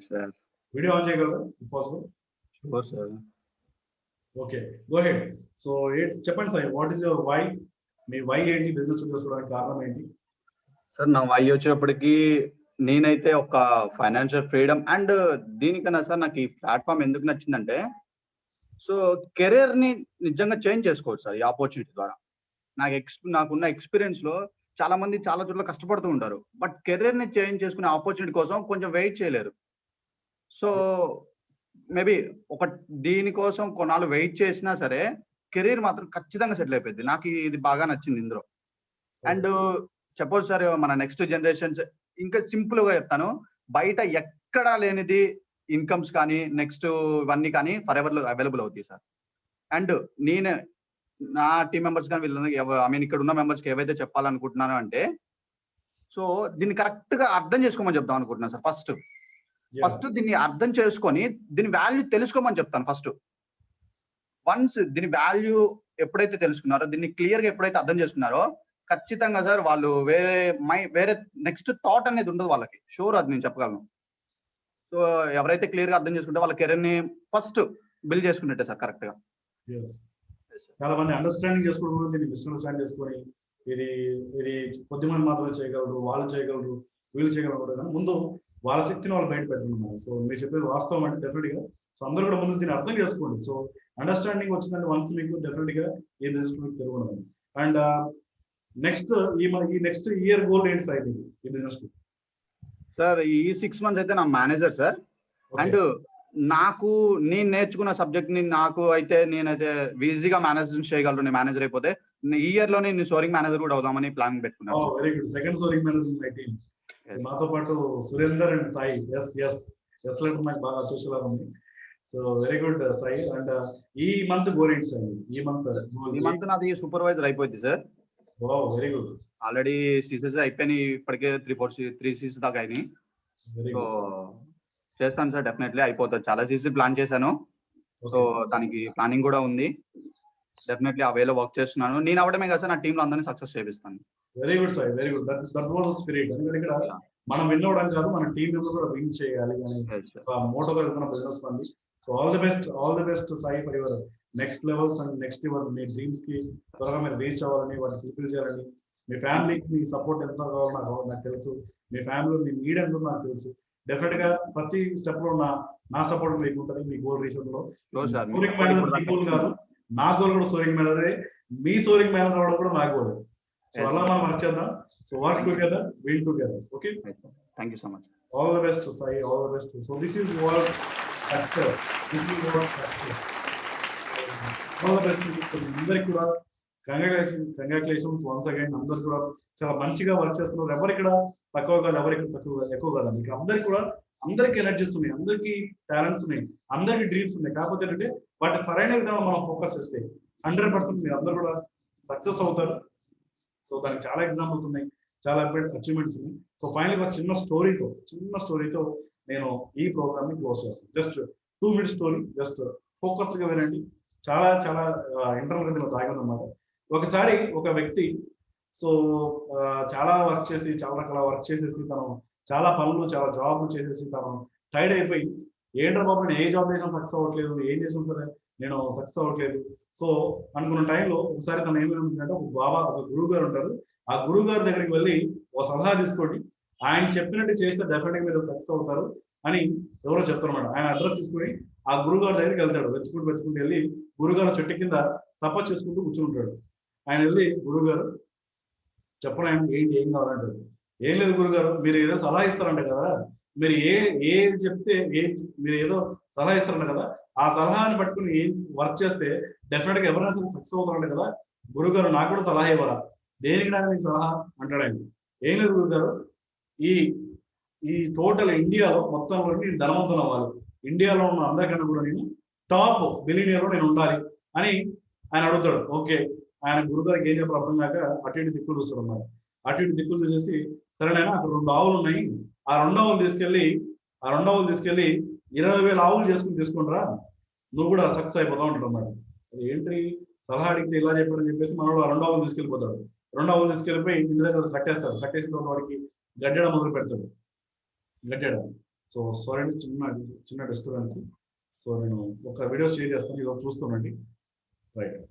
Sir video on చేయగలరా if possible? Sure sir. Okay go ahead. So చెప్పండి Sai, what is your why? మీ వై ఏంటి? బిజినెస్ చేసుకోవడానికి కారణం ఏంటి? సార్ నా వై వచ్చేటప్పటికి నేనైతే ఒక ఫైనాన్షియల్ ఫ్రీడమ్ అండ్ దీనికన్నా సార్ నాకు ఈ ప్లాట్ఫామ్ ఎందుకు నచ్చిందంటే సో కెరీర్ ని నిజంగా చేంజ్ చేసుకోవచ్చు సార్ ఈ ఆపర్చునిటీ ద్వారా. నాకున్న ఎక్స్పీరియన్స్ లో చాలా మంది చాలా చోట్ల కష్టపడుతూ ఉంటారు, బట్ కెరీర్ ని చేంజ్ చేసుకునే ఆపర్చునిటీ కోసం కొంచెం వెయిట్ చేయలేరు. సో మేబీ దీనికోసం కొన్నాళ్ళు వెయిట్ చేసినా సరే కెరీర్ మాత్రం ఖచ్చితంగా సెటిల్ అయిపోయింది. నాకు ఇది బాగా నచ్చింది ఇందులో. అండ్ చెప్పొచ్చు సార్, మన నెక్స్ట్ జనరేషన్స్ ఇంకా సింపుల్ గా చెప్తాను, బయట ఎక్కడా లేనిది ఇన్కమ్స్ కానీ నెక్స్ట్ ఇవన్నీ కానీ ఫర్ ఎవర్ అవైలబుల్ అవుతాయి సార్. అండ్ నేను నా టీమ్ మెంబర్స్ కానీ వీళ్ళకి ఇక్కడ ఉన్న మెంబర్స్ కి ఏవైతే చెప్పాలనుకుంటున్నాను అంటే సో దీన్ని కరెక్ట్ గా అర్థం చేసుకోమని చెప్తాం అనుకుంటున్నాను సార్. ఫస్ట్ దీన్ని అర్థం చేసుకొని దీని వాల్యూ తెలుసుకోమని చెప్తాను. ఫస్ట్ వన్స్ దీని వాల్యూ ఎప్పుడైతే తెలుసుకున్నారో, దీన్ని క్లియర్ గా ఎప్పుడైతే అర్థం చేసుకున్నారో ఖచ్చితంగా సార్ వాళ్ళు వేరే నెక్స్ట్ థాట్ అనేది ఉండదు వాళ్ళకి. షూర్, అది నేను చెప్పగలను. సో ఎవరైతే క్లియర్ గా అర్థం చేసుకుంటే వాళ్ళ కెరీర్ ని ఫస్ట్ బిల్డ్ చేసుకున్నట్టే సార్ కరెక్ట్ గా. చాలా మంది అండర్స్టాండింగ్ చేసుకోవడం, దీన్ని మిస్అండర్స్టాండ్ చేసుకొని ఇది కొద్దిమంది మాత్రమే చేయగలరు, వాళ్ళు చేయగలరు, వీళ్ళు చేయగలరు. ముందు వాళ్ళ శక్తిని వాళ్ళు బయట పెట్టుకున్నారు. సో మీరు చెప్పేది వాస్తవం అంటే డెఫినెట్ గా సో అందరూ కూడా ముందు దీన్ని అర్థం చేసుకోండి. సో అండర్స్టాండింగ్ వచ్చిందంటే వన్స్ మీకు డెఫినెట్ గా ఏ బిజినెస్ మీకు తెలుగుండదు. అండ్ నెక్స్ట్ ఈ నెక్స్ట్ ఇయర్ గోల్ ఏంటి సార్ ఈ బిజినెస్ కు? సార్ ఈ 6 months అయితే నా మేనేజర్ సార్. అండ్ నేను నేర్చుకున్న సబ్జెక్ట్ ని నేనైతే ఈజీగా మేనేజ్ చేయగలను. నేను మేనేజర్ అయిపోతే ఈ ఇయర్ లో నేను సోరింగ్ మేనేజర్ కూడా అవుదామని ప్లాన్ పెట్టుకున్నాను. Very good. Second soaring manager my team. మాతో పాటు Surender and Sai. S letter నాకు బాగా చూసేలాగా ఉంది. So very good Sai. And ఈ మంత్ గోల్ ఏంటి సార్? ఈ మంత్ నాది సూపర్వైజర్ అయిపోయింది sir. Very good. Already CCs అయిపోయినాయి, ఇప్పటికే 3 సీసీస్ దాకా అయినాయి. సో చేస్తాను సార్, డెఫినెట్లీ అయిపోతుంది. చాలా సీసీ ప్లాన్ చేశాను. సో దానికి ప్లానింగ్ కూడా ఉంది. డెఫినెట్లీ ఆ వేలో వర్క్ చేస్తున్నాను. నేను అవడమే కదా సార్, నా టీంలో అందరినీ సక్సెస్ చేపిస్తాను. Very good sir, very good. That was the spirit. ఎందుకంటే ఇక్కడ మనం విన్ అవ్వడం కాదు, మన టీం మెంబర్ కూడా విన్ చేయాలి అని మోటోతో వెళ్తున్న బిజినెస్ మంది. So all the best Sai for your next levels and next your me dreams కి త్వరగా మీరు రీచ్ అవ్వాలని, వాటిని ఫుల్ఫిల్ చేయాలని. మీ ఫ్యామిలీకి మీ సపోర్ట్ ఎంత కావాలో నాకు తెలుసు, మీ ఫ్యామిలీ మీ నీడ్ ఎంత నాకు తెలుసు. డెఫినెట్ గా ప్రతి స్టెప్ లో నా సపోర్ట్ మీకు ఉంటుంది మీ గోల్ రీచ్ లో. సోరింగ్ మేనేజర్ మీ గోల్ కాదు, నా గోల్ కూడా సోరింగ్ మేనేజరే, మీ సోరింగ్ మేనేజర్ అవ్వడం కూడా నా గోల్. సో అలా మనం వర్క్ చేద్దాం. So work together, will together. Okay, thank you so much. All the best Sai, all the best. So this is what factor, all the best. అందరికి కూడా కంగ్రాచులేషన్స్ వన్స్ అగైన్. అందరు కూడా చాలా మంచిగా వర్క్ చేస్తున్నారు. ఎవరిక్కడ తక్కువ కాదు, ఎవరికి ఎక్కువ కాదు. మీకు అందరికి ఎనర్జీస్ ఉన్నాయి, అందరికి టాలెంట్స్ ఉన్నాయి, అందరికి డ్రీమ్స్ ఉన్నాయి. కాకపోతే ఏంటంటే వాటి సరైన విధంగా మనం ఫోకస్ చేస్తే 100% మీరు అందరు కూడా సక్సెస్ అవుతారు. సో దానికి చాలా ఎగ్జాంపుల్స్ ఉన్నాయి, చాలా అచీవ్మెంట్స్ ఉన్నాయి. సో ఫైనల్ గా చిన్న స్టోరీతో నేను ఈ ప్రోగ్రామ్ ని క్లోజ్ చేస్తాను. Just 2 minutes story, just focused గా వినండి. చాలా చాలా ఇంటర్నల్ గా దాగి ఉందన్నమాట. ఒకసారి ఒక వ్యక్తి సో చాలా వర్క్ చేసి, చాలా రకాల వర్క్ చేసేసి, తను చాలా పనులు, చాలా జాబ్లు చేసేసి తను టైర్డ్ అయిపోయి, ఏంట్రా బాబు నేను ఏ జాబ్ చేసినా సక్సెస్ అవ్వట్లేదు, ఏం చేసినా సరే నేను సక్సెస్ అవ్వట్లేదు. సో అనుకున్న టైంలో ఒకసారి తను ఏమనుకుంటుందంటే, ఒక గురువు గారు ఉంటారు, ఆ గురువు గారి దగ్గరికి వెళ్ళి ఒక సలహా తీసుకోండి, ఆయన చెప్పినట్టు చేస్తే డెఫినెట్ గా మీరు సక్సెస్ అవుతారు అని ఎవరో చెప్తారన్నమాట. ఆయన అడ్రస్ తీసుకుని ఆ గురువు గారి దగ్గరికి వెళ్తాడు. వెతుకుంటూ వెళ్ళి గురుగారు చెట్టు కింద తపస్సు చేసుకుంటూ కూర్చుంటాడు. ఆయన వెళ్ళి, గురువు గారు చెప్పండి, ఆయన ఏం కావాలంటాడు. ఏం లేదు గురుగారు, మీరు ఏదో సలహా ఇస్తారంట కదా, మీరు ఏది చెప్తే మీరు ఏదో సలహా ఇస్తారంట కదా, ఆ సలహాని పట్టుకుని ఏం వర్క్ చేస్తే డెఫినెట్ గా ఎవరైనా సరే సక్సెస్ అవుతారంట కదా, గురుగారు నాకు కూడా సలహా ఇవ్వరా, దేనికి నాకు మీకు సలహా అంటాడు ఆయన. ఏం లేదు గురుగారు, ఈ టోటల్ ఇండియాలో మొత్తంలో నేను ధనవంతులు అవ్వాలి, ఇండియాలో ఉన్న అందరికన్నా కూడా నేను టాప్ బిలియనియర్ లో నేను ఉండాలి అని ఆయన అడుగుతాడు. ఓకే, ఆయన గురుగారికి ఏం చెప్పాలి అర్థం కాక అటు ఇటు దిక్కులు చూస్తాడు అన్నమాట. అటు ఇటు దిక్కులు చూసేసి, సరేనైనా అక్కడ 2 ఆవులు ఉన్నాయి, ఆ 2 ఆవులు తీసుకెళ్ళి 20,000 ఆవులు తీసుకుంటారా, నువ్వు కూడా సక్సెస్ అయిపోతావు అంటాడు అన్నమాట. అది ఏంటి సలహా అడిగితే ఇలా చెప్పాడని చెప్పేసి మనోడు ఆ 2 ఆవులు తీసుకెళ్ళిపోతాడు. 2 ఆవులు తీసుకెళ్ళిపోయి ఇంటి దగ్గర కట్టేస్తాడు. కట్టేసిన తర్వాత వాడికి గడ్డెడ మొదలు పెడతాడు, గడ్డెడ. సో సారీ, చిన్న డిస్టర్బెన్స్. సో నేను ఒక వీడియో షేర్ చేస్తాను, ఇది చూస్తుండండి. రైట్.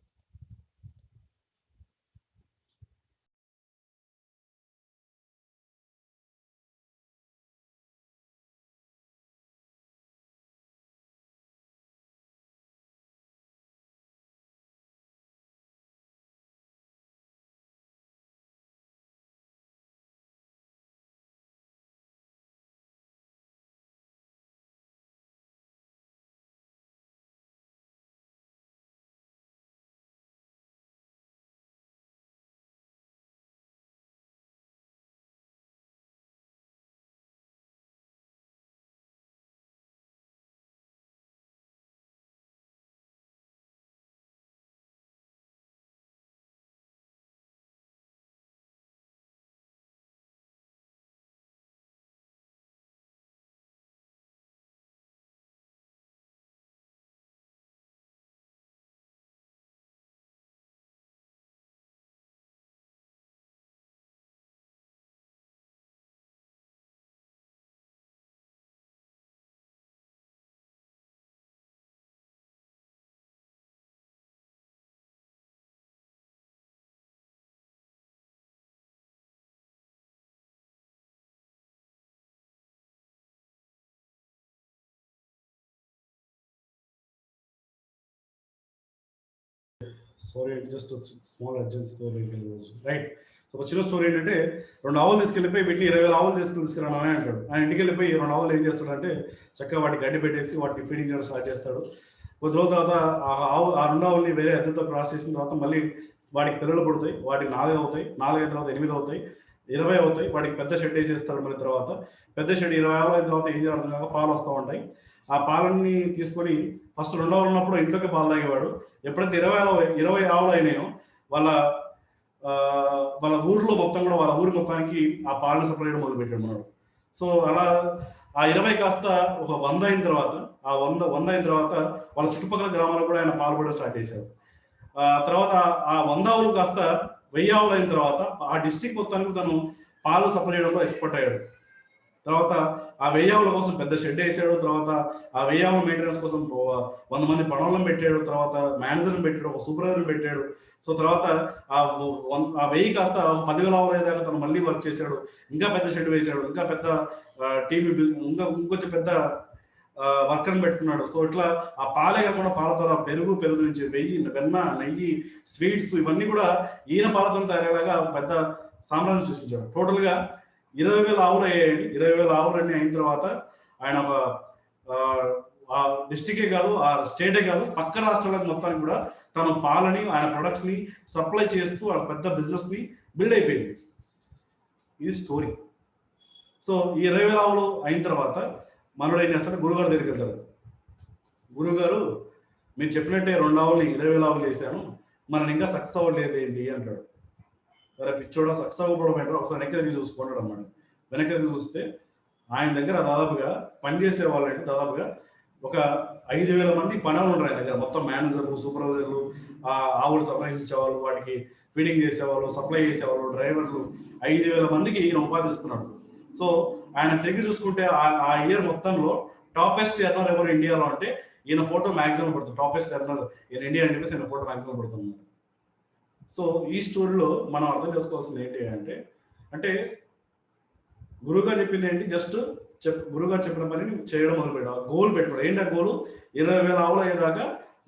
సారీ, జస్ట్ స్మాల్ అడ్జస్ట్తో రైట్. సో ఒక చిన్న స్టోరీ ఏంటంటే, 2 ఆవులు తీసుకెళ్ళిపోయి వీటిని 20,000 ఆవులు తీసుకురాను అని అంటాడు. ఆయన ఇంటికి వెళ్ళిపోయి 2 ఆవులు ఏం చేస్తాడంటే, చక్కగా వాటికి గడ్డి పెట్టేసి వాటిని ఫీడింగ్ చేయడం స్టార్ట్ చేస్తాడు. కొద్ది రోజుల తర్వాత ఆ 2 ఆవుల్ని వేరే అద్దెతో క్రాస్ చేసిన తర్వాత మళ్ళీ వాటికి పిల్లలు పుడతాయి. వాటికి 4 అవుతాయి, 4 అయిన తర్వాత 8 అవుతాయి, 20 అవుతాయి. వాటికి పెద్ద షెడ్ వేసేస్తాడు. మళ్ళీ తర్వాత పెద్ద షెడ్ 20 ఆవులు అయిన తర్వాత ఏం చేయాలి, పాలు వస్తూ ఉంటాయి. ఆ పాలన్నీ తీసుకొని ఫస్ట్ 2 ఆవులు ఉన్నప్పుడు ఇంట్లోకి పాలు తాగేవాడు. ఎప్పుడైతే 20 ఆవులు అయినాయో వాళ్ళ ఊర్లో మొత్తం కూడా, వాళ్ళ ఊరి మొత్తానికి ఆ పాలను సప్లై చేయడం మొదలుపెట్టాడు మనడు. సో అలా ఆ 20 కాస్త ఒక 100 అయిన తర్వాత, ఆ 100 అయిన తర్వాత వాళ్ళ చుట్టుపక్కల గ్రామాలకు కూడా ఆయన పాలు పడడం స్టార్ట్ చేశారు. తర్వాత ఆ 100 ఆవులు కాస్త 1000 ఆవులు అయిన తర్వాత ఆ డిస్ట్రిక్ట్ మొత్తానికి తను పాలు సప్లై చేయడంలో ఎక్స్పర్ట్ అయ్యాడు. తర్వాత ఆ 1000 ఆవుల కోసం పెద్ద షెడ్ వేసాడు. తర్వాత ఆ 1000 ఆవుల మెయింటెనెన్స్ కోసం 100 మంది పనులను పెట్టాడు. తర్వాత మేనేజర్ని పెట్టాడు, ఒక సూపర్వైజర్ని పెట్టాడు. సో తర్వాత ఆ 1000 కాస్త 10,000 ఆవులు అయ్యేదాకా తను మళ్ళీ వర్క్ చేశాడు. ఇంకా పెద్ద షెడ్ వేశాడు, ఇంకా పెద్ద టీమ్, ఇంకొంచెం పెద్ద వర్కర్ని పెట్టుకున్నాడు. సో ఇట్లా ఆ పాలే కాకుండా పాల ద్వారా పెరుగు నుంచి వెన్న, నెయ్యి, స్వీట్స్ ఇవన్నీ కూడా ఈయన పాలతో తయారయ్యేలాగా పెద్ద సామ్రాజ్యం సృష్టించాడు. టోటల్గా 20,000 ఆవులు అయ్యాయండి. 20,000 ఆవులన్నీ అయిన తర్వాత ఆయన ఒక డిస్టికే కాదు, ఆ స్టేటే కాదు, పక్క రాష్ట్రాలకు మొత్తానికి కూడా తన పాలని, ఆయన ప్రొడక్ట్స్ ని సప్లై చేస్తూ ఆ పెద్ద బిజినెస్ ని బిల్డ్ అయిపోయింది. ఇది స్టోరీ. సో ఈ 20,000 ఆవులు అయిన తర్వాత మనోడు ఏం చేస్తాడు, గురుగారు దగ్గరికి వెళ్తాడు. గురుగారు మీరు చెప్పినట్టే 2 ఆవులని 20,000 ఆవులు వేసాను, మనం ఇంకా సక్సెస్ అవ్వలేదు ఏంటి అంటాడు. సరే పిచ్చోడ సక్సెస్ అవ్వడం ఏంటో ఒకసారి వెనక్కి తిరిగి చూసుకుంటాడు అన్నమాట. వెనక్కి తిరిగి చూస్తే ఆయన దగ్గర దాదాపుగా పనిచేసే వాళ్ళంటే దాదాపుగా ఒక 5,000 మంది పనులు ఉంటారు ఆయన దగ్గర. మొత్తం మేనేజర్లు, సూపర్వైజర్లు, ఆవులు సంరక్షించేవాళ్ళు, వాటికి ఫీడింగ్ చేసేవాళ్ళు, సప్లై చేసేవాళ్ళు, డ్రైవర్లు, 5,000 మందికి ఈయన ఉపాధిస్తున్నాడు. సో ఆయన తిరిగి చూసుకుంటే ఆ ఇయర్ మొత్తంలో టాపెస్ట్ ఎర్నర్ ఎవరు ఇండియాలో అంటే ఈయన ఫోటో మ్యాక్సిమం పడుతుంది. టాపెస్ట్ ఎర్నర్ ఇన్ ఇండియా అని చెప్పేసి ఈయన ఫోటో మ్యాక్సిమం పడుతుంది. సో ఈ స్టోరీలో మనం అర్థం చేసుకోవాల్సింది ఏంటి అంటే గురువుగారు చెప్పింది ఏంటి, జస్ట్ గురువుగారు చెప్పిన పని చేయడం మొదలుపెట్టావు, గోల్ పెట్టుకోవడం. ఏంటి ఆ గోలు, 20,000 ఆవులు అయ్యేదాకా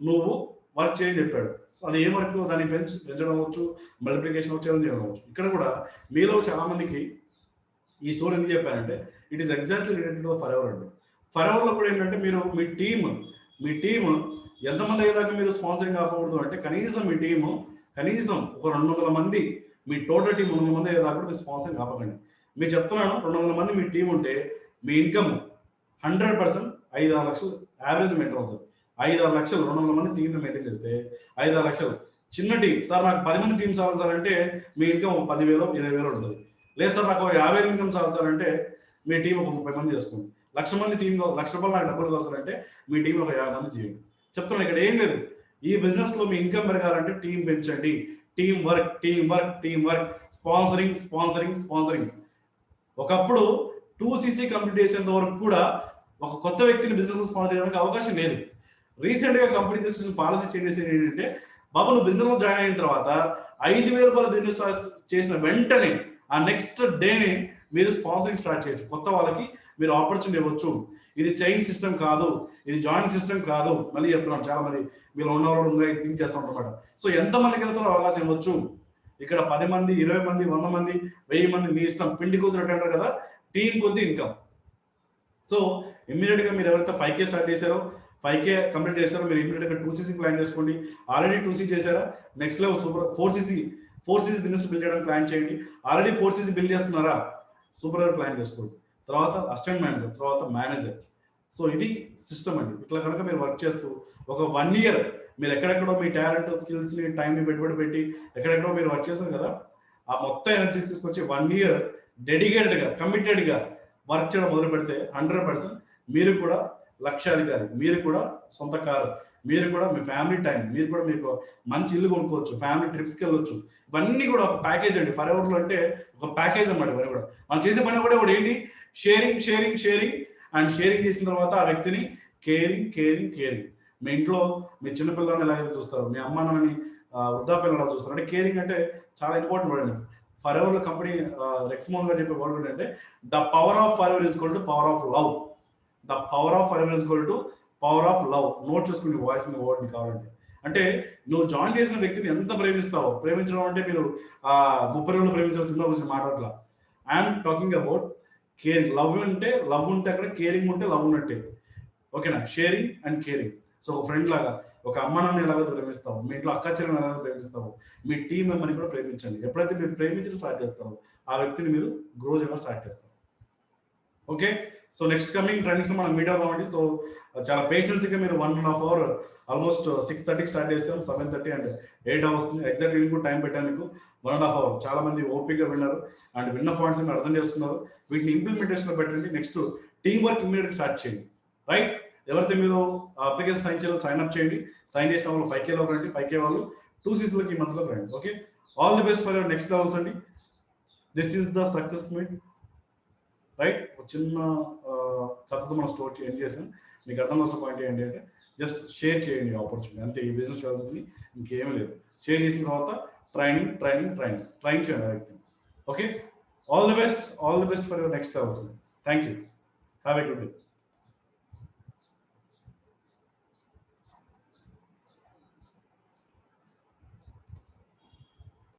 నువ్వు వర్క్ చేయని చెప్పాడు. సో అది ఏ వర్క్, దాన్ని పెంచడం అవ్వచ్చు, మల్టిప్లికేషన్ అవ్వచ్చు, ఏదైనా చేయడం అవ్వచ్చు. ఇక్కడ కూడా మీలో చాలా మందికి ఈ స్టోరీ ఎందుకు చెప్పానంటే it is exactly related to for ever అండి. ఫర్ ఎవర్లో కూడా ఏంటంటే మీరు మీ టీమ్ ఎంతమంది అయ్యేదాకా మీరు స్పాన్సరింగ్ కాకూడదు అంటే కనీసం మీ టీము కనీసం ఒక 200 మంది, మీ టోటల్ టీం 200 మంది అయ్యేదాకా మీరు స్పాన్సరింగ్ కాపకండి. మీరు చెప్తున్నాను 200 మంది మీ టీం ఉంటే మీ ఇన్కమ్ 100% 5-6 లక్షలు యావరేజ్ మెయింటైన్ అవుతుంది. 5-6 లక్షలు 200 మంది టీంని మెయింటైన్ చేస్తే 5-6 లక్షలు. చిన్న టీం సార్ నాకు 10 మంది టీం చాలు సార్ అంటే మీ ఇన్కమ్ 10,000 20,000 ఉంటుంది. లేదు సార్ నాకు 50,000 ఇన్కమ్ చాలు సార్ అంటే మీ టీం ఒక 30 మంది చేసుకోండి. 1,00,000 మంది టీం, 1,00,000 రూపాయలు నాకు డబ్బులు కావాలంటే మీ టీం ఒక 50 మంది చేయండి. చెప్తున్నాను ఇక్కడ ఏం లేదు. ఈ బిజినెస్ లో మీ ఇన్కమ్ పెరగాలంటే టీం పెంచండి. Team work, sponsoring. ఒకప్పుడు 2cc కంప్లీట్ చేసేంత వరకు కూడా ఒక కొత్త వ్యక్తిని బిజినెస్ స్పాన్సర్ చేయడానికి అవకాశం లేదు. రీసెంట్ గా కంపెనీ తీసుకున్న పాలసీ చేంజెస్ ఏంటంటే, బాబు నువ్వు బిజినెస్ లో జాయిన్ అయిన తర్వాత 5,000 రూపాయల బిజినెస్ చేసిన వెంటనే ఆ నెక్స్ట్ డేని మీరు స్పాన్సరింగ్ స్టార్ట్ చేయొచ్చు. కొత్త వాళ్ళకి మీరు ఆపర్చునిటీ ఇవ్వచ్చు. ఇది చైన్ సిస్టమ్ కాదు, ఇది జాయింట్ సిస్టమ్ కాదు. మళ్ళీ చెప్తున్నాను, చాలా మంది మీరు ఉన్నవాళ్ళు ఇంకా థింక్ చేస్తూ ఉంటారన్నమాట. సో ఎంతమందికి అయినా అవకాశం ఇవ్వచ్చు. ఇక్కడ 10 మంది, 20 మంది, 100 మంది, 1000 మంది మీ ఇష్టం. పిండి కుదిరినట్టు అంటారు కదా, టీం కొద్ది ఇన్కమ్. సో ఇమ్మీడియట్ గా మీరు ఎవరైతే 5K స్టార్ట్ చేశారో, 5K కంప్లీట్ చేశారో, మీరు ఇమ్మీడియట్ గా 2cc ప్లాన్ చేసుకోండి. ఆల్రెడీ 2cc చేశారా, next level super 4cc business build చేయడానికి ప్లాన్ చేయండి. ఆల్రెడీ 4cc బిల్డ్ చేస్తున్నారా, సూపర్ ప్లాన్ చేసుకోండి. తర్వాత అసిస్టెంట్ మేనేజర్, తర్వాత మేనేజర్. సో ఇది సిస్టమ్ అండి. ఇట్లా కనుక మీరు వర్క్ చేస్తూ ఒక 1 ఇయర్ మీరు ఎక్కడెక్కడో మీ టాలెంట్, స్కిల్స్ని, టైంని పెట్టుబడి పెట్టి ఎక్కడెక్కడో మీరు వర్క్ చేస్తారు కదా, ఆ మొత్తం ఎనర్జీస్ తీసుకొచ్చి 1 ఇయర్ డెడికేటెడ్గా, కమిటెడ్గా వర్క్ చేయడం మొదలు పెడితే 100% మీరు కూడా లక్ష్యాధికారి, మీరు కూడా సొంత కారు, మీరు కూడా మీ ఫ్యామిలీ టైం, మీరు కూడా మీకు మంచి ఇల్లు కొనుక్కోవచ్చు, ఫ్యామిలీ ట్రిప్స్కి వెళ్ళొచ్చు. ఇవన్నీ కూడా ఒక ప్యాకేజ్ అండి. ఫర్ ఎవర్లో అంటే ఒక ప్యాకేజ్ అన్నమాట. ఇవన్నీ కూడా మనం చేసే పని కూడా ఏంటి, షేరింగ్ అండ్ షేరింగ్ చేసిన తర్వాత ఆ వ్యక్తిని కేరింగ్. మీ ఇంట్లో మీ చిన్నపిల్లలని ఎలాగైతే చూస్తారు, మీ అమ్మ నాన్నని వృద్ధాప్యంలో ఎలా చూస్తారు అంటే కేరింగ్ అంటే చాలా ఇంపార్టెంట్ వర్డ్ అండి. ఫర్ ఎవర్ కంపెనీ రెక్స్మోన్ గారు చెప్పే వర్డ్ ఏంటంటే the power of for ever is equal to power of love. The power of for ever is equal to power of love. Note చేసుకుని వాయిస్ మీ వర్డ్ని కావాలంటే. అంటే నువ్వు జాయిన్ చేసిన వ్యక్తిని ఎంత ప్రేమిస్తావో, ప్రేమించడం అంటే మీరు 30 రోజులు ప్రేమించాల్సిన సినిమా గురించి మాట్లాడట్లా. I'm talking about caring. Love ఉంటే అక్కడ కేరింగ్ ఉంటే లవ్ ఉన్నట్టే. ఓకేనా, షేరింగ్ అండ్ కేరింగ్. సో ఒక ఫ్రెండ్ లాగా, ఒక అమ్మ నాన్న ఎలాగైతే ప్రేమిస్తావు, మీ ఇంట్లో అక్క చెల్లెని ఎలాగైతే ప్రేమిస్తావు, మీ టీం మెంబర్ని కూడా ప్రేమించండి. ఎప్పుడైతే మీరు ప్రేమించడం స్టార్ట్ చేస్తారో ఆ వ్యక్తిని మీరు గ్రో చేయడం స్టార్ట్ చేస్తారు. Okay, so next coming trainings లో మనం మీట్ అవుతామండి. సో చాలా పేషెన్స్గా మీరు 1.5 hour ఆల్మోస్ట్ 6:30కి స్టార్ట్ చేస్తాం, 7:30 అండ్ 8 వస్తుంది. ఎగ్జాక్ట్ మీకు టైం పెట్టాను, మీకు 1.5 hour. చాలా మంది ఓపికగా విన్నారు అండ్ విన్న పాయింట్స్ మీరు అర్థం చేసుకున్నారు. వీటిని ఇంప్లిమెంటేషన్ లో పెట్టండి. Next team work immediate start చేయండి. రైట్, ఎవరైతే మీరు అప్లికేషన్ సైన్ చేయాలో సైన్ అప్ చేయండి. సైన్ చేసిన వాళ్ళు 5K లోకి రండి, 5K వాళ్ళు 2cc ఈ మంత్లోకి రండి. Okay, all the best for your next levels అండి. This is the success meet. Right. ఒక చిన్న కథతో మనం స్టోరీ ఎండ్ చేసాం. మీకు అర్థం కావాల్సిన పాయింట్ ఏంటి అంటే జస్ట్ షేర్ చేయండి ఆపర్చునిటీ, అంతే. ఈ బిజినెస్ చేయాల్సింది ఇంకేమీ లేదు. షేర్ చేసిన తర్వాత ట్రైనింగ్ చేయండి everything. Okay, all the best for your next levels. Thank you. Have a good day.